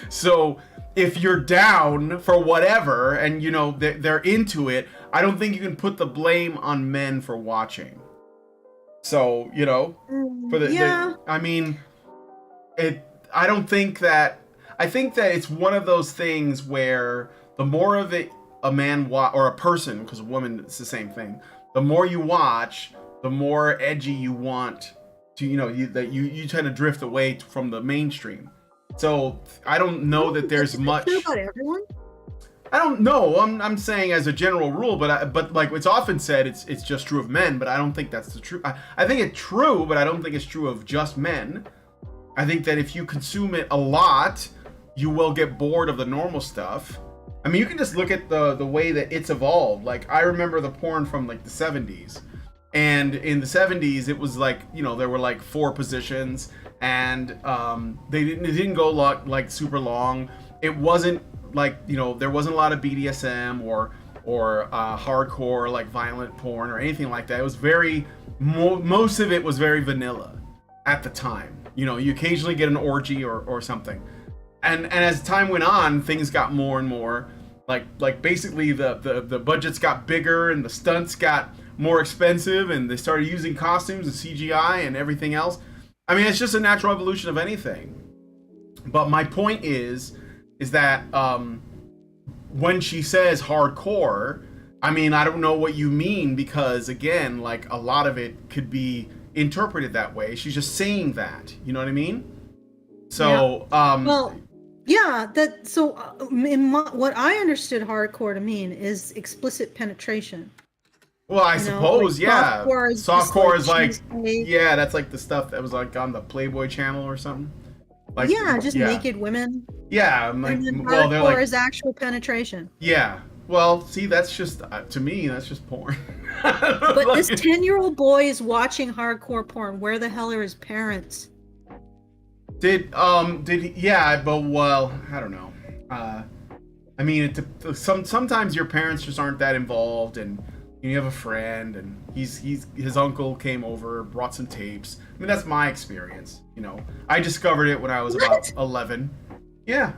So if you're down for whatever and they're into it, I don't think you can put the blame on men for watching. So, for the yeah. I mean, I think that it's one of those things where the more of it a man or a person, because a woman it's the same thing, the more you watch, the more edgy you want to, you tend to drift away from the mainstream. So I don't know that there's much. True about everyone. I don't know. I'm saying as a general rule, but like it's often said, it's just true of men. But I don't think that's the truth. I think it's true, but I don't think it's true of just men. I think that if you consume it a lot, you will get bored of the normal stuff. I mean, you can just look at the way that it's evolved. Like I remember the porn from like the 70s, and in the 70s it was like there were like 4 positions, and it didn't go like super long. It wasn't like there wasn't a lot of BDSM or hardcore like violent porn or anything like that. It was most of it was very vanilla at the time. You occasionally get an orgy or something. And as time went on, things got more and more like basically the budgets got bigger and the stunts got more expensive, and they started using costumes and CGI and everything else. I mean, it's just a natural evolution of anything. But my point is that when she says hardcore, I mean, I don't know what you mean, because again, like a lot of it could be interpreted that way. She's just saying that, you know what I mean? So, Well, Yeah, what I understood hardcore to mean is explicit penetration. Well, I suppose, yeah. Softcore is like, cheesecake. yeah, that's like the stuff that was like on the Playboy channel or something. Like, Yeah, just naked women. Yeah, I'm like, And then well, they're hardcore like, is actual penetration. yeah. Well, see, that's just to me, that's just porn. But this 10-year-old boy is watching hardcore porn. Where the hell are his parents? Did he, yeah, but well, I don't know. I mean, sometimes your parents just aren't that involved, and you have a friend, and his uncle came over, brought some tapes. I mean, that's my experience. You know, I discovered it when I was about 11. Yeah,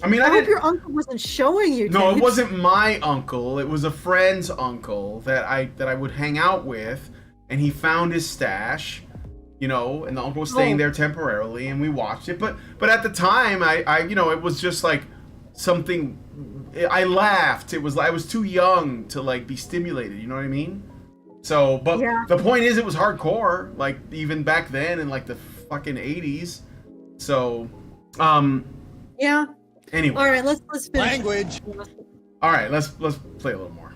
I mean, I hope your uncle wasn't showing you. No, tapes. it wasn't my uncle. It was a friend's uncle that I would hang out with, and he found his stash. You know, and the uncle was staying there temporarily, and we watched it. But at the time, I you know, it was just like something. I laughed. I was too young to like be stimulated. You know what I mean? So, but the point is, it was hardcore. Like even back then, in like the fucking 80s. So, yeah. Anyway. All right, let's finish. Language. All right, let's play a little more.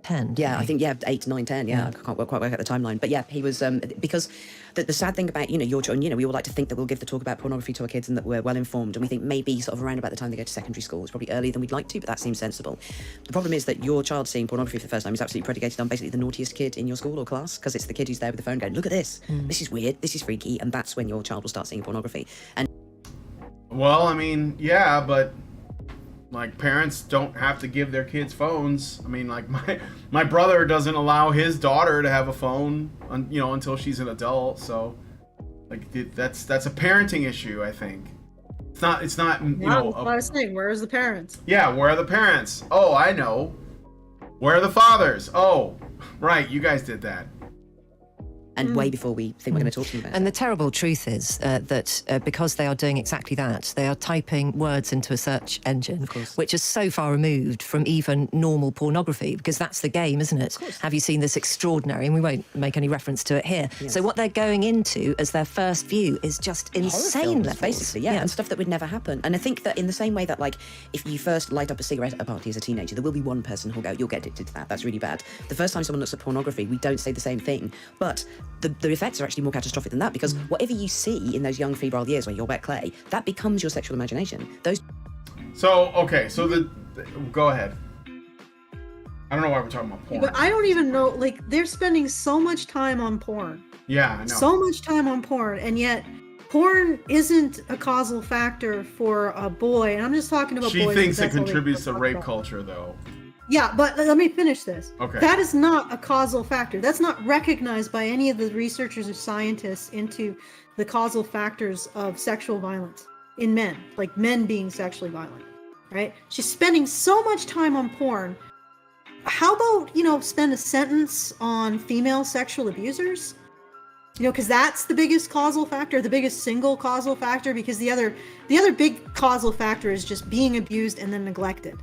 10. Yeah, I think 8, 9, 10. Yeah, I can't quite work out the timeline. But yeah, he was because the sad thing about your children, you know, we all like to think that we'll give the talk about pornography to our kids and that we're well informed, and we think maybe sort of around about the time they go to secondary school. It's probably earlier than we'd like to, but that seems sensible. The problem is that your child seeing pornography for the first time is absolutely predicated on basically the naughtiest kid in your school or class, because it's the kid who's there with the phone going, look at this, this is weird, this is freaky, and that's when your child will start seeing pornography. And well, I mean, yeah, but like parents don't have to give their kids phones. I mean, like my brother doesn't allow his daughter to have a phone, you know, until she's an adult. So, like that's a parenting issue. I think it's not. You know, That's what I was saying. Where's the parents? Yeah, where are the parents? Oh, I know. Where are the fathers? Oh, right, you guys did that. And way before we think we're going to talk to them about it. And the terrible truth is that because they are doing exactly that, they are typing words into a search engine, which is so far removed from even normal pornography, because that's the game, isn't it? Have you seen this extraordinary? And we won't make any reference to it here. Yes. So what they're going into as their first view is just insane levels. Basically, yeah, and stuff that would never happen. And I think that in the same way that, like, if you first light up a cigarette at a party as a teenager, there will be one person who'll go, you'll get addicted to that. That's really bad. The first time someone looks at pornography, we don't say the same thing. But the effects are actually more catastrophic than that, because whatever you see in those young febrile years where you're wet clay, that becomes your sexual imagination. So go ahead. I don't know why we're talking about porn. But I don't even know, like, they're spending so much time on porn. Yeah, I know. So much time on porn, and yet porn isn't a causal factor for a boy. And I'm just talking about boys. She thinks it contributes to rape culture, though. Yeah, but let me finish this. Okay. That is not a causal factor. That's not recognized by any of the researchers or scientists into the causal factors of sexual violence in men, like men being sexually violent, right? She's spending so much time on porn. How about, you know, spend a sentence on female sexual abusers? You know, because that's the biggest causal factor, the biggest single causal factor, because the other big causal factor is just being abused and then neglected.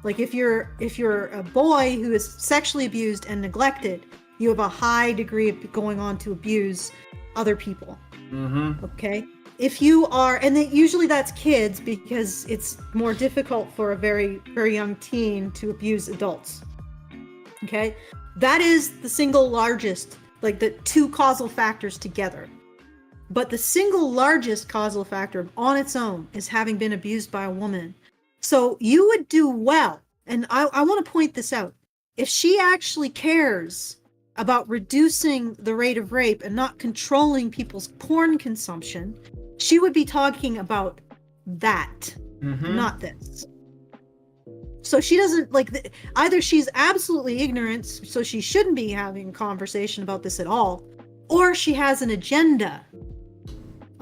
Like if you're a boy who is sexually abused and neglected, you have a high degree of going on to abuse other people. Mm-hmm. Okay? If you are, and usually that's kids, because it's more difficult for a very, very young teen to abuse adults. Okay? That is the single largest, like the two causal factors together. But the single largest causal factor on its own is having been abused by a woman. So you would do well, and I want to point this out. If she actually cares about reducing the rate of rape and not controlling people's porn consumption, she would be talking about that, not this. So she doesn't, like, either she's absolutely ignorant, so she shouldn't be having a conversation about this at all, or she has an agenda.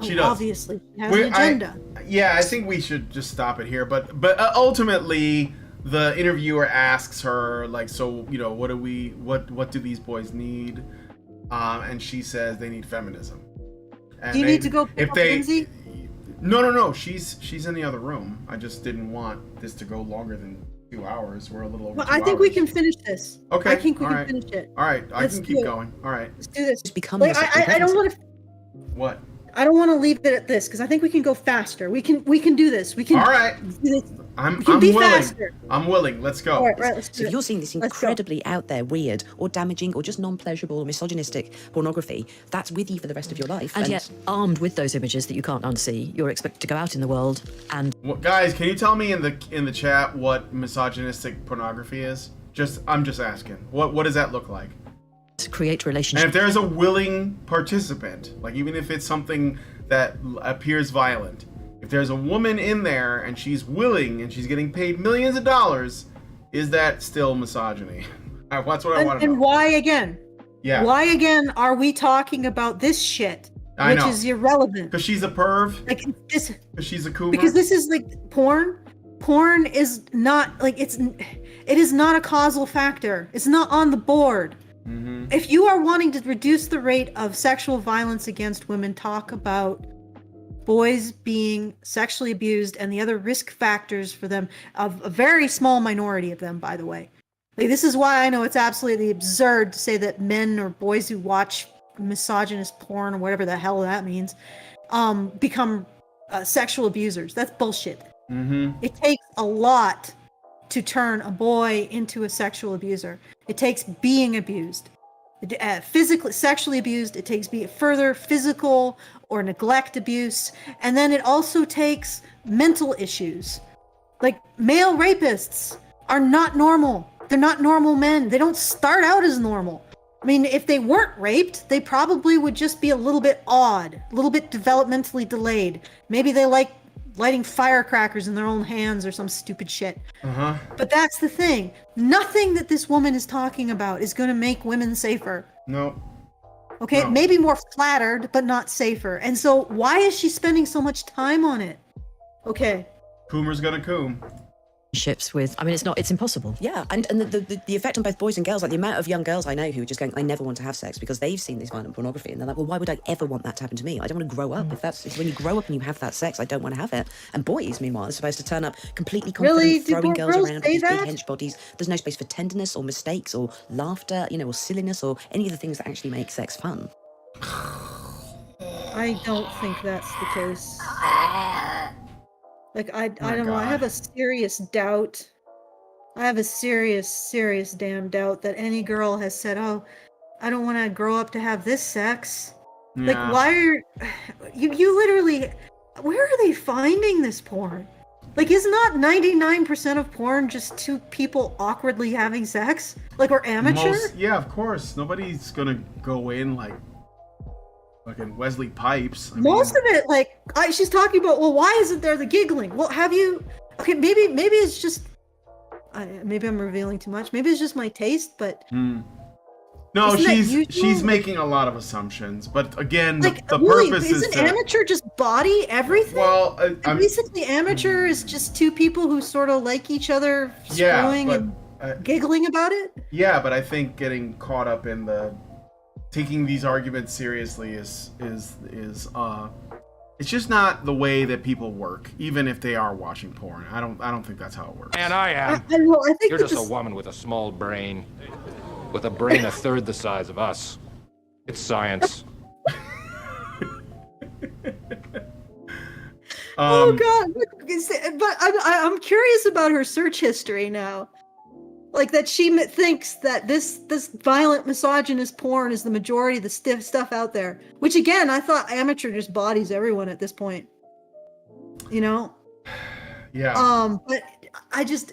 She does. Obviously, she has an agenda. I think we should just stop it here. But ultimately, the interviewer asks her, like, so, you know, what do these boys need? And she says they need feminism. And do you need to go pick up Lindsay? No. She's in the other room. I just didn't want this to go longer than 2 hours. We're a little over 2 hours. I think we can finish this. Okay. I think we can finish it. All right. I can keep going. All right. Let's do this. Become like, I don't want to. What? I don't want to leave it at this because I think we can go faster. We can do this. We can. All right. We I'm can be willing. faster. I'm willing. Let's go. All right, let's do So if it. you're seeing this Let's go. incredibly out there, weird, or damaging, or just non-pleasurable, or misogynistic pornography, that's with you for the rest of your life. And yet, armed with those images that you can't unsee, you're expected to go out in the world and Guys, can you tell me in the chat what misogynistic pornography is? I'm just asking. What does that look like? create And relationships. if there's a willing participant, like even if it's something that appears violent, if there's a woman in there and she's willing and she's getting paid millions of dollars, is that still misogyny? That's what I want to know. And why again? Yeah. Why again are we talking about this shit? I Which know. is irrelevant. Because she's a perv? Like this. Because she's a coomer? Because this is like porn. Porn is not like it is not a causal factor. It's not on the board. Mm-hmm. If you are wanting to reduce the rate of sexual violence against women, talk about boys being sexually abused and the other risk factors for them, of a very small minority of them, by the way. Like, this is why I know it's absolutely absurd to say that men or boys who watch misogynist porn or whatever the hell that means become sexual abusers. That's bullshit. Mm-hmm. It takes a lot to turn a boy into a sexual abuser. It takes being abused, physically, sexually abused. It takes further physical or neglect abuse, and then it also takes mental issues. Like, male rapists are not normal. They're not normal men. They don't start out as normal. I mean, if they weren't raped, they probably would just be a little bit odd, a little bit developmentally delayed. Maybe they like lighting firecrackers in their own hands or some stupid shit. Uh-huh. But that's the thing. Nothing that this woman is talking about is going to make women safer. No. Okay? No. Maybe more flattered, but not safer. And so why is she spending so much time on it? Okay. Coomer's gonna coom. Ships with, I mean, it's impossible. Yeah, and the effect on both boys and girls, like the amount of young girls I know who are just going, I never want to have sex because they've seen this violent pornography, and they're like, well, why would I ever want that to happen to me? I don't want to grow up. If when you grow up and you have that sex, I don't want to have it. And boys, meanwhile, are supposed to turn up completely confident, Really? Do throwing girls girls around say with these big that? hench bodies. There's no space for tenderness or mistakes or laughter, or silliness or any of the things that actually make sex fun. I don't think that's the case. Like, I don't know. I God. have a serious doubt. I have a serious damn doubt that any girl has said, oh, I don't want to grow up to have this sex. Yeah. Like, why are you literally, where are they finding this porn? Like, is not 99% of porn just two people awkwardly having sex? Like, or amateur? Yeah, of course. Nobody's gonna go in like fucking Wesley Pipes. Most of it, like, she's talking about, well, why isn't there the giggling? Well, have you, okay, maybe it's just, maybe I'm revealing too much. Maybe it's just my taste, but No, Isn't that she's usual? making a lot of assumptions. But again, like, the really, purpose is isn't to, amateur just body everything? well, I'm, Basically, amateur is just two people who sort of like each other, yeah, screwing but and giggling about it. yeah, but I think getting caught up in the taking these arguments seriously is it's just not the way that people work, even if they are watching porn. I don't think that's how it works. And I am. I don't know. I think You're that just a this- woman with a small brain. With a brain a third the size of us. It's science. Oh God! But I'm curious about her search history now. Like, that she thinks that this violent misogynist porn is the majority of the stiff stuff out there. Which, again, I thought amateur just bodies everyone at this point. Yeah. But I just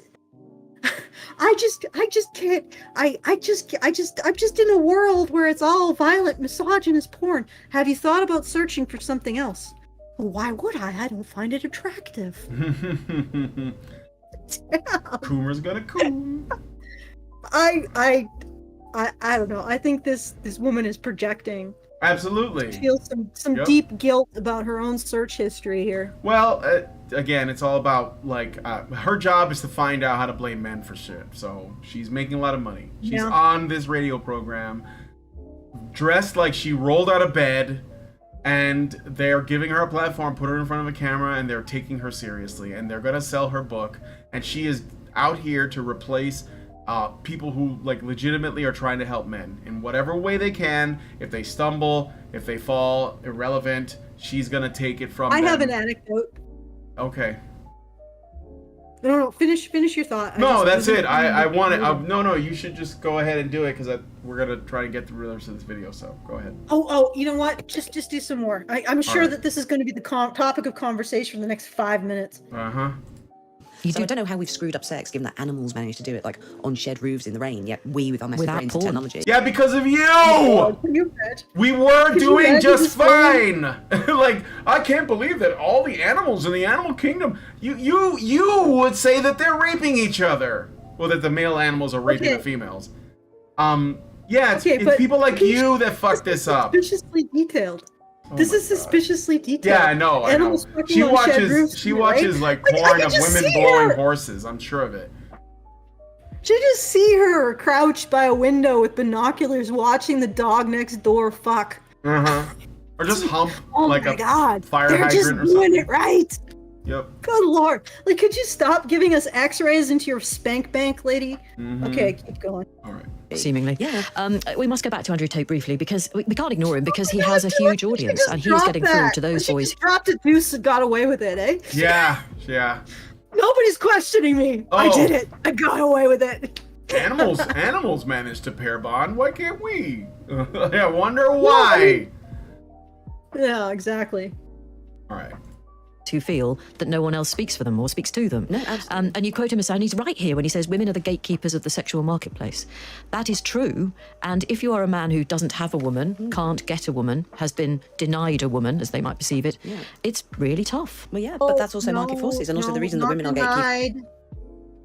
can't. I'm just in a world where it's all violent misogynist porn. Have you thought about searching for something else? Well, why would I? I don't find it attractive. Coomer's gonna coom. I don't know. I think this woman is projecting. Absolutely. She feels some Yep. deep guilt about her own search history here. Well, again, it's all about, like, her job is to find out how to blame men for shit. So she's making a lot of money. She's Yeah. on this radio program, dressed like she rolled out of bed, and they're giving her a platform, put her in front of a camera, and they're taking her seriously. And they're gonna sell her book, and she is out here to replace people who, like, legitimately are trying to help men in whatever way they can. If they stumble, If they fall irrelevant, she's gonna take it from I them. have an anecdote. Okay. No, finish your thought. No, that's it. I want it. No, you should just go ahead and do it because we're gonna try to get through the rest of this video. So go ahead. Oh, you know what? Just do some more. I'm sure right. that this is going to be the topic of conversation for the next 5 minutes. So I don't know how we've screwed up sex, given that animals managed to do it, like on shed roofs in the rain, yet we, with our massive Without brains and porn. technology. Yeah, because of you. Can you imagine? We were Could you doing imagine just this fine. Like, I can't believe that all the animals in the animal kingdom, you would say that they're raping each other. Well, that the male animals are raping the females. Yeah, it's people like you that fuck this up. Suspiciously detailed. This is suspiciously detailed. Yeah, I know. Animals fucking She on shed watches roofs, watches right? like I porn can of just women see blowing her. horses. I'm sure of it. You just see her crouched by a window with binoculars watching the dog next door fuck. Or just hump like my a God. fire They're hydrant just or doing something. it right. Yep. Good lord. Like, could you stop giving us x-rays into your spank bank, lady? Okay, keep going. All right. Seemingly. Yeah. We must go back to Andrew Tate briefly because we can't ignore him because he has a huge audience and he's getting through to those boys. She dropped a deuce and got away with it, eh? Yeah. Nobody's questioning me. I did it. I got away with it. Animals manage to pair bond. Why can't we? I wonder why. Yeah, exactly. All right. Who feel that no one else speaks for them or speaks to them. No, absolutely. And you quote him as saying, he's right here when he says women are the gatekeepers of the sexual marketplace. That is true. And if you are a man who doesn't have a woman, can't get a woman, has been denied a woman, as they might perceive it, it's really tough. Well, yeah, but that's also market forces, and also the reason that women are gatekeepers.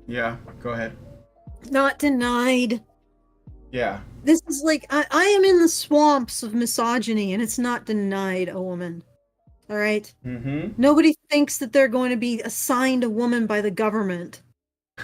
Yeah, go ahead. Not denied. Yeah. This is like, I am in the swamps of misogyny, and it's not denied a woman. All right? Nobody thinks that they're going to be assigned a woman by the government.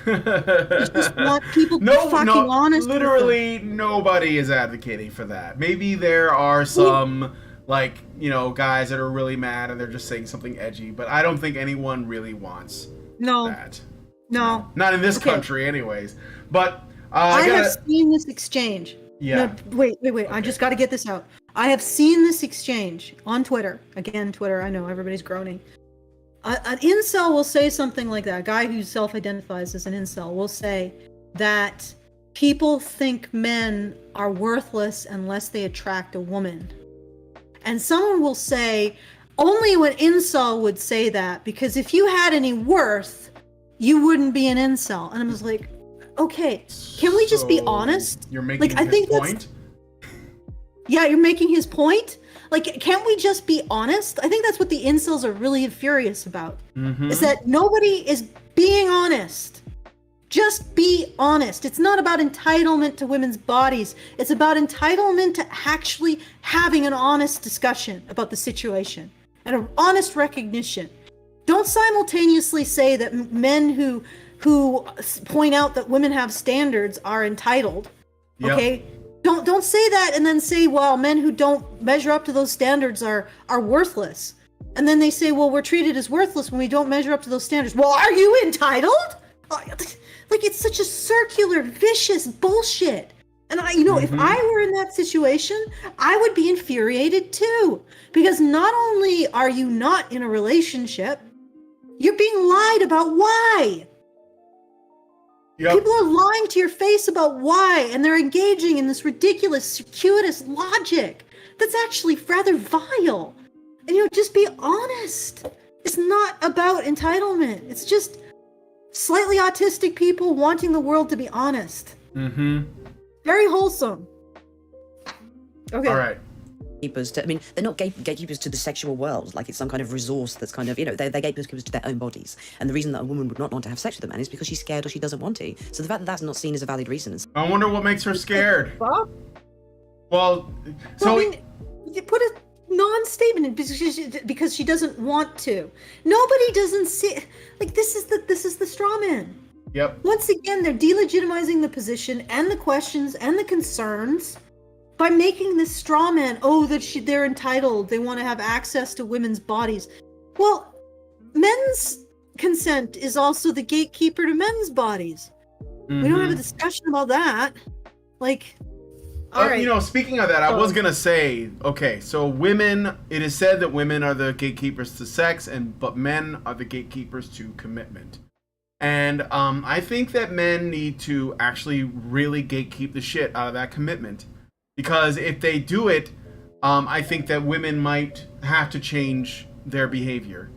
You just want people to be fucking honest. Literally, nobody is advocating for that. Maybe there are some, guys that are really mad and they're just saying something edgy, but I don't think anyone really wants that. No. Not in this country, anyways. But I have seen this exchange. Yeah. No, wait. Okay. I just got to get this out. I have seen this exchange on Twitter. Again, Twitter, I know everybody's groaning. An incel will say something like that. A guy who self-identifies as an incel will say that people think men are worthless unless they attract a woman. And someone will say, only an incel would say that, because if you had any worth, you wouldn't be an incel. And I was like, okay, can we just be honest? You're making his point? Yeah, you're making his point? Like, can't we just be honest? I think that's what the incels are really furious about. Is that nobody is being honest. Just be honest. It's not about entitlement to women's bodies. It's about entitlement to actually having an honest discussion about the situation and an honest recognition. Don't simultaneously say that men who point out that women have standards are entitled. Okay? Don't say that and then say, well, men who don't measure up to those standards are worthless. And then they say, well, we're treated as worthless when we don't measure up to those standards. Well, are you entitled? Like, it's such a circular, vicious bullshit. And if I were in that situation, I would be infuriated too. Because not only are you not in a relationship, you're being lied about why. People are lying to your face about why, and they're engaging in this ridiculous, circuitous logic that's actually rather vile. And just be honest. It's not about entitlement. It's just slightly autistic people wanting the world to be honest. Very wholesome. Okay. All right. Gatekeepers they're not gatekeepers to the sexual world, like it's some kind of resource that's kind of, they're gatekeepers to their own bodies. And the reason that a woman would not want to have sex with a man is because she's scared or she doesn't want to. So the fact that that's not seen as a valid reason. I wonder what makes her scared. Well, you put a non-statement in because she doesn't want to. Nobody doesn't see, like, this is the straw man. Yep. Once again, they're delegitimizing the position and the questions and the concerns by making this straw man, they're entitled, they want to have access to women's bodies. Well, men's consent is also the gatekeeper to men's bodies. We don't have a discussion about that. Like, All right. You know, speaking of that, I was gonna say, okay, so women. It is said that women are the gatekeepers to sex, but men are the gatekeepers to commitment. And I think that men need to actually really gatekeep the shit out of that commitment, because if they do it, I think that women might have to change their behavior,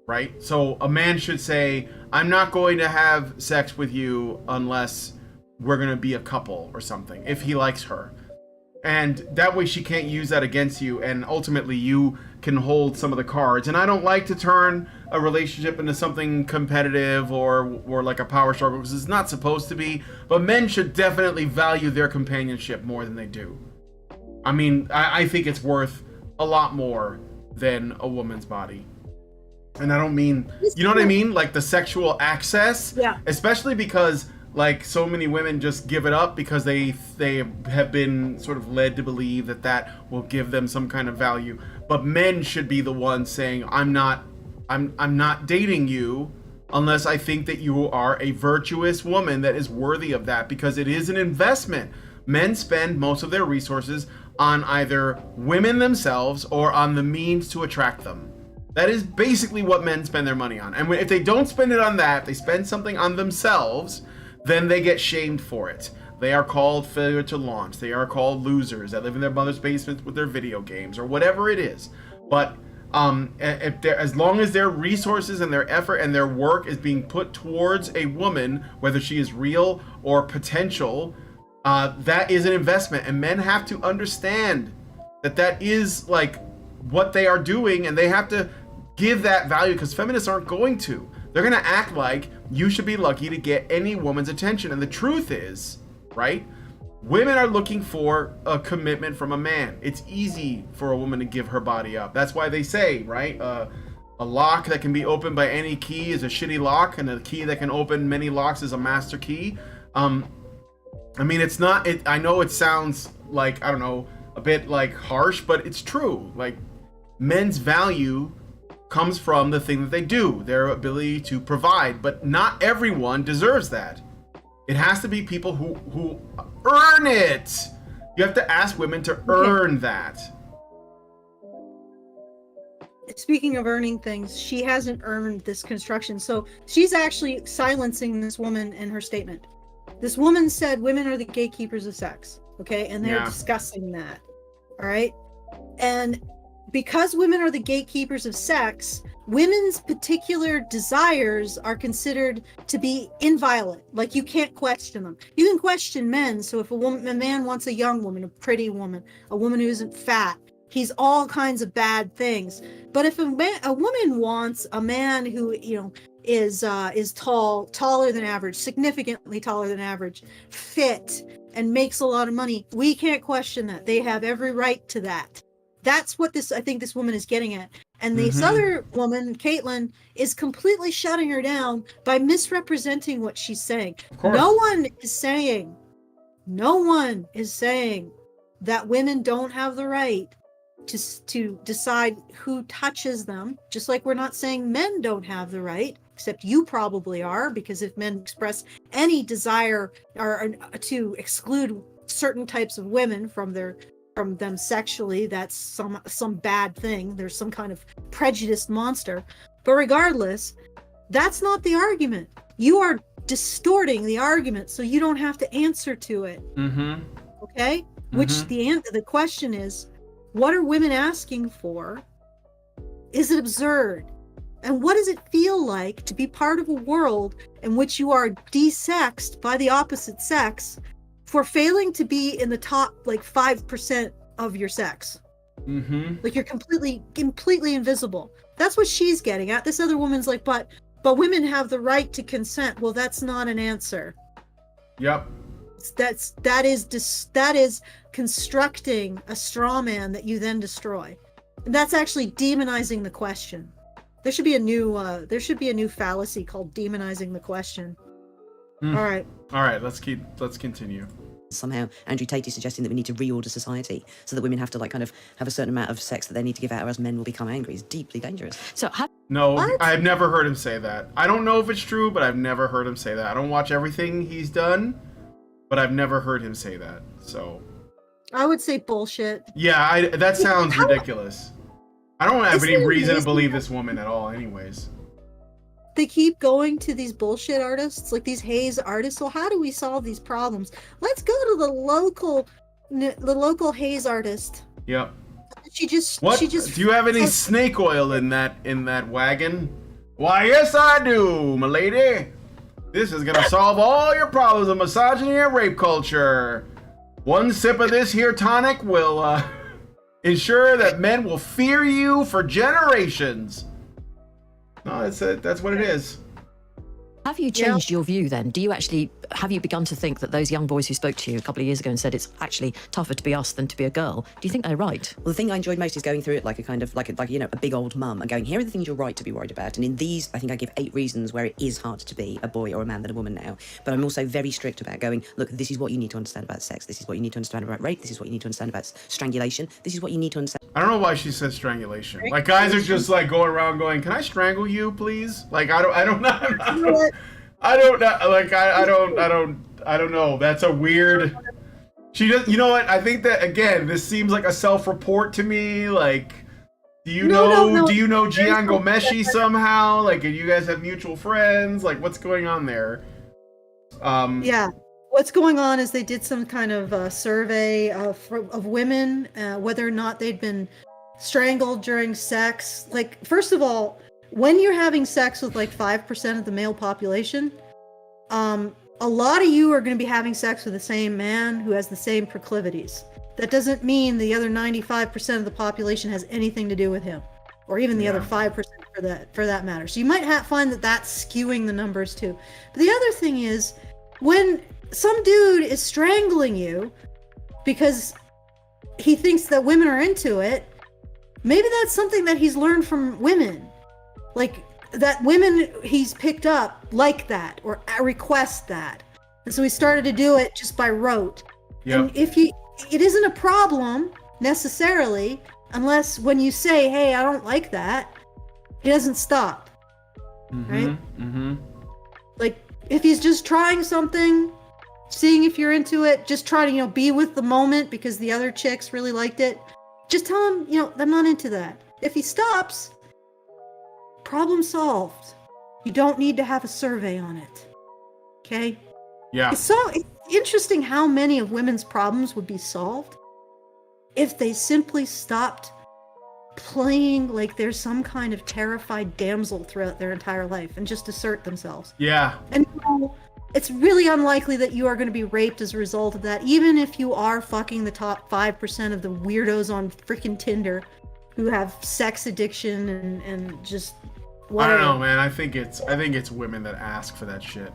right? So a man should say, "I'm not going to have sex with you unless we're going to be a couple or something," if he likes her. And that way she can't use that against you, and ultimately you can hold some of the cards. And I don't like to turn a relationship into something competitive or like a power struggle, because it's not supposed to be. But men should definitely value their companionship more than they do. I mean, I think it's worth a lot more than a woman's body. And I don't mean, you know what I mean? Like the sexual access. Yeah. Especially because like so many women just give it up because they have been sort of led to believe that will give them some kind of value. But men should be the ones saying, I'm not dating you unless I think that you are a virtuous woman that is worthy of that, because it is an investment. Men spend most of their resources on either women themselves or on the means to attract them. That is basically what men spend their money on. And if they don't spend it on that, they spend something on themselves, then they get shamed for it. They are called failure to launch. They are called losers that live in their mother's basement with their video games or whatever it is. But as long as their resources and their effort and their work is being put towards a woman, whether she is real or potential, that is an investment. And men have to understand that is like what they are doing, and they have to give that value, because feminists aren't going to. They're going to act like you should be lucky to get any woman's attention. And the truth is, right, women are looking for a commitment from a man. It's easy for a woman to give her body up. That's why they say, right, a lock that can be opened by any key is a shitty lock, and a key that can open many locks is a master key. I mean, it's not, I know it sounds like, I don't know, a bit like harsh, but it's true. Like, men's value comes from the thing that they do, their ability to provide, but not everyone deserves that. It has to be people who earn it. You have to ask women to earn that. Speaking of earning things, she hasn't earned this construction. So she's actually silencing this woman in her statement. This woman said women are the gatekeepers of sex, okay? And they're discussing that, all right? And because women are the gatekeepers of sex, women's particular desires are considered to be inviolate. Like, you can't question them. You can question men. So if a man wants a young woman, a pretty woman, a woman who isn't fat, he's all kinds of bad things. But if a woman wants a man who, you know, is taller than average, significantly taller than average, fit, and makes a lot of money, we can't question that. They have every right to that. That's what I think this woman is getting at. And this other woman, Caitlin, is completely shutting her down by misrepresenting what she's saying. No one is saying that women don't have the right to decide who touches them, just like we're not saying men don't have the right, except you probably are, because if men express any desire or to exclude certain types of women from them sexually, that's some bad thing. There's some kind of prejudiced monster. But regardless, that's not the argument. You are distorting the argument so you don't have to answer to it. Okay? Which the question is, what are women asking for? Is it absurd? And what does it feel like to be part of a world in which you are desexed by the opposite sex for failing to be in the top like 5% of your sex? Like, you're completely invisible. That's what she's getting at. This other woman's like, but women have the right to consent. Well, that's not an answer. Yep. That is constructing a straw man that you then destroy. And that's actually demonizing the question. There should be a new fallacy called demonizing the question. All right, let's continue. Somehow Andrew Tate is suggesting that we need to reorder society so that women have to like kind of have a certain amount of sex that they need to give out, or else men will become angry. It's deeply dangerous. No, I've never heard him say that. I don't know if it's true, but I've never heard him say that. I don't watch everything he's done, but I've never heard him say that. So I would say bullshit. Yeah, that sounds ridiculous. I don't have any Isn't it reason to amazing believe how- this woman at all, anyways. They keep going to these bullshit artists, like these haze artists. So how do we solve these problems? Let's go to the local haze artist. Yep. She just What? she just Do you have any snake oil in that wagon? Why, yes, I do, milady. This is gonna solve all your problems of misogyny and rape culture. One sip of this here tonic will ensure that men will fear you for generations. No, that's what it is. Have you changed your view then? Have you begun to think that those young boys who spoke to you a couple of years ago and said it's actually tougher to be us than to be a girl, do you think they're right? Well, the thing I enjoyed most is going through it like a kind of like a big old mum and going, here are the things you're right to be worried about. And in these, I think I give 8 reasons where it is harder to be a boy or a man than a woman now. But I'm also very strict about going, look, this is what you need to understand about sex. This is what you need to understand about rape. This is what you need to understand about strangulation. This is what you need to understand. I don't know why she says strangulation. Like, guys are just like going around going, "Can I strangle you, please?" Like, I don't know. I don't know. That's a weird. She does. You know what? I think that again, this seems like a self-report to me. Like, do you know Gian Gomeshi somehow? Like, do you guys have mutual friends? Like, what's going on there? Yeah. What's going on is they did some kind of survey of women, whether or not they'd been strangled during sex. Like, first of all, when you're having sex with like 5% of the male population, a lot of you are going to be having sex with the same man who has the same proclivities. That doesn't mean the other 95% of the population has anything to do with him, or even the other 5% for that matter. So you might find that that's skewing the numbers too. But the other thing is, when some dude is strangling you because he thinks that women are into it, maybe that's something that he's learned from women. Like, that women he's picked up like that or request that. And so he started to do it just by rote. Yep. And it isn't a problem necessarily unless when you say, hey, I don't like that, he doesn't stop. Right? Mm-hmm. Like, if he's just trying something, seeing if you're into it, just try to, be with the moment because the other chicks really liked it, just tell him, I'm not into that. If he stops, problem solved. You don't need to have a survey on it. Okay? Yeah. It's interesting how many of women's problems would be solved if they simply stopped playing like there's some kind of terrified damsel throughout their entire life and just assert themselves. Yeah. And it's really unlikely that you are going to be raped as a result of that, even if you are fucking the top 5% of the weirdos on freaking Tinder who have sex addiction and just whatever. I don't know, man. I think it's women that ask for that shit.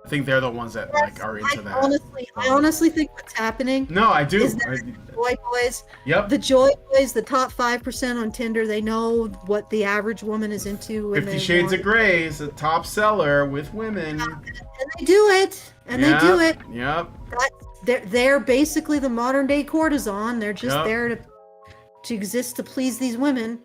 I think they're the ones that like are into that. I honestly think what's happening. No, I do. Is that the joy boys? Yep. The joy boys, the top 5% on Tinder, they know what the average woman is into. 50 Shades of Grey is the top seller with women. And they do it. And they do it. Yep. They're basically the modern day courtesan. They're just Yep. there to exist to please these women.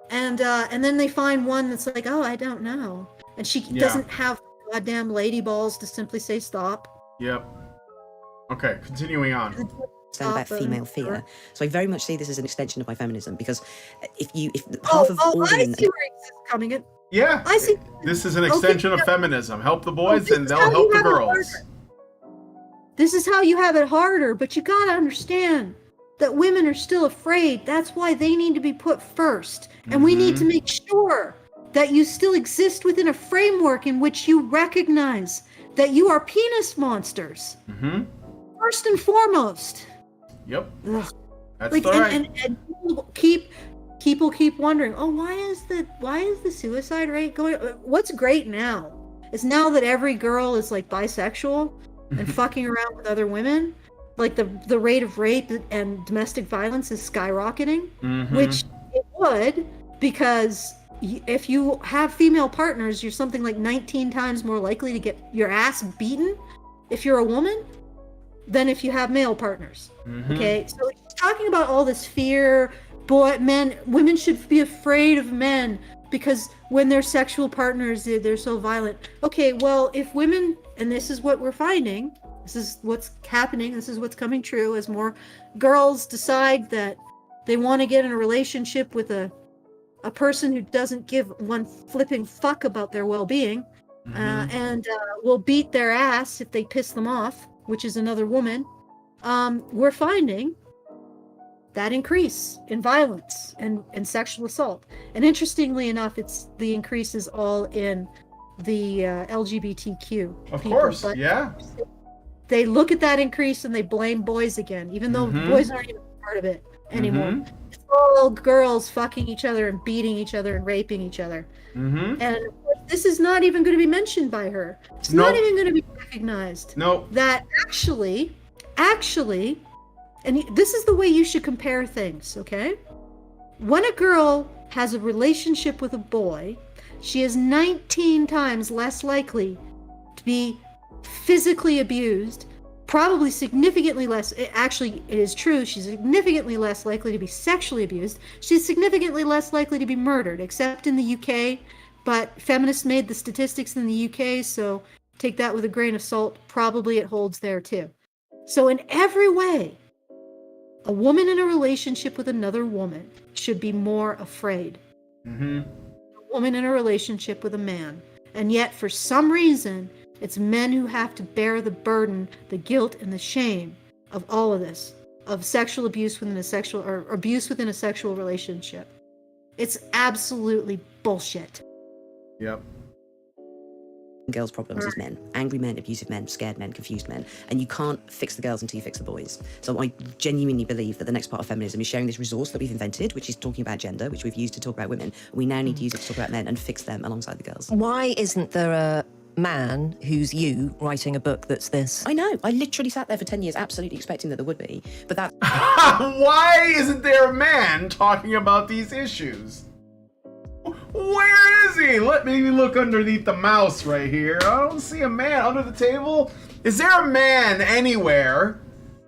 And then they find one that's like, oh, I don't know. And she doesn't have goddamn lady balls to simply say stop. Yep. Okay, continuing on. About female fear. So I very much see this as an extension of my feminism, because if half of all I women, see where it's coming in. Yeah. I see. This is an extension of feminism. Help the boys this and is they'll how help you the have it girls. harder. This is how you have it harder, but you gotta understand that women are still afraid. That's why they need to be put first. And we need to make sure that you still exist within a framework in which you recognize that you are penis monsters. First and foremost. Yep. Ugh. That's Like, all right. and people keep wondering, oh, why is the suicide rate going? What's great now is now that every girl is like bisexual and fucking around with other women, like the rate of rape and domestic violence is skyrocketing, which it would, because if you have female partners, you're something like 19 times more likely to get your ass beaten if you're a woman than if you have male partners. Okay, so it's talking about all this fear. Women should be afraid of men because when they're sexual partners, they're so violent. Okay, well, if women, and this is what we're finding, This is what's happening. This is what's coming true as more girls decide that they want to get in a relationship with a person who doesn't give one flipping fuck about their well-being, and will beat their ass if they piss them off, which is another woman. We're finding that increase in violence and sexual assault. And interestingly enough, the increase is all in the LGBTQ. Of people. course, But yeah. they look at that increase and they blame boys again, even though boys aren't even part of it anymore. It's all girls fucking each other and beating each other and raping each other. And of course, this is not even going to be mentioned by her. It's not even going to be recognized. No. That actually, and this is the way you should compare things, okay? When a girl has a relationship with a boy, she is 19 times less likely to be physically abused, probably significantly less. Actually, it is true, she's significantly less likely to be sexually abused. She's significantly less likely to be murdered, except in the UK. But feminists made the statistics in the UK, so take that with a grain of salt. Probably it holds there too. So in every way, a woman in a relationship with another woman should be more afraid. A woman in a relationship with a man. And yet, for some reason, it's men who have to bear the burden, the guilt, and the shame of all of this, of sexual abuse within a sexual, or abuse within a sexual relationship. It's absolutely bullshit. Yep. Girls' problems is men. Angry men, abusive men, scared men, confused men. And you can't fix the girls until you fix the boys. So I genuinely believe that the next part of feminism is sharing this resource that we've invented, which is talking about gender, which we've used to talk about women. We now need to use it to talk about men and fix them alongside the girls. Why isn't there a man who's you writing a book that's this? I know. I literally sat there for 10 years absolutely expecting that there would be. But that... Why isn't there a man talking about these issues? Where is he? Let me look underneath the mouse right here. I don't see a man under the table. Is there a man anywhere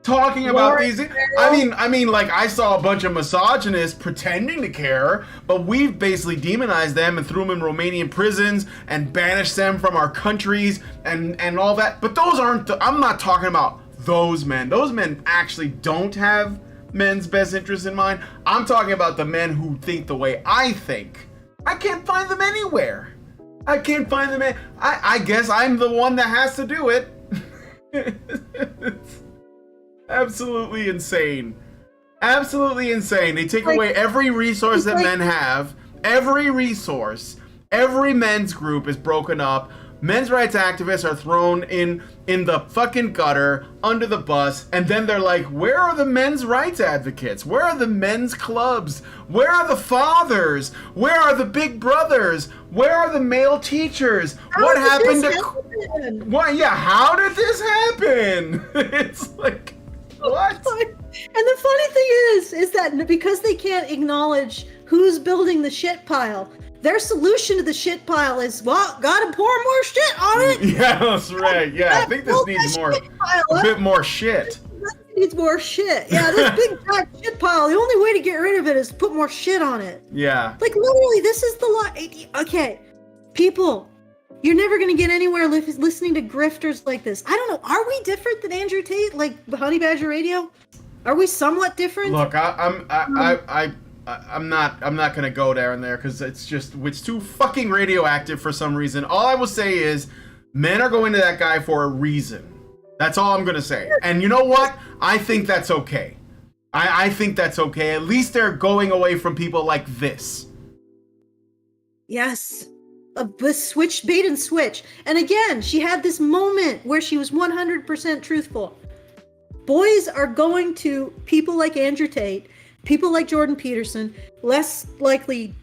talking about these? I mean, like, I saw a bunch of misogynists pretending to care, but we've basically demonized them and threw them in Romanian prisons and banished them from our countries and all that. But those aren't, I'm not talking about those men. Those men actually don't have men's best interests in mind. I'm talking about the men who think the way I think. I can't find them anywhere. I can't find them. I guess I'm the one that has to do it. It's absolutely insane. Absolutely insane. They take away every resource that men have. Every resource. Every men's group is broken up. Men's rights activists are thrown in the fucking gutter, under the bus, and then they're like, where are the men's rights advocates? Where are the men's clubs? Where are the fathers? Where are the big brothers? Where are the male teachers? What happened to... What? Yeah, how did this happen? It's like, what? And the funny thing is that because they can't acknowledge who's building the shit pile, their solution to the shit pile is, well, gotta pour more shit on it. Yeah, that's right. Yeah, I think this needs more, a bit more shit. It needs more shit. Yeah, this big fat shit pile, the only way to get rid of it is to put more shit on it. Yeah. Like, literally, this is the okay, people, you're never gonna get anywhere listening to grifters like this. I don't know, are we different than Andrew Tate, like Honey Badger Radio? Are we somewhat different? Look, I'm not gonna go down there because it's too fucking radioactive for some reason. All I will say is, men are going to that guy for a reason. That's all I'm gonna say. And you know what? I think that's okay. I think that's okay. At least they're going away from people like this. Yes. This switch, bait and switch. And again, she had this moment where she was 100% truthful. Boys are going to people like Andrew Tate, people like Jordan Peterson, less likely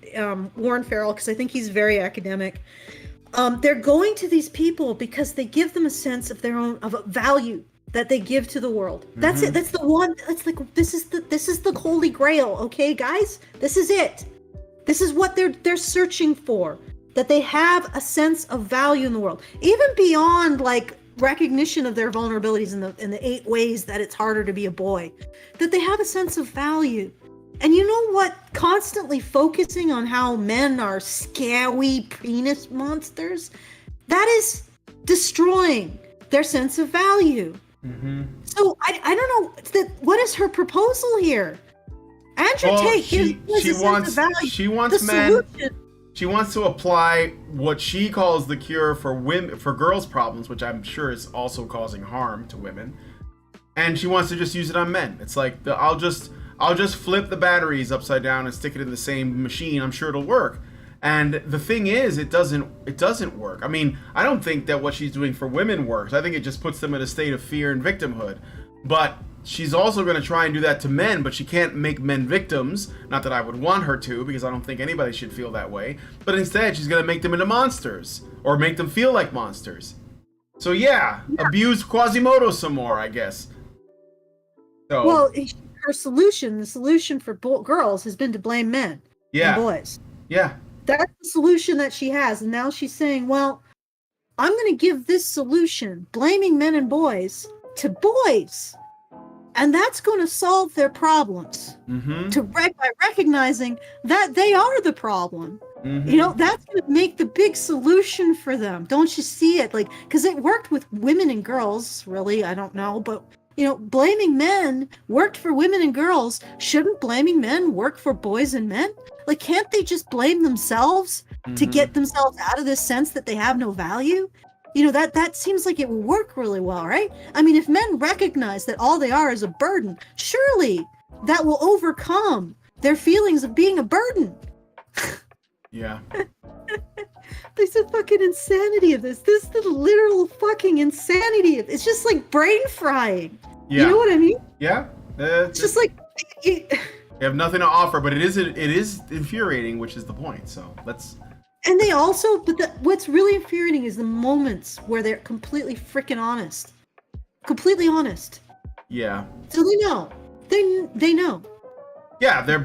Warren Farrell, because I think he's very academic. They're going to these people because they give them a sense of their own, of a value that they give to the world. That's it. That's the one. That's like, this is the holy grail. Okay, guys, this is it. This is what they're searching for. That they have a sense of value in the world, even beyond like recognition of their vulnerabilities in the 8 ways that it's harder to be a boy. That they have a sense of value. And you know what? Constantly focusing on how men are scary penis monsters, that is destroying their sense of value. Mm-hmm. So I don't know what is her proposal here. Andrew Tate she wants men. She wants to apply what she calls the cure for girls' problems, which I'm sure is also causing harm to women. And she wants to just use it on men. It's like I'll just flip the batteries upside down and stick it in the same machine. I'm sure it'll work. And the thing is, it doesn't work. I mean, I don't think that what she's doing for women works. I think it just puts them in a state of fear and victimhood. But she's also going to try and do that to men, but she can't make men victims. Not that I would want her to, because I don't think anybody should feel that way. But instead, she's going to make them into monsters, or make them feel like monsters. So yeah, abuse Quasimodo some more, I guess. So, well, the solution for girls has been to blame men and boys. Yeah. That's the solution that she has. And now she's saying, well, I'm going to give this solution, blaming men and boys, to boys. And that's going to solve their problems. Mm-hmm. By recognizing that they are the problem. Mm-hmm. You know, that's going to make the big solution for them. Don't you see it? Like, because it worked with women and girls, really. I don't know. But, you know, blaming men worked for women and girls. Shouldn't blaming men work for boys and men? Like, can't they just blame themselves to get themselves out of this sense that they have no value? You know, that seems like it will work really well, right? I mean, if men recognize that all they are is a burden, surely that will overcome their feelings of being a burden. Yeah. There's the fucking insanity of this. This is the literal fucking insanity of it's just like brain frying. Yeah. You know what I mean? Yeah. It's just like you have nothing to offer, but it is infuriating, which is the point. So let's. And they also, what's really infuriating is the moments where they're completely freaking honest. Completely honest. Yeah. So they know. They know. Yeah, they're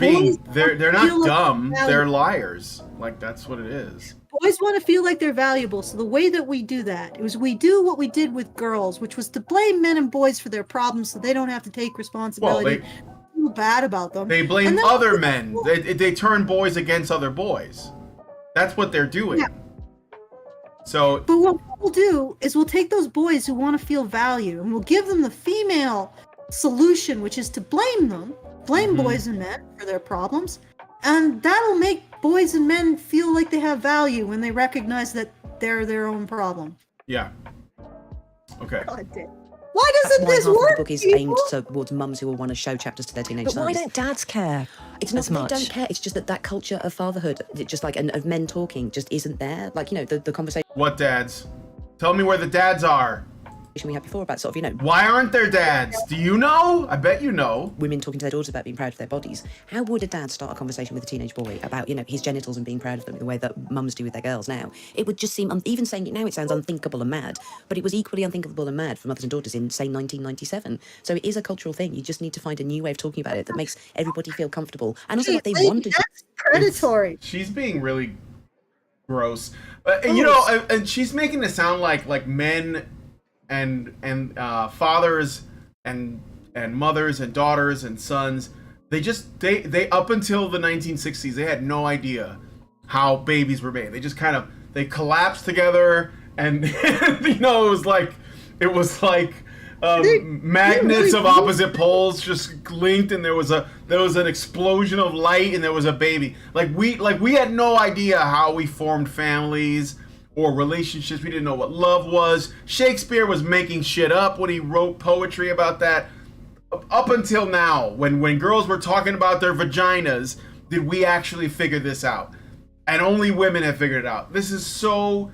not dumb. They're liars. Like, that's what it is. Boys want to feel like they're valuable. So the way that we do that is we do what we did with girls, which was to blame men and boys for their problems so they don't have to take responsibility. Well, feel bad about them. They blame other men. They turn boys against other boys. That's what they're doing. Yeah. So, but what we'll do is we'll take those boys who want to feel value and we'll give them the female solution, which is to blame them, boys and men for their problems. And that'll make boys and men feel like they have value when they recognize that they're their own problem. Yeah. Okay. God damn. Why doesn't this work? The book is aimed towards mums who will want to show chapters to their teenage But sons. why don't dads care? It's not as that much. they don't care. It's just that culture of fatherhood, just like and of men talking, just isn't there. Like, you know, the conversation. What dads? Tell me where the dads are. We had before about sort of, you know, why aren't there dads? Do you know? I bet you know. Women talking to their daughters about being proud of their bodies. How would a dad start a conversation with a teenage boy about, you know, his genitals and being proud of them in the way that mums do with their girls now? It would just seem, even saying it now, it sounds unthinkable and mad, but it was equally unthinkable and mad for mothers and daughters in, say, 1997. So it is a cultural thing. You just need to find a new way of talking about it that makes everybody feel comfortable and also like they want to. That's predatory. She's being really gross. You know, and she's making it sound like men and fathers and mothers and daughters and sons, they up until the 1960s, they had no idea how babies were made. They just they collapsed together, and you know, it was like magnets of opposite poles just linked, and there was an explosion of light, and there was a baby. Like we had no idea how we formed families or relationships. We didn't know what love was. Shakespeare was making shit up when he wrote poetry about that. Up until now, when girls were talking about their vaginas, did we actually figure this out? And only women have figured it out. This is so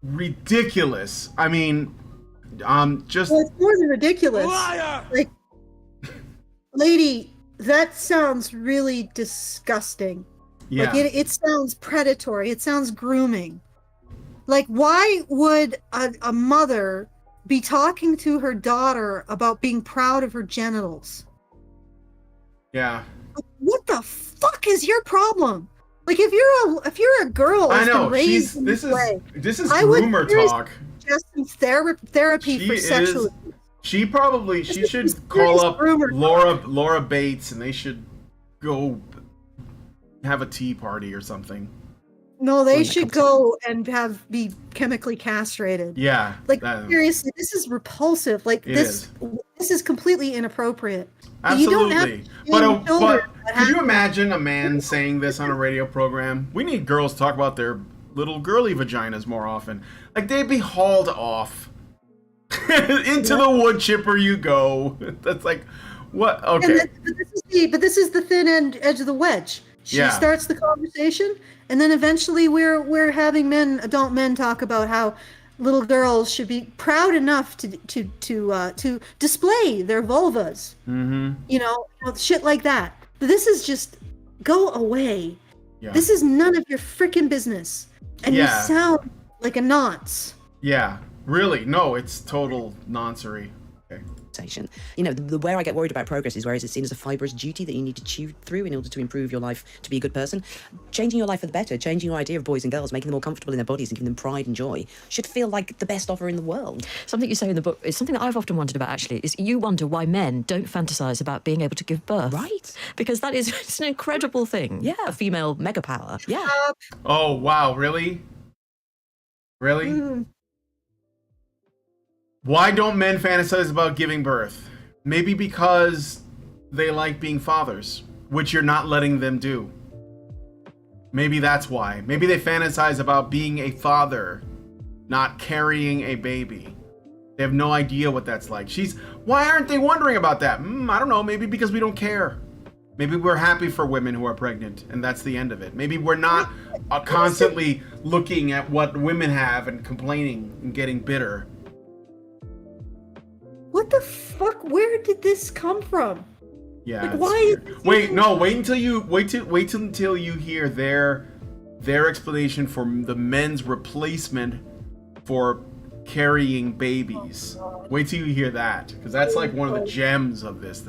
ridiculous. I mean, just... Well, it's more than ridiculous. Liar! Like, lady, that sounds really disgusting. Yeah. Like, it sounds predatory. It sounds grooming. Like, why would a mother be talking to her daughter about being proud of her genitals? Yeah. What the fuck is your problem? Like, if you're a girl, I know. This is I would groomer talk. Suggest some therapy for sexual. She should call up Laura Bates, and they should go have a tea party or something. No, they when that should comes go and be chemically castrated. Yeah. Like that- seriously, this is repulsive. Like It this is completely inappropriate. Absolutely. You don't have to but shame children that could you have- imagine a man saying this on a radio program? We need girls to talk about their little girly vaginas more often. Like, they'd be hauled off. Into the wood chipper you go. That's like, what? Okay. But this is the thin edge of the wedge. She Yeah. starts the conversation, and then eventually we're having adult men talk about how little girls should be proud enough to display their vulvas. Mm-hmm. You know, shit like that. But this is just go away. Yeah. This is none of your freaking business, and you Yeah. sound like a nonce. Yeah. Really? No, it's total noncery. Okay. conversation. You know, the where I get worried about progress is where it's seen as a fibrous duty that you need to chew through in order to improve your life to be a good person. Changing your life for the better, changing your idea of boys and girls, making them more comfortable in their bodies and giving them pride and joy should feel like the best offer in the world. Something you say in the book is something that I've often wondered about, actually, is you wonder why men don't fantasize about being able to give birth. Right. Because that is it's an incredible thing. Yeah. A female mega power. Yeah. Oh, wow. Really? Really? Mm. Why don't men fantasize about giving birth? Maybe because they like being fathers, which you're not letting them do. Maybe that's why. Maybe they fantasize about being a father, not carrying a baby. They have no idea what that's like. Why aren't they wondering about that? I don't know. Maybe because we don't care. Maybe we're happy for women who are pregnant, and that's the end of it. Maybe we're not constantly looking at what women have and complaining and getting bitter. What the fuck? Where did this come from? Yeah. Like, it's why is weird. this Wait, even- no. Wait until you hear their explanation for the men's replacement for carrying babies. Wait till you hear that, because that's like one of the gems of this.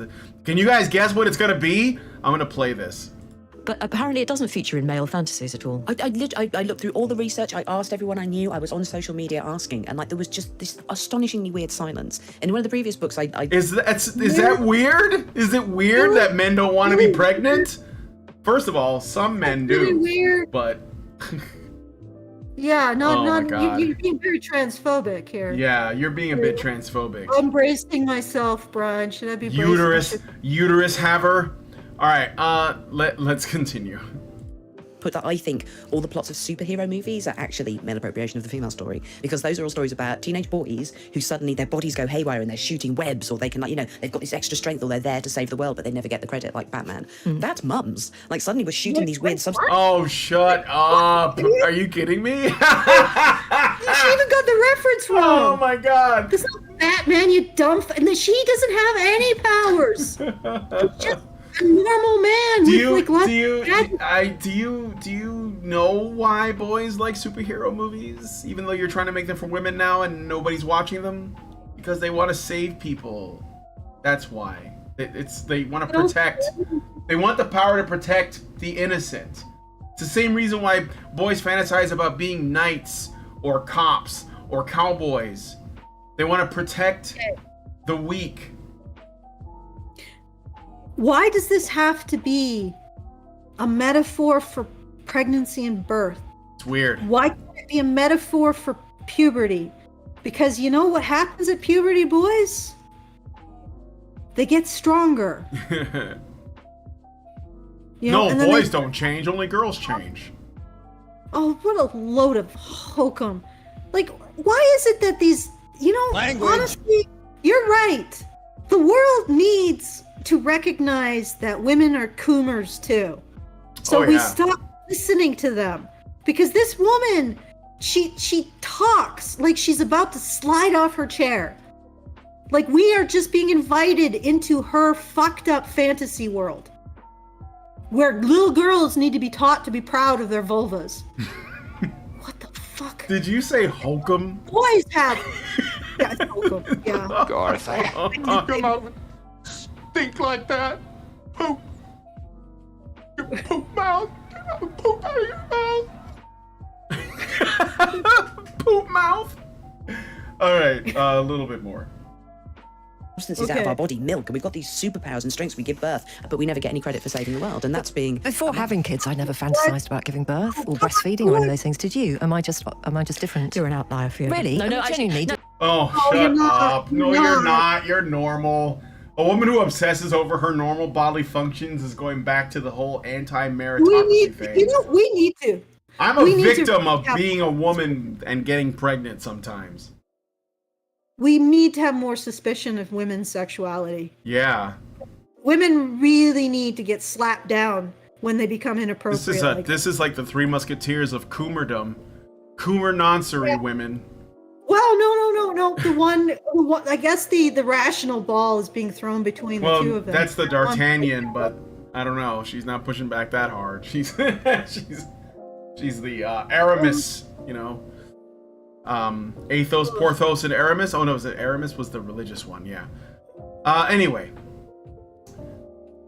Can you guys guess what it's gonna be? I'm gonna play this. But apparently it doesn't feature in male fantasies at all. I looked through all the research. I asked everyone I knew. I was on social media asking, and like there was just this astonishingly weird silence. In one of the previous books, Is that weird? Is it weird that men don't want to be pregnant? First of all, some men Really do, weird. but Yeah, Oh my not God. you're being very transphobic here. yeah, you're being a bit transphobic. I'm bracing myself, Brian. Should I be bracing Uterus haver. All right, let's continue. put that I think all the plots of superhero movies are actually male appropriation of the female story, because those are all stories about teenage boys who suddenly their bodies go haywire and they're shooting webs, or they can, like, you know, they've got this extra strength, or they're there to save the world but they never get the credit, like Batman. That's mums. Like suddenly we're shooting these weird substances. Oh, shut up! Are you kidding me? She even got the reference Oh wrong. my God! It's not Batman, you dumb. And she doesn't have any powers. Just a normal man. Do with, you like, do you know why boys like superhero movies, even though you're trying to make them for women now and nobody's watching them? Because they want to save people. That's why. They want to protect. They want the power to protect the innocent. It's the same reason why boys fantasize about being knights or cops or cowboys. They want to protect the weak. Why does this have to be a metaphor for pregnancy and birth? It's weird. Why can't it be a metaphor for puberty? Because you know what happens at puberty, boys? They get stronger. You know, No, and then boys don't change. Only girls change. Oh, what a load of hokum. Like, why is it that these, you know, honestly, you're right. The world needs to recognize that women are coomers too. So we stop listening to them. Because this woman, she talks like she's about to slide off her chair. Like we are just being invited into her fucked up fantasy world. Where little girls need to be taught to be proud of their vulvas. What the fuck? Did you say hokum? Boys have. Yeah, it's hokum. Yeah. Garth, come out. Think like that. Poop. Your poop mouth. Poop out of your mouth. Poop mouth. All right, a little bit more. substances out of our body, milk, and we've got these superpowers and strengths. We give birth, but we never get any credit for saving the world, and that's being. Before having kids, I never fantasized about giving birth or breastfeeding or any of those things. Did you? Am I just different? You're an outlier, Fiona. Really? No, I genuinely. No. Oh, shut up. No, you're not. You're normal. A woman who obsesses over her normal bodily functions is going back to the whole anti-meritocracy thing. We need to. I'm a victim of being a woman and getting pregnant sometimes. We need to have more suspicion of women's sexuality. Yeah. Women really need to get slapped down when they become inappropriate. This is like the Three Musketeers of Coomerdom. Coomer noncery women. Well, no. The one, I guess the rational ball is being thrown between the two of them. That's the D'Artagnan, but I don't know. She's not pushing back that hard. She's the Aramis, you know. Athos, Porthos, and Aramis. Oh no, Aramis was the religious one, yeah. Anyway.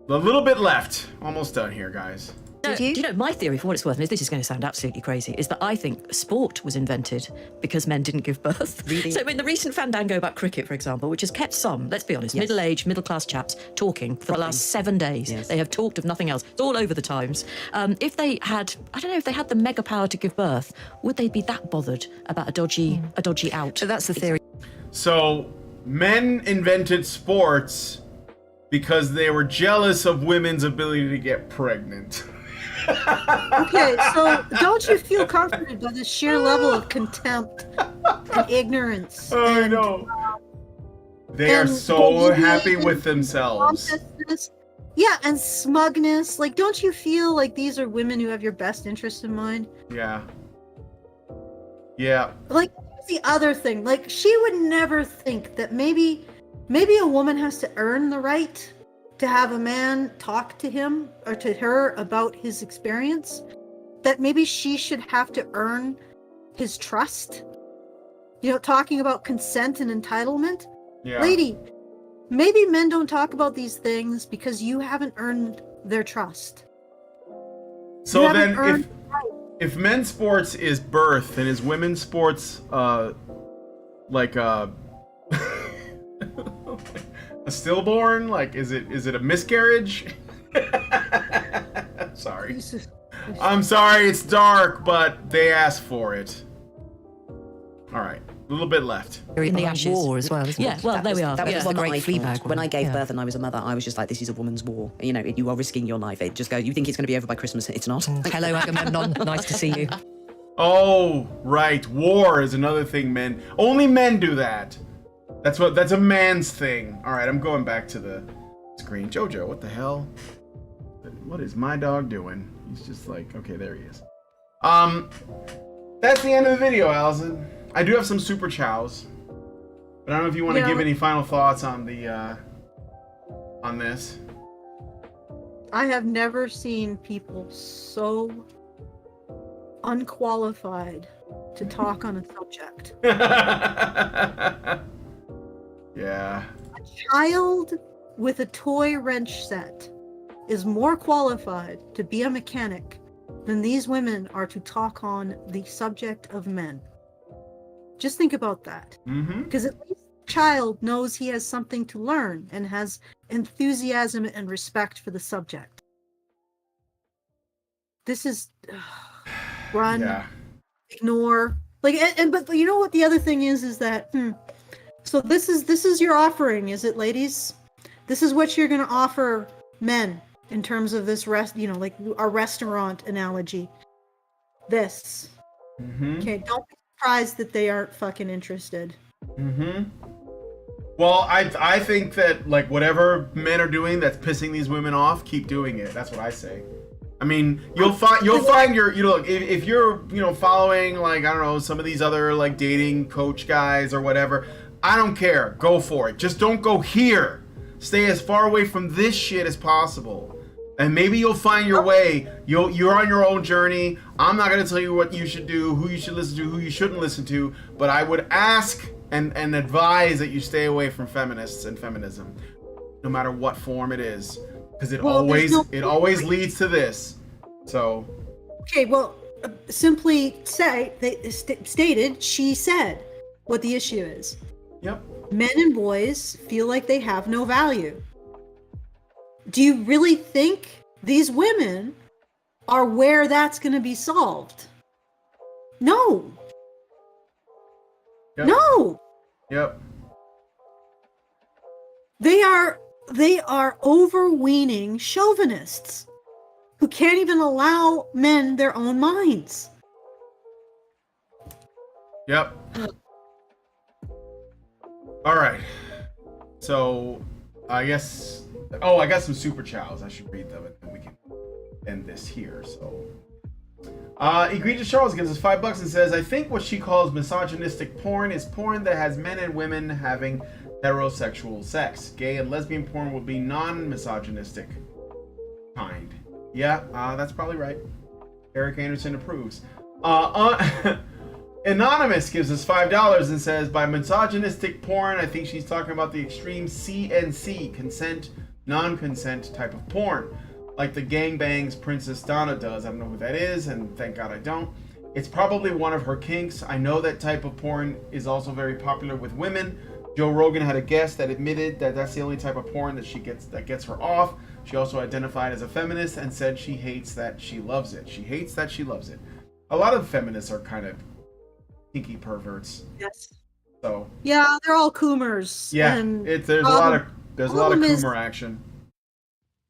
A little bit left. Almost done here, guys. Do you know, my theory, for what it's worth, and this is going to sound absolutely crazy, is that I think sport was invented because men didn't give birth. Really? So in the recent fandango about cricket, for example, which has kept some, let's be honest, middle-aged, middle-class chaps talking for the last 7 days. Yes. They have talked of nothing else. It's all over the Times. If they had, I don't know, if they had the mega power to give birth, would they be that bothered about a dodgy out? So that's the theory. So men invented sports because they were jealous of women's ability to get pregnant. Okay, so don't you feel comforted by the sheer level of contempt and ignorance? I know. They are so happy with themselves. Yeah, and smugness. Like, don't you feel like these are women who have your best interest in mind? Yeah. Yeah. Like, the other thing, like, she would never think that maybe a woman has to earn the right to have a man talk to him or to her about his experience, that maybe she should have to earn his trust. You know, talking about consent and entitlement. Yeah. Lady, maybe men don't talk about these things because you haven't earned their trust. So then if men's sports is birth, then is women's sports like a stillborn? Like, is it a miscarriage? Sorry. I'm sorry, it's dark, but they asked for it. All right, a little bit left. In the ashes. War as well, isn't it? Yeah, well, there we are. That was Yeah. one that great I Fleabag thought. When one. I gave Yeah. birth and I was a mother, I was just like, this is a woman's war. You know, you are risking your life. It just goes, you think it's going to be over by Christmas. It's not. Hello, Agamemnon. Nice to see you. Oh, right. War is another thing only men do that. That's a man's thing. All right, I'm going back to the screen. Jojo, what the hell? What is my dog doing? He's just like, okay, there he is. That's the end of the video, Allison. I do have some super chows, but I don't know if you want to give any final thoughts on the on this. I have never seen people so unqualified to talk on a subject. Yeah. A child with a toy wrench set is more qualified to be a mechanic than these women are to talk on the subject of men. Just think about that. Because at least the child knows he has something to learn and has enthusiasm and respect for the subject. This is run, ignore. Like, but you know what the other thing is that so this is your offering, is it, ladies? This is what you're going to offer men in terms of this like our restaurant analogy. This. Okay, don't be surprised that they aren't fucking interested. Well, I think that, like, whatever men are doing that's pissing these women off, keep doing it. That's what I say. I mean, you'll find your, if you're, following, like, I don't know, some of these other, like, dating coach guys or whatever, I don't care. Go for it. Just don't go here. Stay as far away from this shit as possible. And maybe you'll find your way. You're on your own journey. I'm not going to tell you what you should do, who you should listen to, who you shouldn't listen to, but I would ask and advise that you stay away from feminists and feminism, no matter what form it is, because it always leads to this. So, okay, well, simply say they stated, she said what the issue is. Yep. men and boys feel like they have no value. Do you really think these women are where that's going to be solved? No. Yep. No. Yep. They are overweening chauvinists who can't even allow men their own minds. Yep. All right. So, I guess. Oh, I got some super chows. I should read them, and then we can end this here. So, Egregious Charles gives us $5 and says, "I think what she calls misogynistic porn is porn that has men and women having heterosexual sex. Gay and lesbian porn would be non-misogynistic kind." Yeah, that's probably right. Eric Anderson approves. Anonymous gives us $5 and says, "By misogynistic porn, I think she's talking about the extreme CNC, consent, non-consent type of porn. Like the gangbangs Princess Donna does." I don't know who that is, and thank God I don't. "It's probably one of her kinks. I know that type of porn is also very popular with women. Joe Rogan had a guest that admitted that that's the only type of porn that gets her off. She also identified as a feminist and said she hates that she loves it. She hates that she loves it." A lot of feminists are kind of kinky perverts. Yes. So yeah, they're all coomers. yeah, and there's a lot of coomer action.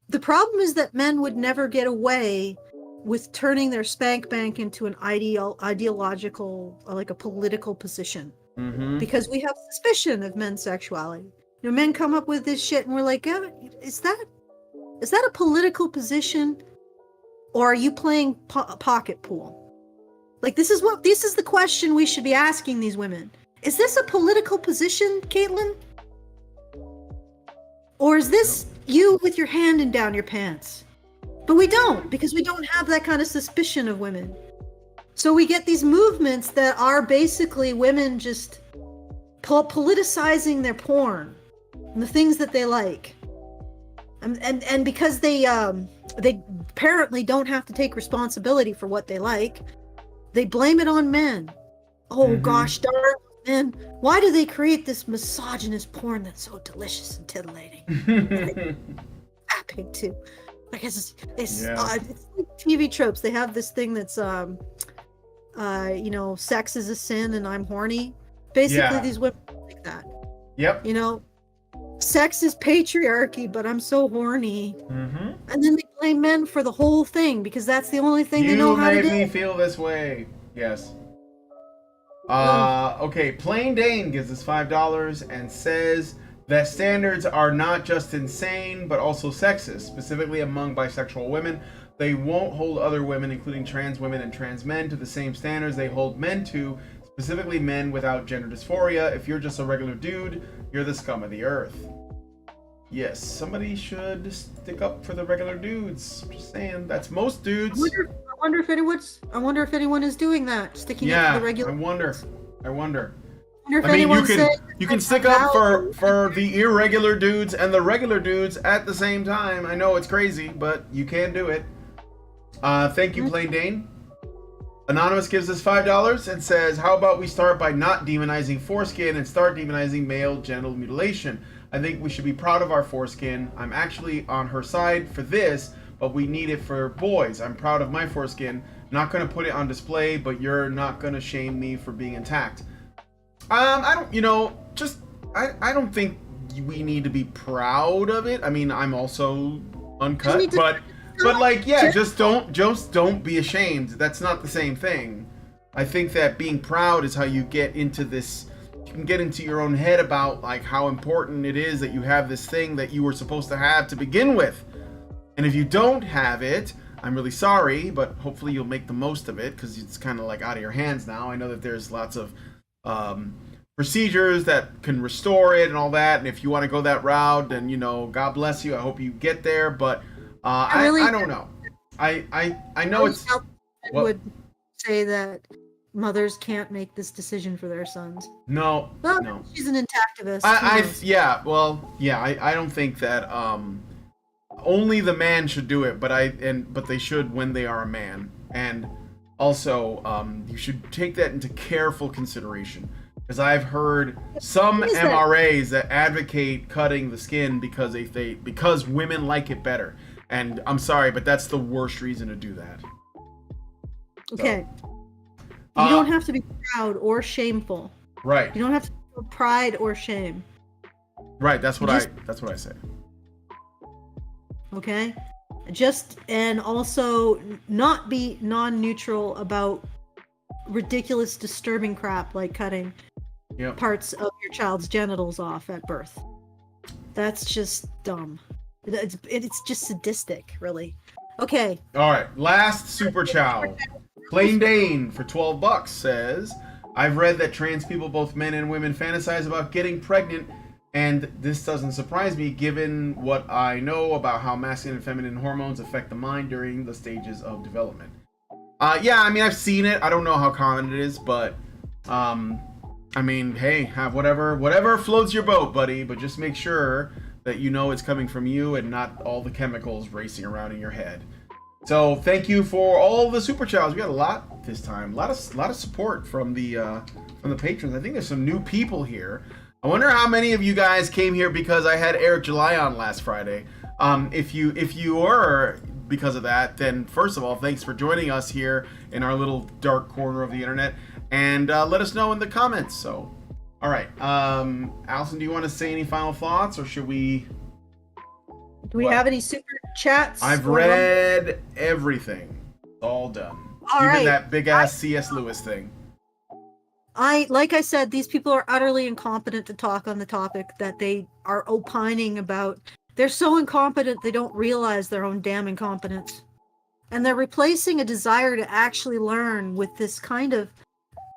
The problem is that men would never get away with turning their spank bank into an ideological, like a political position, because we have suspicion of men's sexuality. You know, men come up with this shit, and we're like, is that a political position, or are you playing pocket pool? Like, this is the question we should be asking these women. Is this a political position, Caitlin? Or is this you with your hand in down your pants? But we don't, because we don't have that kind of suspicion of women. So we get these movements that are basically women just politicizing their porn and the things that they like. And because they apparently don't have to take responsibility for what they like, they blame it on men. Oh gosh darn men, why do they create this misogynist porn that's so delicious and titillating? Happy too. I guess it's like TV tropes. They have this thing that's you know, sex is a sin and I'm horny. Basically these women like that. Yep. You know, sex is patriarchy, but I'm so horny. And then they blame men for the whole thing because that's the only thing they know how to do. You made me feel this way. Yes. Okay, Plain Dane gives us $5 and says that standards are not just insane, but also sexist, specifically among bisexual women. They won't hold other women, including trans women and trans men, to the same standards they hold men to, specifically men without gender dysphoria. If you're just a regular dude, you're the scum of the earth. Yes, somebody should stick up for the regular dudes. I'm just saying, that's most dudes. I wonder if anyone is doing that, sticking up for the regular. I wonder. If I mean, anyone you can stick up for the irregular dudes and the regular dudes at the same time. I know it's crazy, but you can do it. Thank you, Plain Dane. Anonymous gives us $5 and says, "How about we start by not demonizing foreskin and start demonizing male genital mutilation? I think we should be proud of our foreskin. I'm actually on her side for this, but we need it for boys. I'm proud of my foreskin. Not going to put it on display, but you're not going to shame me for being intact." I don't think we need to be proud of it. I mean, I'm also uncut, but like, yeah, just don't be ashamed. That's not the same thing. I think that being proud is how you get into this. You can get into your own head about like how important it is that you have this thing that you were supposed to have to begin with. And if you don't have it, I'm really sorry, but hopefully you'll make the most of it because it's kind of like out of your hands now. I know that there's lots of procedures that can restore it and all that. And if you want to go that route, then, you know, God bless you. I hope you get there. But I don't know. I know it's... I would say that mothers can't make this decision for their sons. No. She's an intactivist. I don't think that... only the man should do it, but they should when they are a man. And also, you should take that into careful consideration. Because I've heard some What is that? MRAs that advocate cutting the skin because because women like it better. And I'm sorry, but that's the worst reason to do that. Okay. You don't have to be proud or shameful. Right. You don't have to feel pride or shame. Right. That's what I say. Okay? And also not be non-neutral about ridiculous, disturbing crap like cutting parts of your child's genitals off at birth. That's just dumb. It's just sadistic, really. Okay. All right. Last super chow. Plain Dane for $12 says, I've read that trans people, both men and women, fantasize about getting pregnant, and this doesn't surprise me given what I know about how masculine and feminine hormones affect the mind during the stages of development. Yeah, I mean, I've seen it. I don't know how common it is, but I mean, hey, have whatever floats your boat, buddy, but just make sure that you know it's coming from you and not all the chemicals racing around in your head. So thank you for all the super chows. We got a lot this time. A lot of support from the patrons. I think there's some new people here. I wonder how many of you guys came here because I had Eric July on last Friday. If you were because of that, then first of all, thanks for joining us here in our little dark corner of the internet, and let us know in the comments. So, all right, Allison, do you want to say any final thoughts, or should we? Do we have any super chats? I've read everything. All done. Even that big ass C.S. Lewis thing. Like I said, these people are utterly incompetent to talk on the topic that they are opining about. They're so incompetent they don't realize their own damn incompetence. And they're replacing a desire to actually learn with this kind of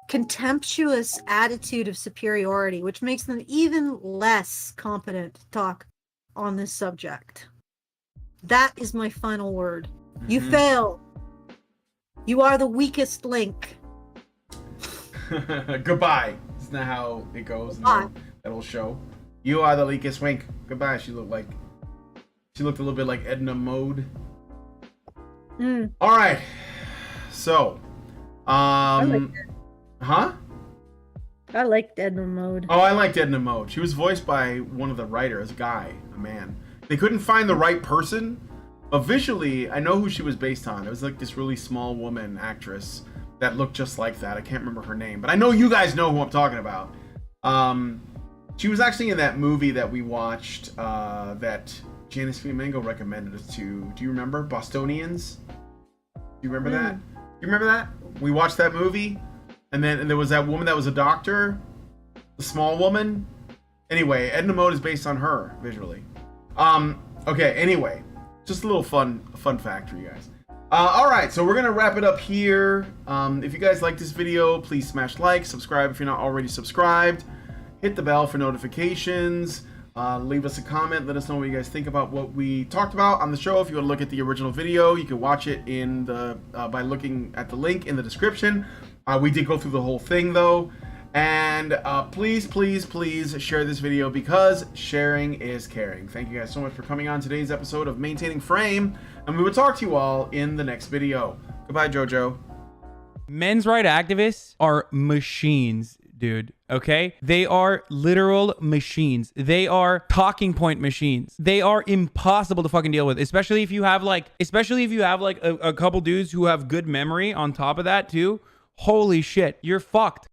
contemptuous attitude of superiority, which makes them even less competent to talk on this subject. That is my final word. You fail. You are the weakest link. Goodbye. Isn't that how it goes in that whole show? You are the weakest link. Goodbye. She looked a little bit like Edna Mode. All right. So, I liked it. huh? I liked Edna Mode. Oh, I liked Edna Mode. She was voiced by one of the writers, a man. They couldn't find the right person, but visually, I know who she was based on. It was like this really small woman actress that looked just like that. I can't remember her name, but I know you guys know who I'm talking about. She was actually in that movie that we watched that Janice Fiamengo recommended us to. Do you remember? Bostonians? Do you remember that? You remember that? We watched that movie, and there was that woman that was a doctor, the small woman. Anyway, Edna Mode is based on her visually. Okay, anyway, just a little fun fact for you guys. All right, so we're gonna wrap it up here. If you guys like this video, please smash like, subscribe if you're not already subscribed, hit the bell for notifications, leave us a comment, let us know what you guys think about what we talked about on the show. If you want to look at the original video, you can watch it in the by looking at the link in the description. We did go through the whole thing though. And please share this video because sharing is caring. Thank you guys so much for coming on today's episode of Maintaining Frame, and we will talk to you all in the next video. Goodbye, Jojo. Men's rights activists are machines, dude. Okay? They are literal machines. They are talking point machines. They are impossible to fucking deal with, especially if you have like a couple dudes who have good memory on top of that too. Holy shit, you're fucked.